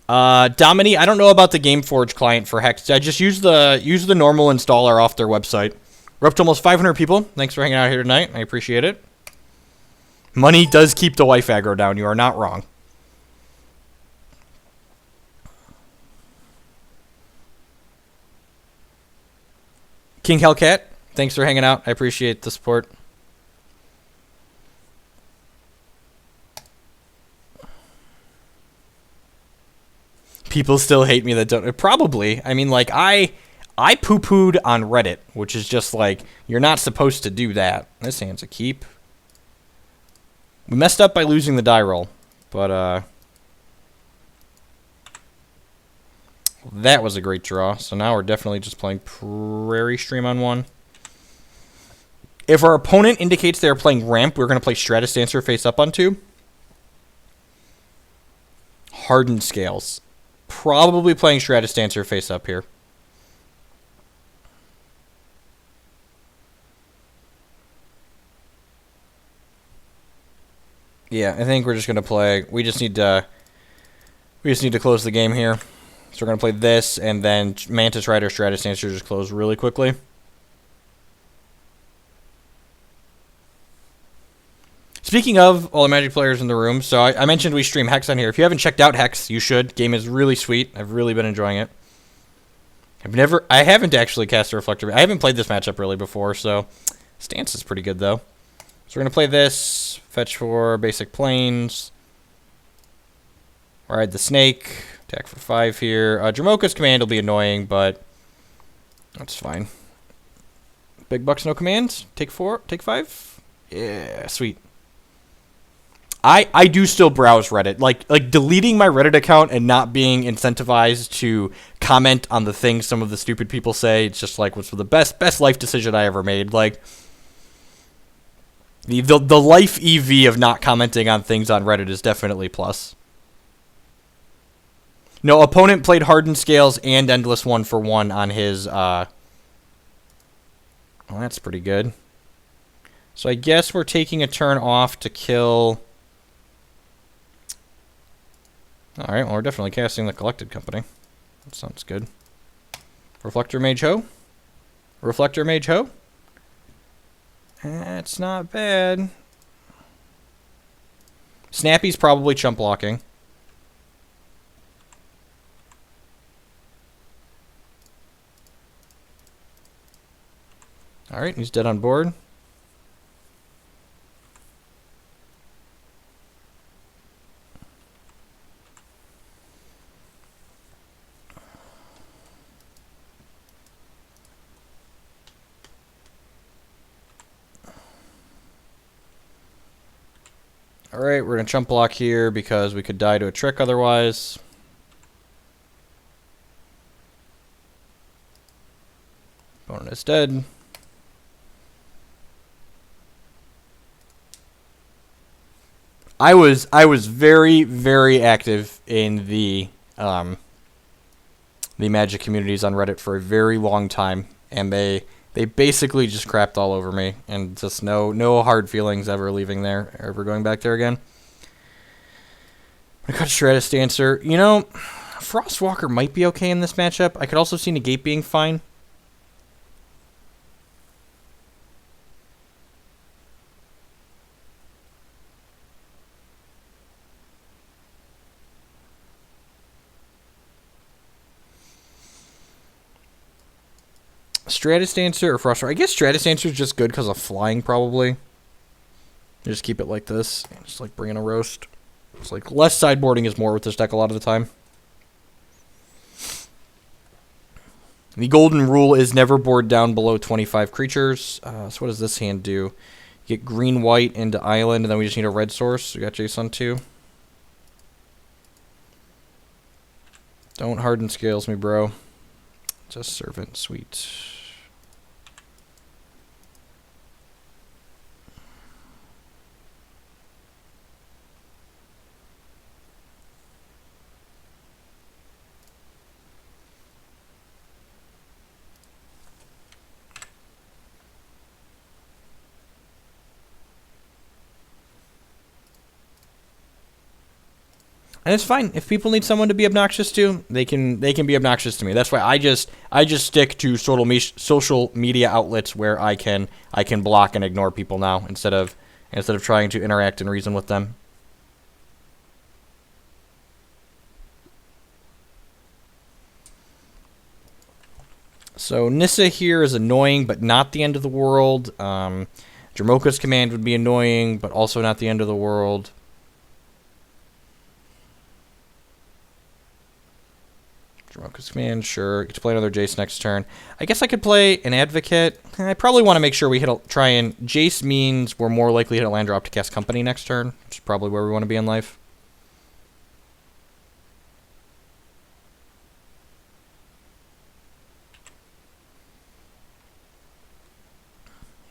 Domini, I don't know about the GameForge client for Hex. I just use the normal installer off their website. We're up to almost 500 people. Thanks for hanging out here tonight. I appreciate it. Money does keep the wife aggro down. You are not wrong. King Hellcat, thanks for hanging out. I appreciate the support. People still hate me that don't. Probably. I mean, like, I poo-pooed on Reddit, which is just like, you're not supposed to do that. This hand's a keep. We messed up by losing the die roll, but, that was a great draw. So now we're definitely just playing Prairie Stream on one. If our opponent indicates they're playing Ramp, we're going to play Stratus Dancer face up on two. Hardened Scales. Probably playing Stratus Dancer face up here. Yeah, I think we're just gonna play. We just need to close the game here. So we're gonna play this, and then Mantis Rider, Stratus Dancer just close really quickly. Speaking of all the Magic players in the room, so I mentioned we stream Hex on here. If you haven't checked out Hex, you should. Game is really sweet. I've really been enjoying it. I haven't actually cast a Reflector. I haven't played this matchup really before, so stance is pretty good though. So we're gonna play this, fetch for basic planes. Ride the snake, attack for 5 here. Dramoka's command will be annoying, but that's fine. Big bucks, no commands. Take 4, take 5. Yeah, sweet. I do still browse Reddit. Like deleting my Reddit account and not being incentivized to comment on the things some of the stupid people say. It's just like what's the best life decision I ever made. Like the life EV of not commenting on things on Reddit is definitely plus. No, opponent played Hardened Scales and Endless 1-for-1 on his well, that's pretty good. So I guess we're taking a turn off to kill. Alright, well, we're definitely casting the Collected Company. That sounds good. Reflector Mage Ho? Reflector Mage Ho? That's not bad. Snappy's probably chump blocking. Alright, he's dead on board. Alright, we're going to chump block here because we could die to a trick otherwise. Opponent is dead. I was very, very active in the Magic communities on Reddit for a very long time, and they basically just crapped all over me, and just no hard feelings ever leaving there, ever going back there again. I got Stratus Dancer. You know, Frostwalker might be okay in this matchup. I could also see Negate being fine. Stratus Dancer or Frostwalker? I guess Stratus Dancer is just good because of flying, probably. Just keep it like this. Just like bring in a roast. It's like less sideboarding is more with this deck a lot of the time. The golden rule is never board down below 25 creatures. So what does this hand do? Get green, white into island, and then we just need a red source. We got Jason too. Don't harden scales me, bro. Just servant, sweet. And it's fine. If people need someone to be obnoxious to, they can be obnoxious to me. That's why I just stick to social media outlets where I can block and ignore people now instead of trying to interact and reason with them. So Nissa here is annoying, but not the end of the world. Jamoka's command would be annoying, but also not the end of the world. Jamoka's command, sure. Get to play another Jace next turn. I guess I could play an Advocate. I probably want to make sure we try and... Jace means we're more likely to hit a land drop to cast Company next turn, which is probably where we want to be in life.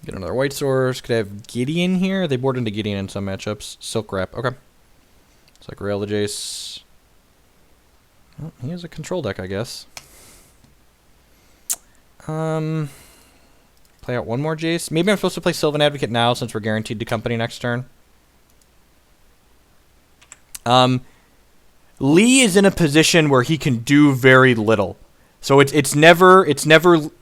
Get another white source. Could I have Gideon here? They board into Gideon in some matchups. Silk Wrap. Okay. It's like Rail the Jace. Well, he has a control deck, I guess. Play out one more Jace. Maybe I'm supposed to play Sylvan Advocate now since we're guaranteed to Company next turn. Lee is in a position where he can do very little. So it's never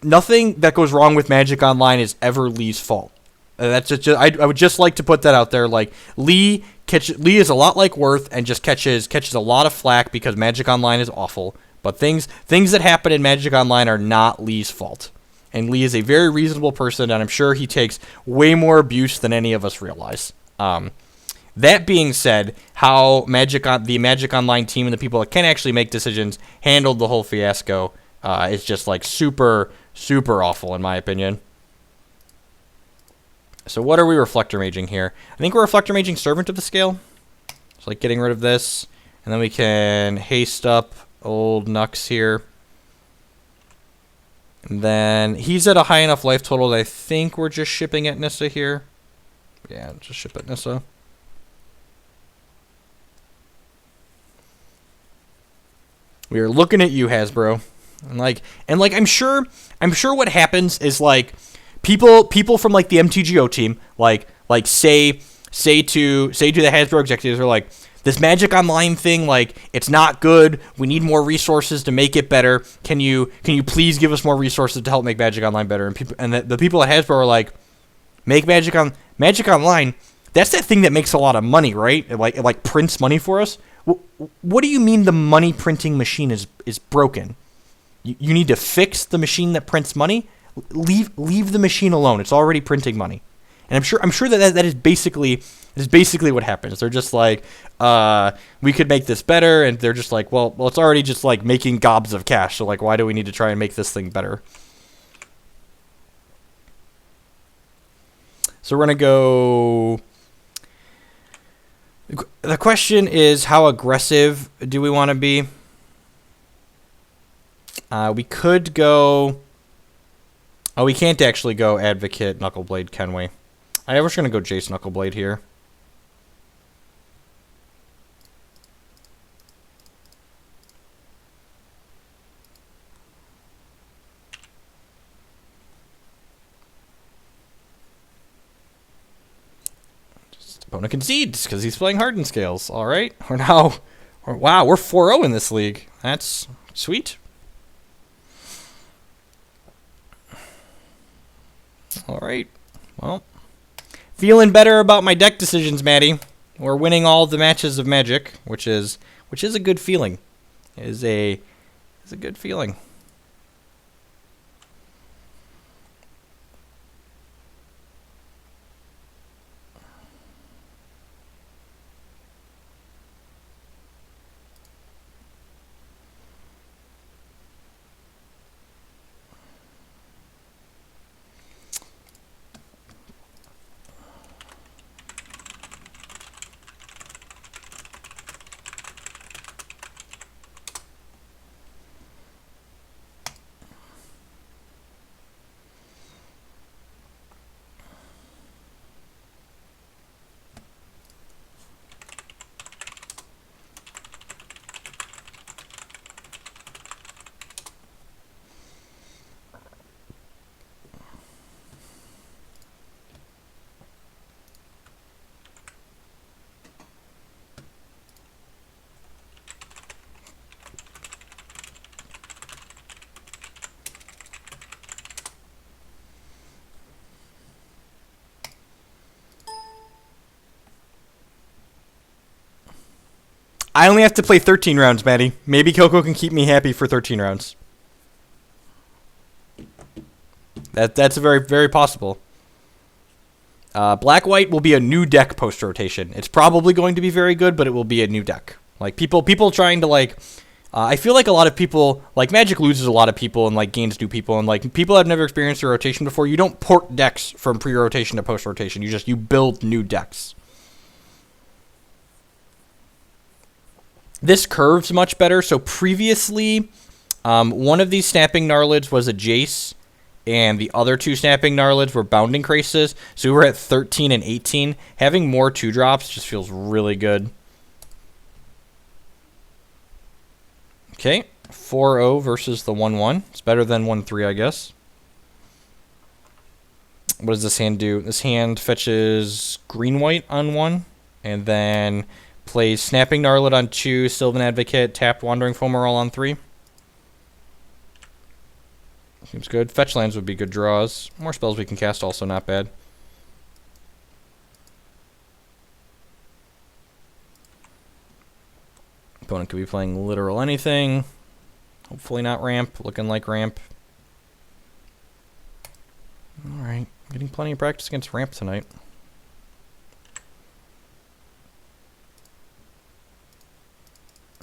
nothing that goes wrong with Magic Online is ever Lee's fault. That's just I would just like to put that out there. Like Lee is a lot like Worth and just catches a lot of flack because Magic Online is awful. But things that happen in Magic Online are not Lee's fault. And Lee is a very reasonable person, and I'm sure he takes way more abuse than any of us realize. That being said, how the Magic Online team and the people that can actually make decisions handled the whole fiasco is just like super, super awful in my opinion. So what are we Reflector Maging here? I think we're Reflector Maging Servant of the Scale. So like getting rid of this, and then we can haste up old Nux here. And then he's at a high enough life total that I think we're just shipping at Nissa here. Yeah, just ship at Nissa. We are looking at you, Hasbro. And like I'm sure what happens is like people from like the MTGO team like say to the Hasbro executives are like, this Magic Online thing, like, it's not good. We need more resources to make it better. Can you please give us more resources to help make Magic Online better? And the people at Hasbro are like, make Magic Online. That's that thing that makes a lot of money, right? It like prints money for us. What do you mean the money printing machine is broken? You need to fix the machine that prints money. Leave the machine alone. It's already printing money. And I'm sure that is basically what happens. They're just like, we could make this better, and they're just like, well, it's already just like making gobs of cash. So like, why do we need to try and make this thing better? So we're gonna go. The question is, how aggressive do we want to be? We could go. Oh, we can't actually go Advocate Knuckleblade, can we? I was going to go Jace Knuckleblade here. Opponent concedes because he's playing Hardened Scales. All right, wow, we're 4-0 in this league. That's sweet. All right, well, feeling better about my deck decisions, Maddie. We're winning all the matches of Magic, which is a good feeling. Is a good feeling. I only have to play 13 rounds, Maddie. Maybe Coco can keep me happy for 13 rounds. That's very, very possible. Black-White will be a new deck post-rotation. It's probably going to be very good, but it will be a new deck. Like, people trying to, like... I feel like a lot of people... Like, Magic loses a lot of people and, like, gains new people. And, like, people have never experienced a rotation before. You don't port decks from pre-rotation to post-rotation. You build new decks. This curve's much better. So previously, one of these Snapping Gnarlids was a Jace, and the other two Snapping Gnarlids were Bounding Krasis. So we were at 13 and 18. Having more 2-drops just feels really good. Okay, 4-0 versus the 1-1. It's better than 1-3, I guess. What does this hand do? This hand fetches green-white on 1, and then... plays Snapping Gnarlid on 2, Sylvan Advocate, tapped Wandering Foamerall on 3. Seems good. Fetch lands would be good draws. More spells we can cast, also not bad. Opponent could be playing literal anything. Hopefully not ramp. Looking like ramp. Alright. Getting plenty of practice against ramp tonight.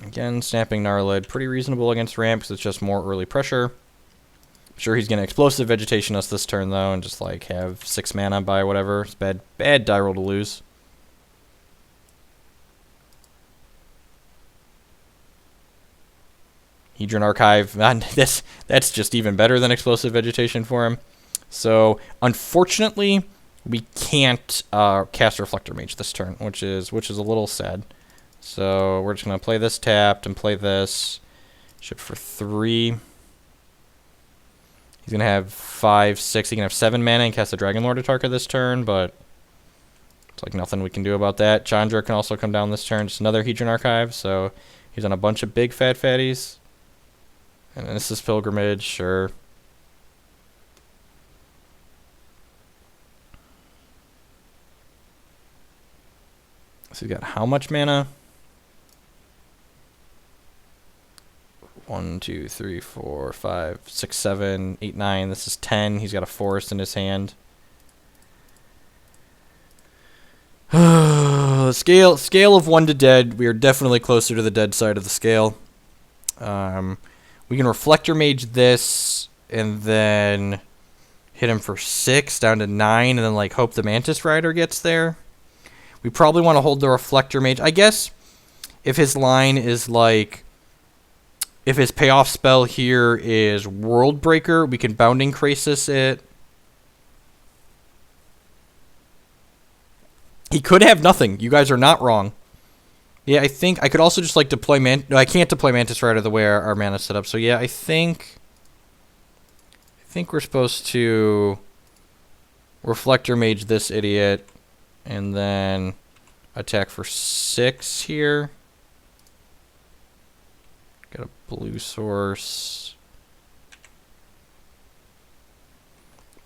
Again, Snapping Gnarlid, pretty reasonable against ramp because it's just more early pressure. I'm sure he's going to Explosive Vegetation us this turn, though, and just, like, have 6 mana by whatever. It's bad die roll to lose. Hedron Archive, that's just even better than Explosive Vegetation for him. So, unfortunately, we can't cast Reflector Mage this turn, which is a little sad. So we're just going to play this tapped and play this. Ship for 3. He's going to have 5, 6. He can have 7 mana and cast the Dragon Lord Atarka this turn, but it's like nothing we can do about that. Chandra can also come down this turn. Just another Hedron Archive, so he's on a bunch of big fat fatties. And this is Pilgrimage, sure. So he's got how much mana? 1, 2, 3, 4, 5, 6, 7, 8, 9. This is 10. He's got a forest in his hand. Scale of 1 to dead. We are definitely closer to the dead side of the scale. We can Reflector Mage this and then hit him for 6 down to 9 and then like hope the Mantis Rider gets there. We probably want to hold the Reflector Mage. I guess if his line is like if his payoff spell here is World Breaker, we can Bounding Crisis it. He could have nothing. You guys are not wrong. Yeah, I think I could also just like deploy No, I can't deploy Mantis Rider the way our mana's set up. So yeah, I think we're supposed to Reflector Mage this idiot and then attack for 6 here. Got a blue source.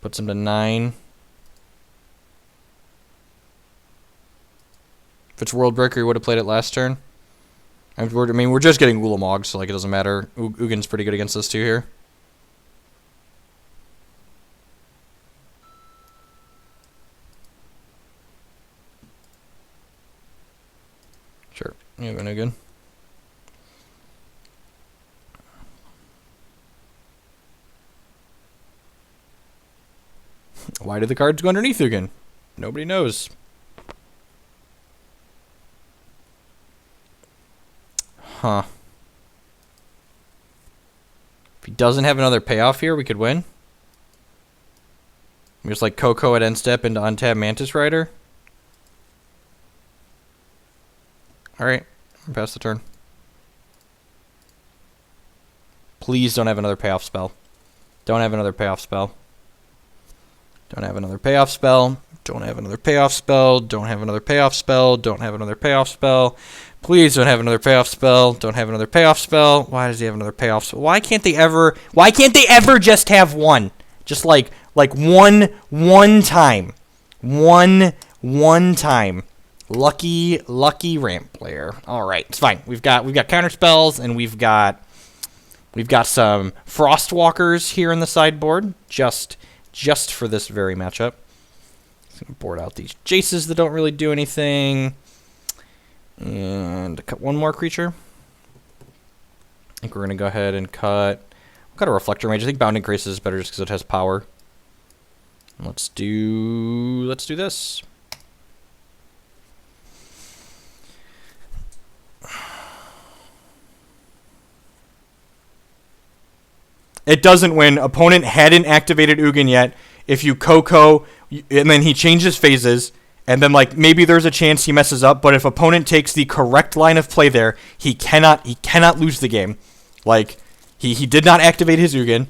Puts him to 9. If it's World Breaker, he would have played it last turn. I mean, we're just getting Ulamog, so like it doesn't matter. Ugin's pretty good against us too here. Sure, you have an Ugin. Why did the cards go underneath Ugin? Nobody knows. Huh. If he doesn't have another payoff here, we could win. We just like Coco at end step into untap Mantis Rider. Alright, pass the turn. Please don't have another payoff spell. Don't have another payoff spell. Don't have another payoff spell. Don't have another payoff spell. Don't have another payoff spell. Don't have another payoff spell. Please don't have another payoff spell. Don't have another payoff spell. Why does he have another payoff spell? Why can't they ever just have one? Just like one time. One time. Lucky ramp player. All right, it's fine. We've got counter spells and we've got some Frostwalkers here in the sideboard just for this very matchup. Just gonna board out these Jaces that don't really do anything. And cut one more creature. I think we're going to go ahead and cut a Reflector Mage. I think Bounding Crisis is better just because it has power. Let's do this. It doesn't win. Opponent hadn't activated Ugin yet. If you Coco, and then he changes phases, and then like maybe there's a chance he messes up, but if opponent takes the correct line of play there, he cannot lose the game. Like he did not activate his Ugin.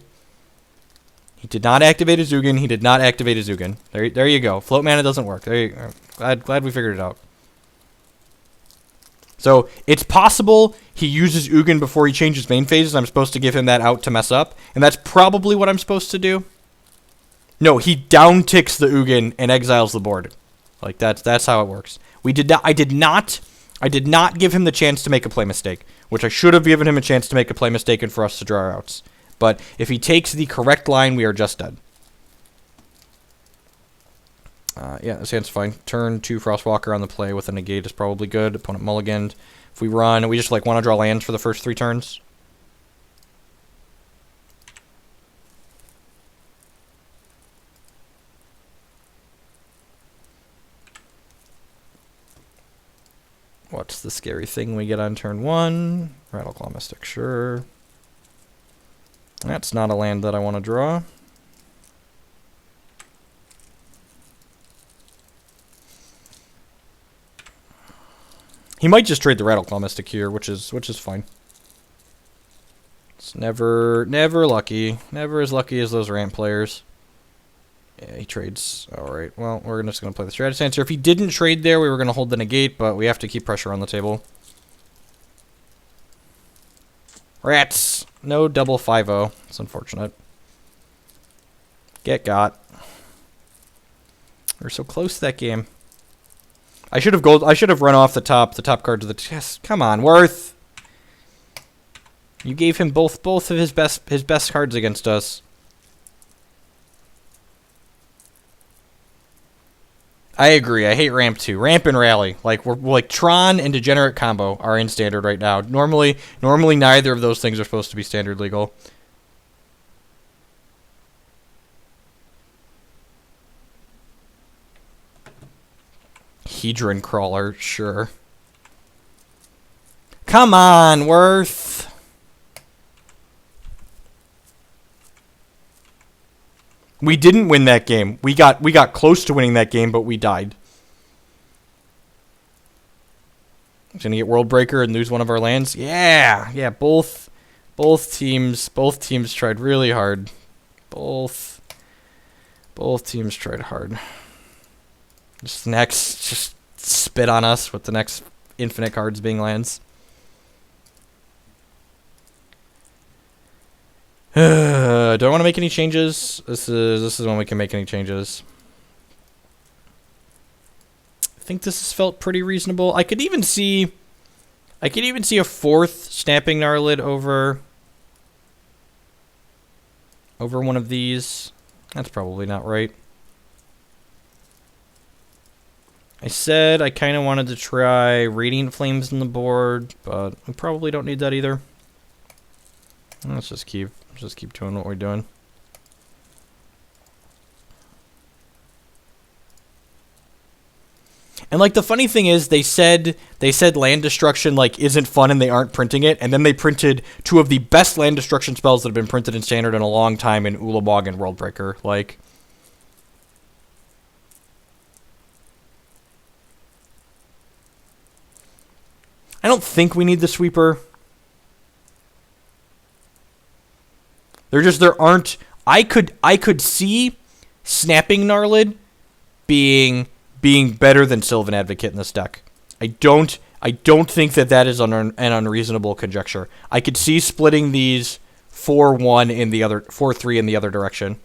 He did not activate his Ugin. He did not activate his Ugin. There you go. Float mana doesn't work. There you go. Glad we figured it out. So it's possible he uses Ugin before he changes main phases. I'm supposed to give him that out to mess up, and that's probably what I'm supposed to do. No, he down ticks the Ugin and exiles the board. Like that's how it works. I did not give him the chance to make a play mistake, which I should have given him a chance to make a play mistake and for us to draw our outs. But if he takes the correct line, we are just dead. Yeah, this hand's fine. Turn 2 Frostwalker on the play with a negate is probably good. Opponent mulliganed. If we run, we just like want to draw lands for the first 3 turns. What's the scary thing we get on turn 1? Rattleclaw Mystic, sure. That's not a land that I want to draw. He might just trade the Rattleclaw Mystic here, which is fine. It's never lucky. Never as lucky as those ramp players. Yeah, he trades. Alright, well, we're just going to play the Stratus Answer. If he didn't trade there, we were going to hold the negate, but we have to keep pressure on the table. Rats! No double 5-0. It's unfortunate. Get got. We're so close to that game. I should have run off the top card to the chest. Come on, Worth! You gave him both of his best cards against us. I agree. I hate ramp 2. Ramp and rally. Like we're like Tron and Degenerate combo are in standard right now. Normally neither of those things are supposed to be standard legal. Hedron Crawler, sure. Come on, Worth. We didn't win that game. We got close to winning that game, but we died. Gonna get World Breaker and lose one of our lands. Yeah. Both teams tried really hard. Both teams tried hard. Just spit on us with the next infinite cards being lands. Do I want to make any changes? This is when we can make any changes. I think this has felt pretty reasonable. I could even see a fourth Snapping Gnarlid over one of these. That's probably not right. I said I kind of wanted to try Radiant Flames in the board, but we probably don't need that either. Let's just keep doing what we're doing. And like the funny thing is they said land destruction like isn't fun and they aren't printing it, and then they printed two of the best land destruction spells that have been printed in Standard in a long time in Ulamog and Worldbreaker. Like, I don't think we need the sweeper. There aren't. I could see Snapping Gnarlid being better than Sylvan Advocate in this deck. I don't think that is an unreasonable conjecture. I could see splitting these 4-1 in the other 4-3 in the other direction.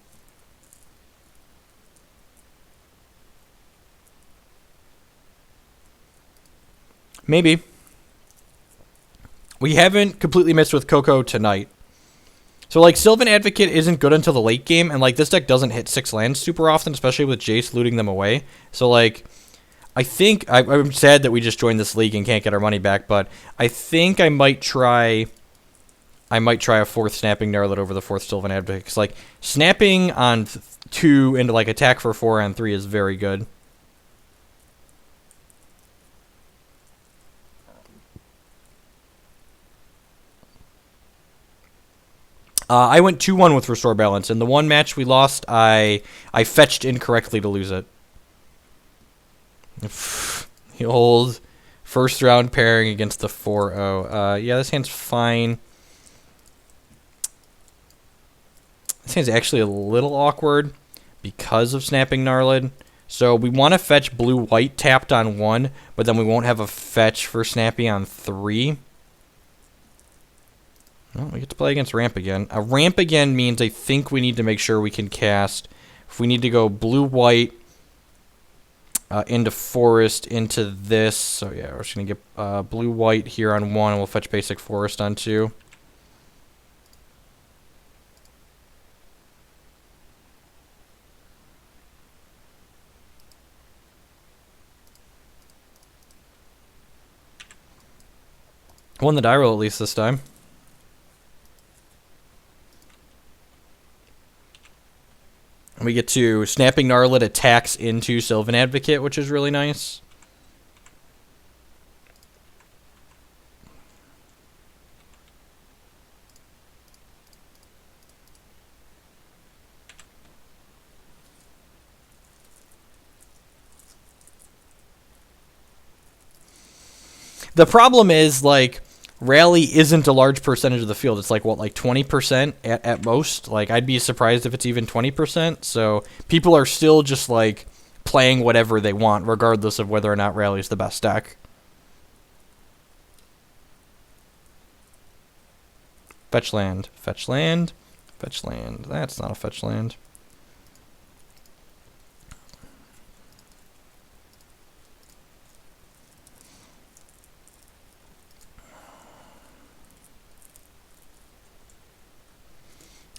Maybe. We haven't completely missed with Coco tonight. So, like, Sylvan Advocate isn't good until the late game, and, like, this deck doesn't hit 6 lands super often, especially with Jace looting them away. So, like, I think... I'm sad that we just joined this league and can't get our money back, but I think I might try a fourth Snapping Gnarlid over the fourth Sylvan Advocate. Because, like, snapping on 2 into, like, attack for 4 on 3 is very good. I went 2-1 with Restore Balance. In the one match we lost, I fetched incorrectly to lose it. The old first round pairing against the 4-0. Yeah, this hand's fine. This hand's actually a little awkward because of Snapping Gnarlid. So we want to fetch blue-white tapped on 1, but then we won't have a fetch for Snappy on 3. Well, we get to play against Ramp again. A Ramp again means I think we need to make sure we can cast... If we need to go blue-white into Forest into this... So yeah, we're just going to get blue-white here on 1, and we'll fetch basic Forest on 2. Won the die roll at least this time. We get to Snapping Gnarlid attacks into Sylvan Advocate, which is really nice. The problem is, like, Rally isn't a large percentage of the field. It's like, what, like 20% at most? Like, I'd be surprised if it's even 20%. So people are still just, like, playing whatever they want, regardless of whether or not Rally's the best deck. Fetch land. Fetch land. Fetch land. That's not a fetch land.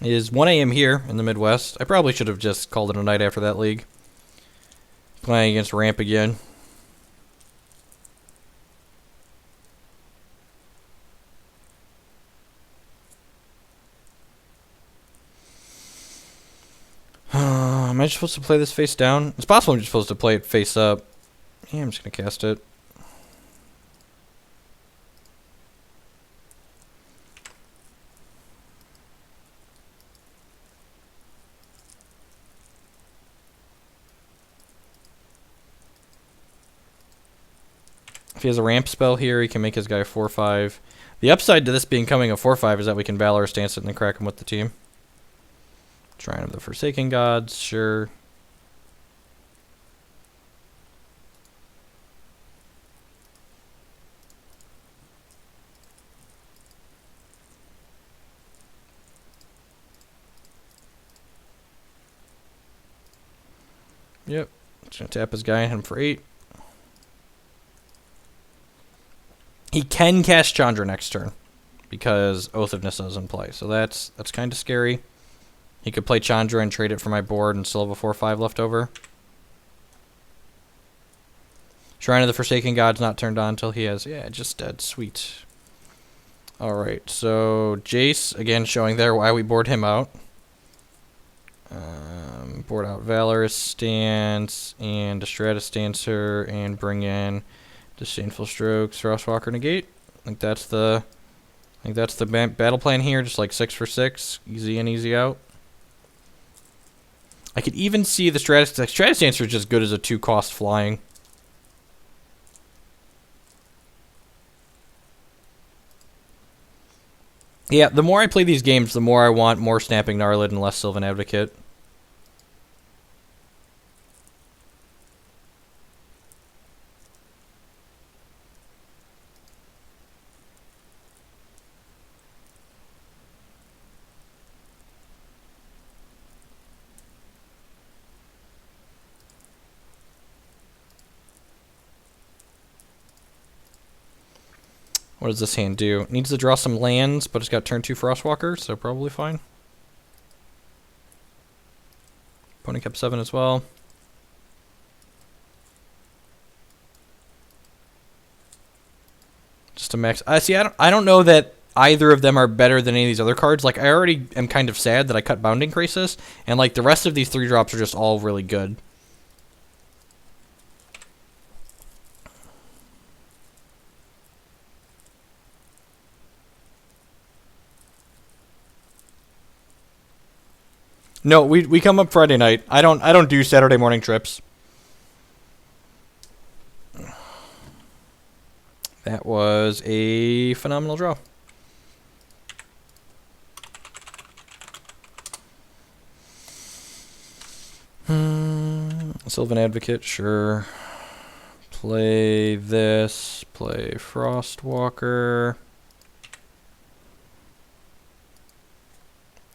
It is 1 a.m. here in the Midwest. I probably should have just called it a night after that league. Playing against Ramp again. Am I just supposed to play this face down? It's possible I'm just supposed to play it face up. Yeah, I'm just going to cast it. If he has a ramp spell here, he can make his guy a 4/5. The upside to this becoming a 4/5 is that we can Valor stance it and then crack him with the team. Shrine of the Forsaken Gods, sure. Yep. Just gonna tap his guy and hit him for 8. He can cast Chandra next turn because Oath of Nissa is in play. So that's kind of scary. He could play Chandra and trade it for my board and still have a 4/5 left over. Shrine of the Forsaken God's not turned on until he has... Yeah, just dead. Sweet. Alright, so Jace, again, showing there why we board him out. Board out Valorous Stance and a Stratus Dancer and bring in Disdainful Strokes, Frostwalker Negate. I think that's the battle plan here, just like 6 for 6, easy in, easy out. I could even see the Stratus Dancer is just good as a 2-cost flying. Yeah, the more I play these games, the more I want more Snapping Gnarlid and less Sylvan Advocate. What does this hand do? It needs to draw some lands, but it's got turn 2 Frostwalker, so probably fine. Opponent kept 7 as well. Just a max. See, I don't know that either of them are better than any of these other cards. Like, I already am kind of sad that I cut Bounding Crisis, and like the rest of these 3-drops are just all really good. No, we come up Friday night. I don't do Saturday morning trips. That was a phenomenal draw. Sylvan Advocate, sure. Play this. Play Frostwalker.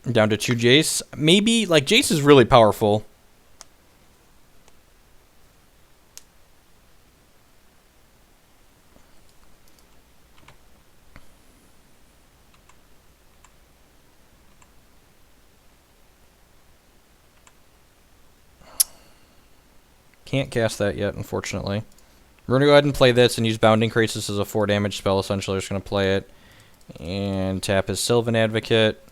Down to 2 Jace. Maybe, like, Jace is really powerful. Can't cast that yet, unfortunately. We're going to go ahead and play this and use Bounding Crisis as a 4 damage spell, essentially. We're just going to play it. And tap his Sylvan Advocate.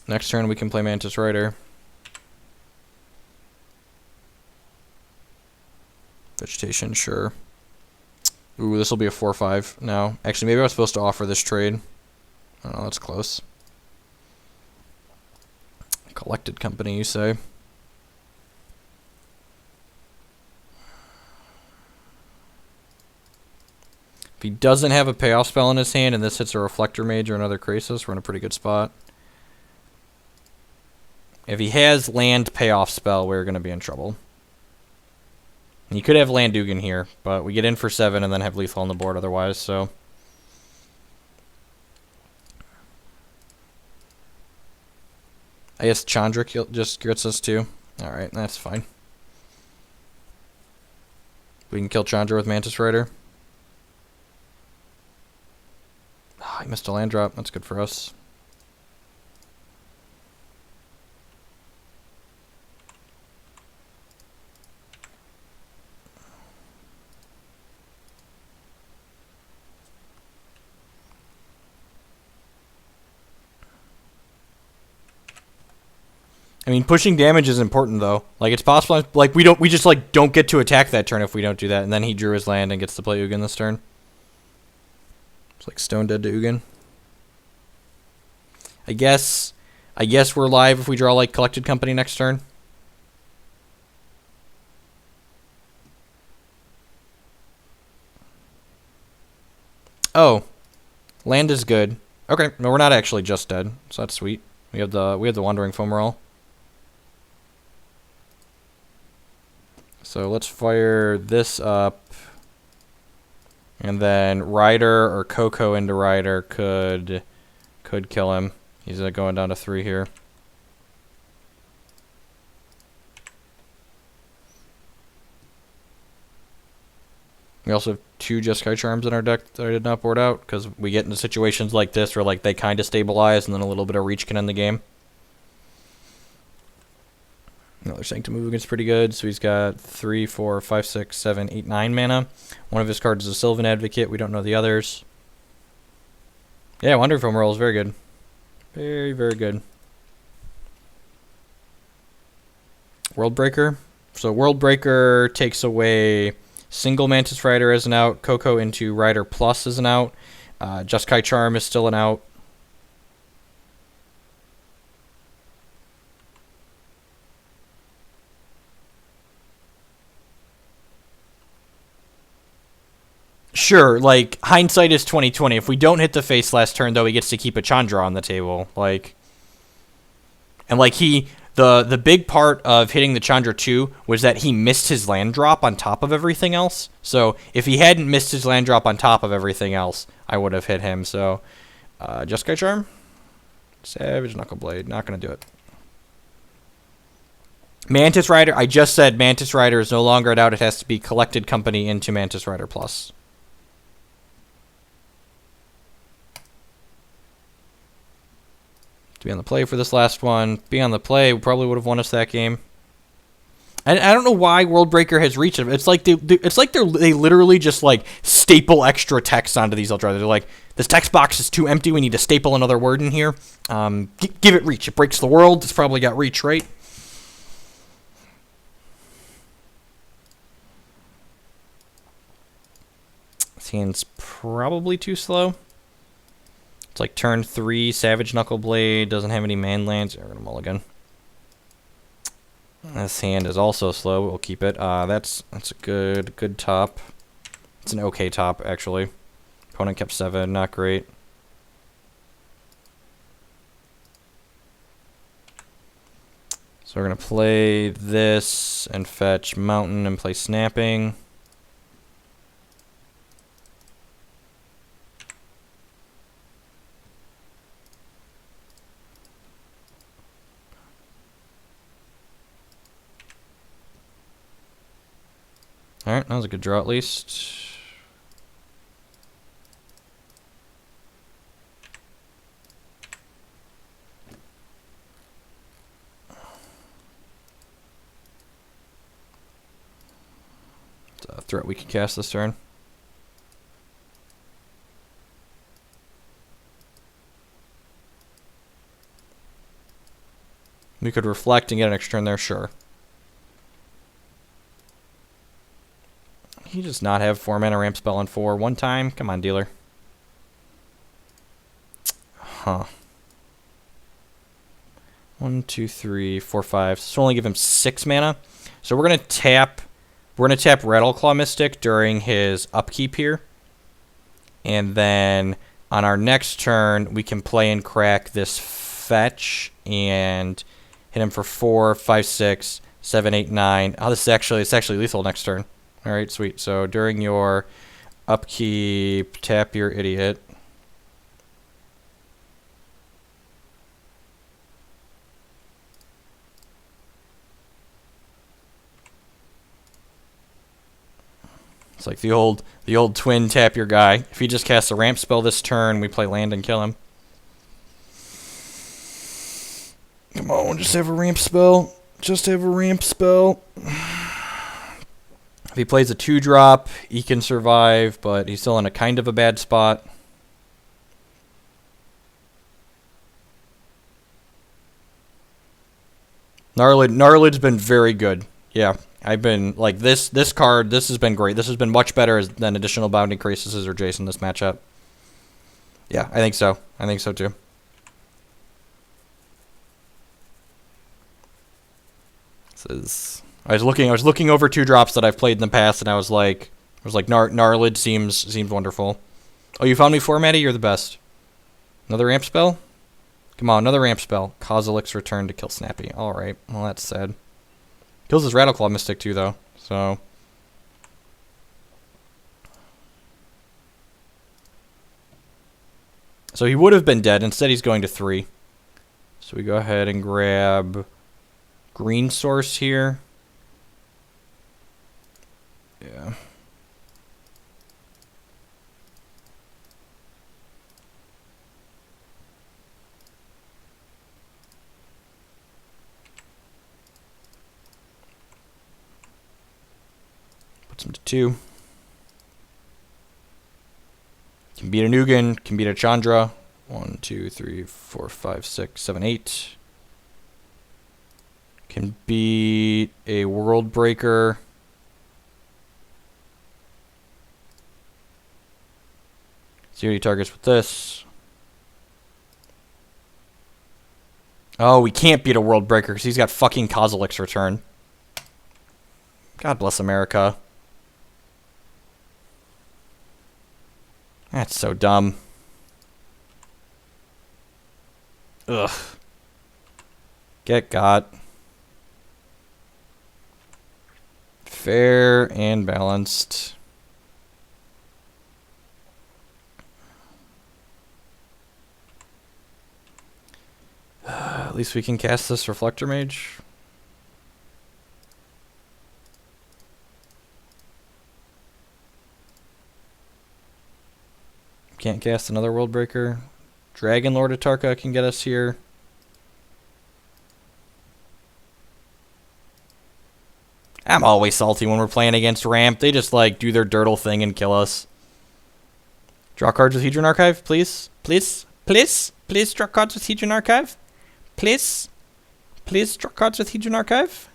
Next turn we can play Mantis Rider. Vegetation, sure. Ooh, this will be a 4/5 now. Actually, maybe I was supposed to offer this trade. I don't know, that's close. Collected Company, you say? If he doesn't have a payoff spell in his hand and this hits a Reflector Mage or another Krasis, we're in a pretty good spot. If he has land payoff spell, we're going to be in trouble. And he could have Land Dugan here, but we get in for 7 and then have lethal on the board otherwise, so... I guess Chandra just gets us too. Alright, that's fine. We can kill Chandra with Mantis Rider. Oh, I missed a land drop. That's good for us. I mean, pushing damage is important though. Like, it's possible, like, we just like don't get to attack that turn if we don't do that, and then he drew his land and gets to play Ugin this turn. It's like Stone Dead to Ugin. I guess I guess we're live if we draw like Collected Company next turn. Oh, land is good. Okay, no, we're not actually just dead, so that's sweet. We have the Wandering Fumarole. So let's fire this up, and then Rider or Coco into Rider could kill him. He's going down to 3 here. We also have 2 Jeskai Charms in our deck that I did not board out, because we get into situations like this where like they kind of stabilize and then a little bit of reach can end the game. Another Sanctum Move against pretty good, so he's got 3, 4, 5, 6, 7, 8, 9 mana. One of his cards is a Sylvan Advocate, we don't know the others. Yeah, Wandering Fumarole is very good. Very, very good. Worldbreaker. So Worldbreaker takes away single Mantis Rider as an out, Coco into Rider Plus as an out, Jeskai Charm is still an out. Sure, like, hindsight is 20/20. If we don't hit the face last turn, though, he gets to keep a Chandra on the table. Like, and like the big part of hitting the Chandra 2 was that he missed his land drop on top of everything else. So if he hadn't missed his land drop on top of everything else, I would have hit him. So, Jeskai Charm, Savage Knuckleblade, not gonna do it. Mantis Rider, I just said Mantis Rider is no longer an out. It has to be Collected Company into Mantis Rider Plus. To be on the play for this last one. Be on the play probably would have won us that game. And I don't know why Worldbreaker has reached them. It's like they literally just like staple extra text onto these Eldrazi. They're like, this text box is too empty. We need to staple another word in here. Give it reach. It breaks the world. It's probably got reach, right? This hand's probably too slow. It's like turn 3, Savage Knuckleblade, doesn't have any man lands. We're gonna mulligan. This hand is also slow, we'll keep it. That's a good top. It's an okay top, actually. Opponent kept 7, not great. So we're gonna play this and fetch Mountain and play Snapping. Alright, that was a good draw at least. It's a threat we can cast this turn. We could reflect and get an extra turn there, sure. He does not have 4 mana ramp spell on 4 one time. Come on, dealer. Huh. 1, 2, 3, 4, 5. So only give him 6 mana. So we're gonna tap. We're gonna tap Rattleclaw Mystic during his upkeep here, and then on our next turn we can play and crack this fetch and hit him for 4, 5, 6, 7, 8, 9. Oh, it's actually lethal next turn. All right, sweet. So during your upkeep, tap your idiot. It's like the old twin tap your guy. If he just casts a ramp spell this turn, we play land and kill him. Come on, just have a ramp spell. Just have a ramp spell. If he plays a 2-drop, he can survive, but he's still in a kind of a bad spot. Gnarlid's been very good. Yeah, I've been, like, this card, this has been great. This has been much better than additional Bounding Crisis or Jason this matchup. Yeah, I think so. I think so, too. I was looking over 2-drops that I've played in the past, and I was like, Gnarlid seems wonderful. Oh, you found me 4, Maddie? You're the best. Another ramp spell? Come on, another ramp spell. Kozilek's return to kill Snappy. Alright, well that's sad. Kills his Rattleclaw Mystic too, though, so... So he would have been dead. Instead, he's going to 3. So we go ahead and grab green source here. Yeah. Puts him to 2. Can beat a Nugan, can beat a Chandra. 1, 2, 3, 4, 5, 6, 7, 8. Can beat a World Breaker. See what he targets with this. Oh, we can't beat a World Breaker because he's got fucking Kozilek's return. God bless America. That's so dumb. Ugh. Get got. Fair and balanced. At least we can cast this Reflector Mage. Can't cast another World Breaker. Dragon Lord Atarka can get us here. I'm always salty when we're playing against Ramp. They just like do their dirtle thing and kill us. Draw cards with Hedron Archive, please. Please. Please. Please draw cards with Hedron Archive. Please. Please draw cards with Hedron Archive.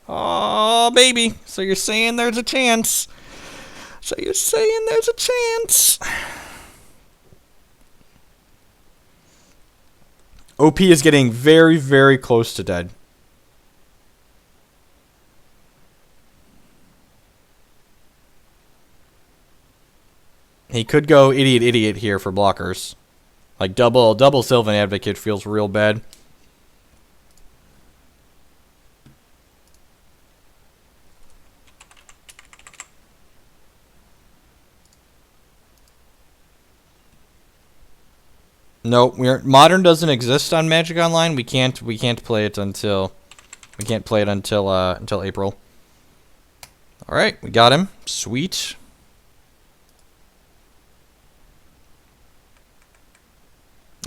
Oh, baby. So you're saying there's a chance. So you're saying there's a chance. OP is getting very, very close to dead. He could go idiot here for blockers. Like double Sylvan Advocate feels real bad. Nope, Modern doesn't exist on Magic Online. We can't play it until until April. All right, we got him. Sweet.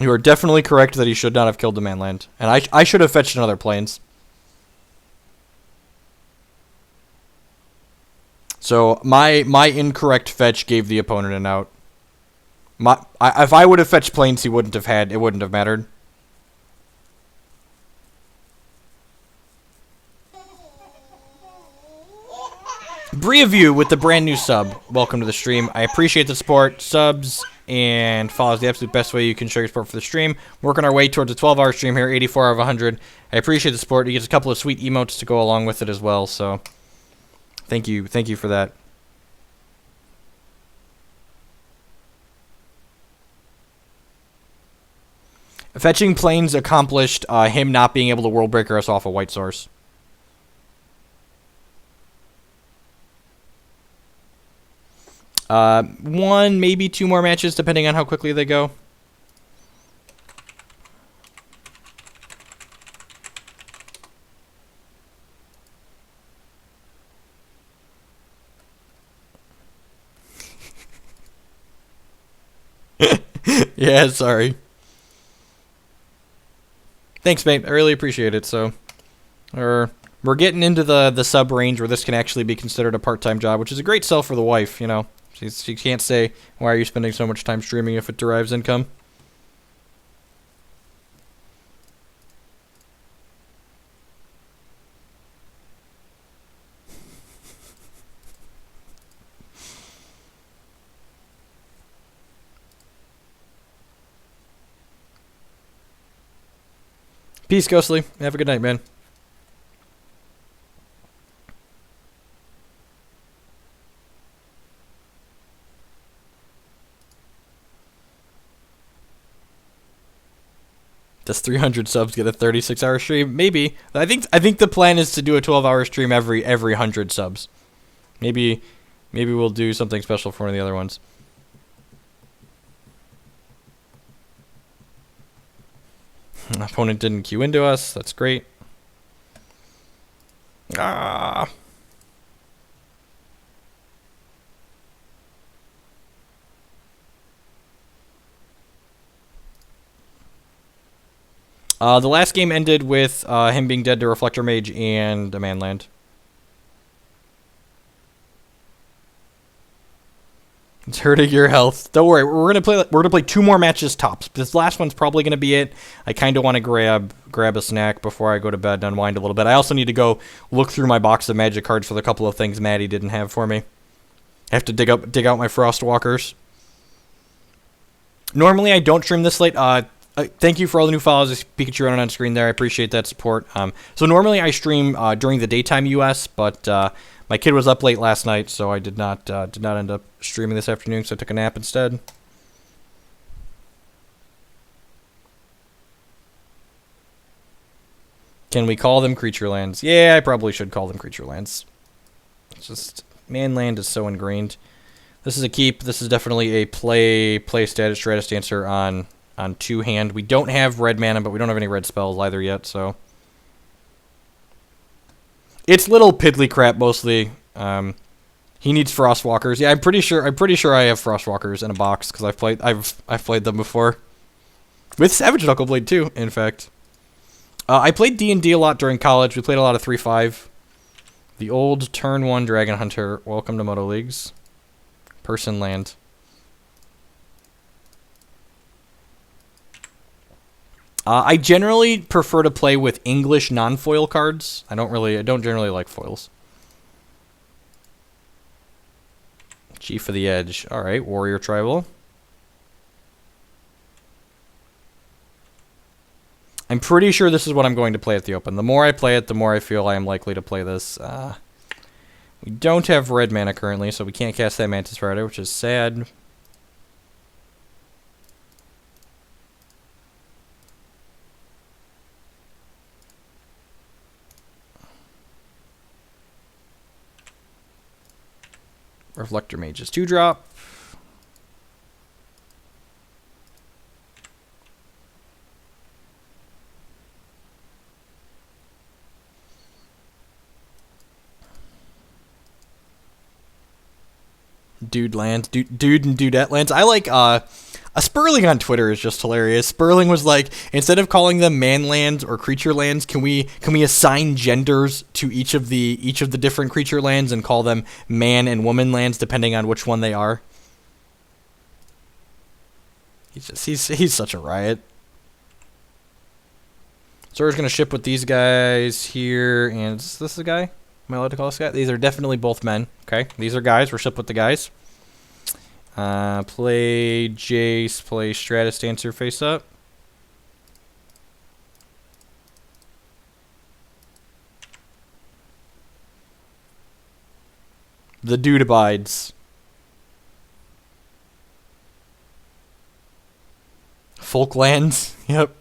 You are definitely correct that he should not have killed the Manland, and I should have fetched another Plains. So my incorrect fetch gave the opponent an out. If I would have fetched Plains, it wouldn't have mattered. Briaview with the brand new sub. Welcome to the stream. I appreciate the support. Subs and follows the absolute best way you can show your support for the stream. Working our way towards a 12-hour stream here, 84 out of 100. I appreciate the support. You get a couple of sweet emotes to go along with it as well, so thank you for that. Fetching Plains accomplished him not being able to World Breaker us off a white source. One, maybe 2 more matches, depending on how quickly they go. Yeah, sorry. Thanks, mate. I really appreciate it. So, we're getting into the sub range where this can actually be considered a part-time job, which is a great sell for the wife, you know. She can't say, why are you spending so much time streaming if it derives income? Peace, Ghostly. Have a good night, man. Does 300 subs get a 36-hour stream? Maybe. I think the plan is to do a 12-hour stream every 100 subs. Maybe we'll do something special for one of the other ones. Opponent didn't queue into us. That's great. Ah. The last game ended with him being dead to Reflector Mage and a Manland. It's hurting your health. Don't worry, we're gonna play 2 more matches tops. This last one's probably gonna be it. I kind of want to grab a snack before I go to bed and unwind a little bit. I also need to go look through my box of Magic cards for the couple of things Maddie didn't have for me. I have to dig out my Frostwalkers. Normally I don't stream this late. Thank you for all the new follows. There's Pikachu running on screen there. I appreciate that support. So normally I stream during the daytime US, but my kid was up late last night, so I did not end up streaming this afternoon. So I took a nap instead. Can we call them creature lands? Yeah, I probably should call them creature lands. It's just Manland is so ingrained. This is a keep. This is definitely a play Stratus Dancer on 2-hand. We don't have red mana, but we don't have any red spells either yet, so it's little piddly crap mostly. He needs Frostwalkers. Yeah, I'm pretty sure I have Frostwalkers in a box because I've played them before with Savage Knuckleblade too. In fact, I played D&D a lot during college. We played a lot of 3-5. The old turn 1 Dragon Hunter. Welcome to Moto Leagues. Person land. I generally prefer to play with English non-foil cards. I don't generally like foils. Chief of the Edge. All right, Warrior Tribal. I'm pretty sure this is what I'm going to play at the Open. The more I play it, the more I feel I am likely to play this. We don't have red mana currently, so we can't cast that Mantis Rider, which is sad. Reflector Mage is 2-drop. Dude lands, dude and dudette lands. I like a Sperling on Twitter is just hilarious. Sperling was like, instead of calling them man lands or creature lands, can we assign genders to each of the different creature lands and call them man and woman lands depending on which one they are? He's such a riot. So we're just gonna ship with these guys here, and is this the guy? Am I allowed to call this guy? These are definitely both men. Okay, these are guys. We're ship with the guys. Play Jace, play Stratus Dancer face up. The dude abides. Folklands. Yep.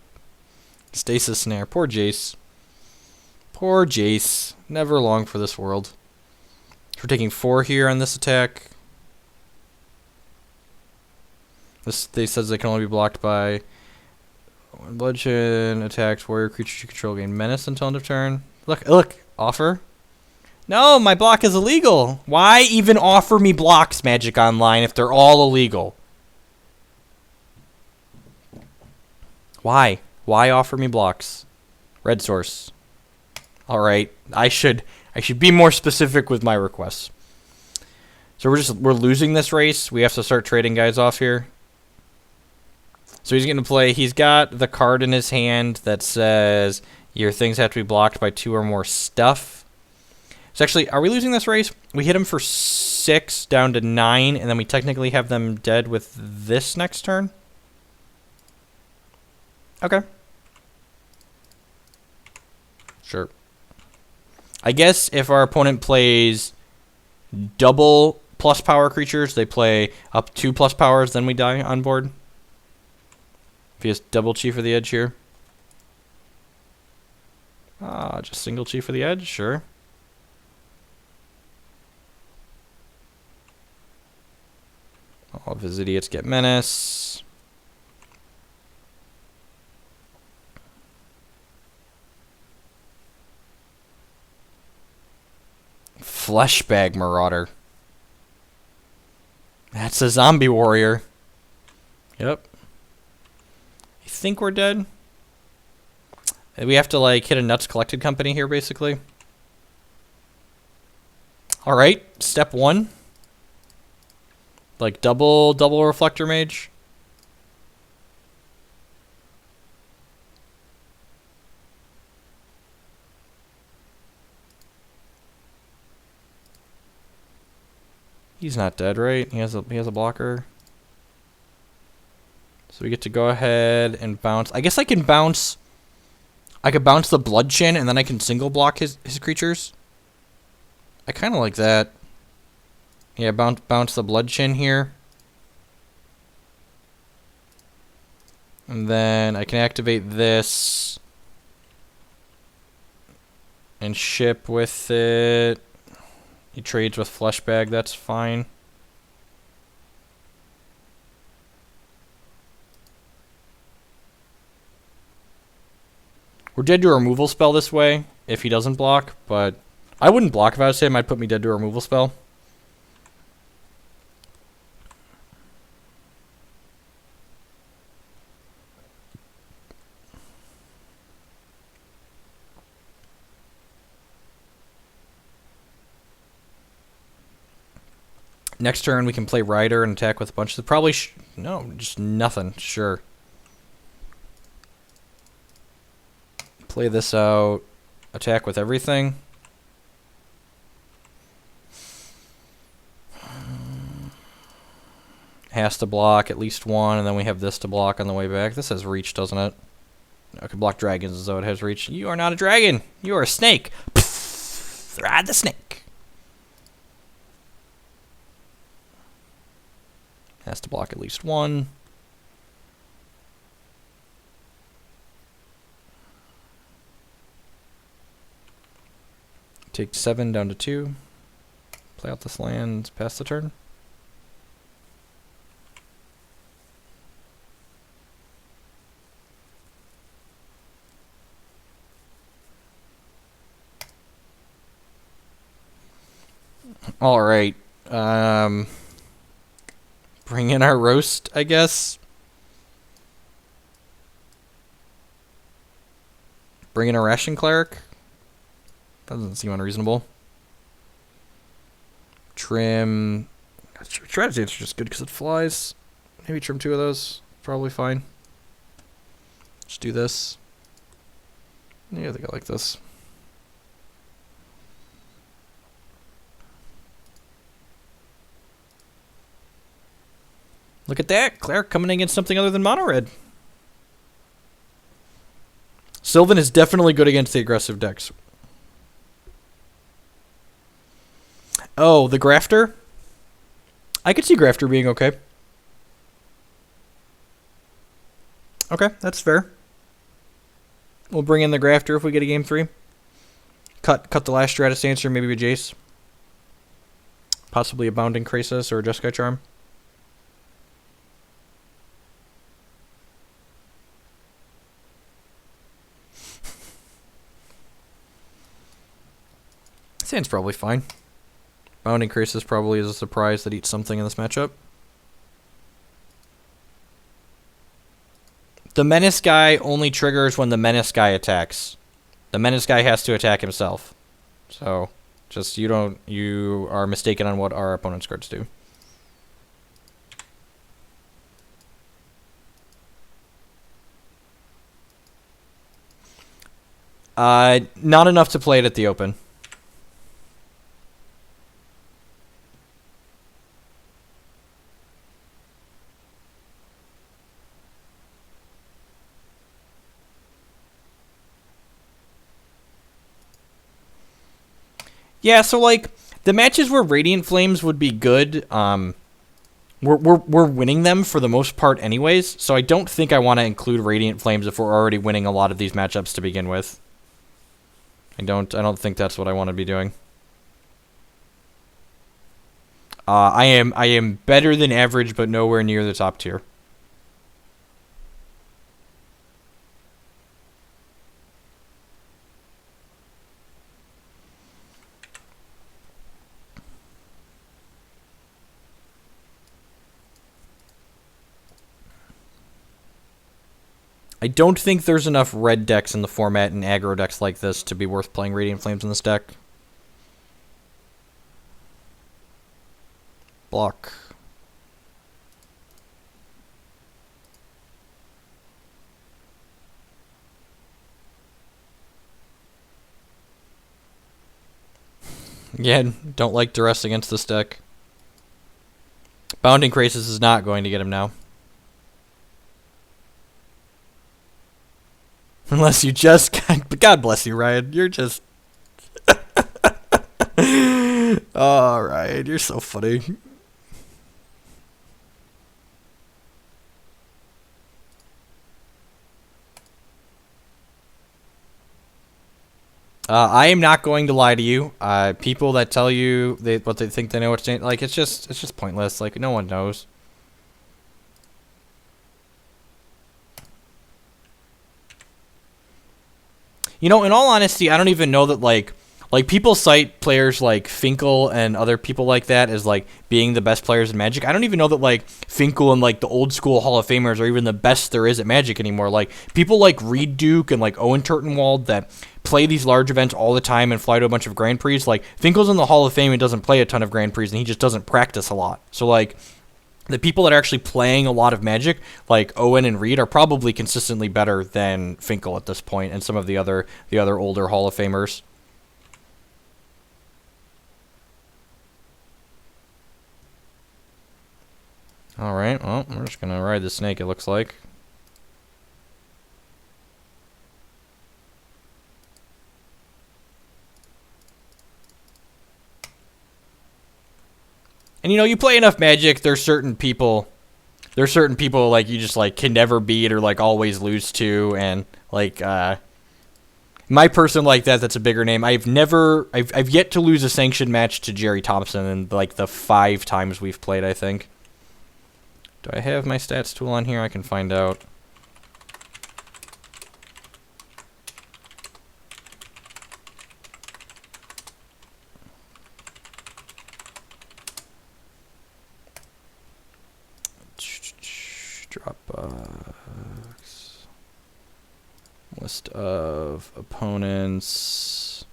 Stasis Snare. Poor Jace. Poor Jace. Never long for this world. We're taking 4 here on this attack. They says they can only be blocked by bloodshed attacks, warrior creatures you control gain menace until end of turn. Look, offer. No, my block is illegal. Why even offer me blocks, Magic Online, if they're all illegal? Why? Why offer me blocks? Red source. All right, I should be more specific with my requests. So we're losing this race. We have to start trading guys off here. So he's going to play. He's got the card in his hand that says your things have to be blocked by 2 or more stuff. So actually, are we losing this race? We hit him for 6 down to 9, and then we technically have them dead with this next turn. Okay. Sure. I guess if our opponent plays double plus power creatures, they play up 2 plus powers, then we die on board. If he has double Chief of the Edge here. Just single Chi for the edge, sure. All of his idiots get menace. Fleshbag Marauder. That's a zombie warrior. Yep. I think we're dead. We have to like hit a Nuts Collected company here, basically. All right, step 1. Like double reflector mage. He's not dead, right? He has a blocker. So we get to go ahead and bounce. I guess I can bounce. I could bounce the Bloodchin and then I can single block his creatures. I kind of like that. Yeah, bounce the Bloodchin here. And then I can activate this. And ship with it. He trades with Fleshbag, that's fine. We're dead to a removal spell this way, if he doesn't block, but I wouldn't block if I was him. I'd put me dead to a removal spell. Next turn, we can play Rider and attack with a bunch of... Probably... no, just nothing. Sure. Play this out. Attack with everything. Has to block at least one, and then we have this to block on the way back. This has reach, doesn't it? I can block dragons as though it has reach. You are not a dragon. You are a snake. Ride the snake. Has to block at least one. Take 7 down to 2. Play out this land, pass the turn. All right. Bring in our roast, I guess. Bring in a Ration Cleric. Doesn't seem unreasonable. Trim. Strategy Dancer is just good because it flies. Maybe trim 2 of those. Probably fine. Just do this. Yeah, I think I like this. Look at that. Cleric coming against something other than mono red. Sylvan is definitely good against the aggressive decks. Oh, the Grafter? I could see Grafter being okay. Okay, that's fair. We'll bring in the Grafter if we get a game 3. Cut the last Stratus Dancer, maybe a Jace. Possibly a Bounding Krasis or a Jeskai Charm. Sand's probably fine. Bounding Krasis probably is a surprise that eats something in this matchup. The Menace guy only triggers when the Menace guy attacks. The Menace guy has to attack himself. So, just you are mistaken on what our opponent's cards do. Not enough to play it at the open. Yeah, so like the matches where Radiant Flames would be good, we're winning them for the most part anyways. So I don't think I want to include Radiant Flames if we're already winning a lot of these matchups to begin with. I don't think that's what I want to be doing. I am better than average, but nowhere near the top tier. I don't think there's enough red decks in the format and aggro decks like this to be worth playing Radiant Flames in this deck. Block. Again, don't like duress against this deck. Bounding Krasis is not going to get him now. Unless you just... God bless you, Ryan. You're just... Oh, Ryan, you're so funny. I am not going to lie to you. People that tell you what they think they know what's like, it's just pointless. Like, no one knows. You know, in all honesty, I don't even know that, like people cite players like Finkel and other people like that as, like, being the best players in Magic. I don't even know that, like, Finkel and, like, the old school Hall of Famers are even the best there is at Magic anymore. Like, people like Reed Duke and, like, Owen Turtenwald that play these large events all the time and fly to a bunch of Grand Prix. Like, Finkel's in the Hall of Fame and doesn't play a ton of Grand Prix, and he just doesn't practice a lot. So, like, the people that are actually playing a lot of Magic, like Owen and Reed, are probably consistently better than Finkel at this point and some of the other older Hall of Famers. All right, well, we're just gonna ride the snake, it looks like. And, you know, you play enough Magic, there's certain people like you just, like, can never beat or, like, always lose to, and, like, my person like that's a bigger name. I've yet to lose a sanctioned match to Jerry Thompson in, like, the 5 times we've played, I think. Do I have my stats tool on here? I can find out. Dropbox. List of opponents.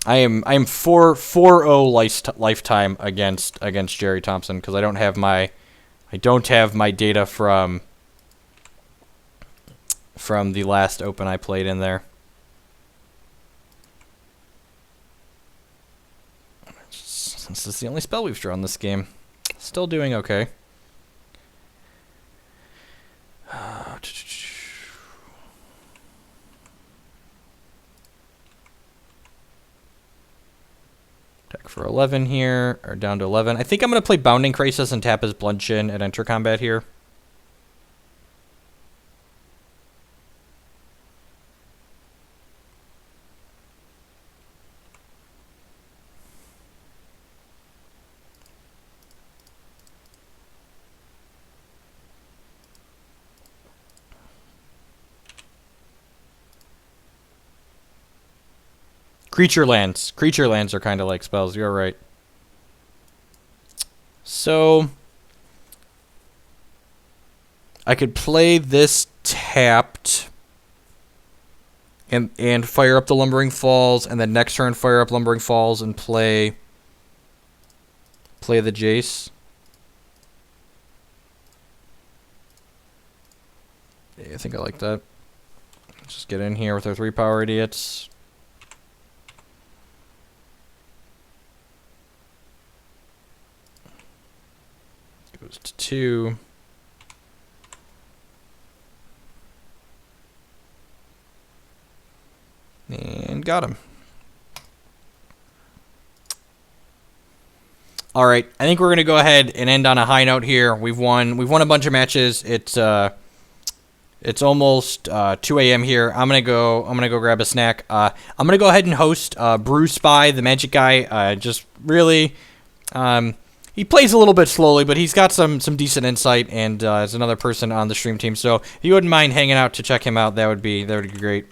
I am 4-0 lifetime against Jerry Thompson because I don't have my data from the last Open I played in there. This is the only spell we've drawn this game. Still doing okay. Deck for 11 here, or down to 11. I think I'm going to play Bounding Krasis and tap his Bludgeon and enter combat here. Creature lands. Creature lands are kind of like spells. You're right. So I could play this tapped and fire up the Lumbering Falls, and then next turn fire up Lumbering Falls and play the Jace. Yeah, I think I like that. Let's just get in here with our 3-power idiots. Goes to 2. And got him. All right, I think we're gonna go ahead and end on a high note here. We've won a bunch of matches. It's almost 2 a.m. here. I'm gonna go grab a snack. I'm gonna go ahead and host Brew Spy, the Magic guy. Just really, he plays a little bit slowly, but he's got some decent insight, and is another person on the stream team. So if you wouldn't mind hanging out to check him out, that would be great.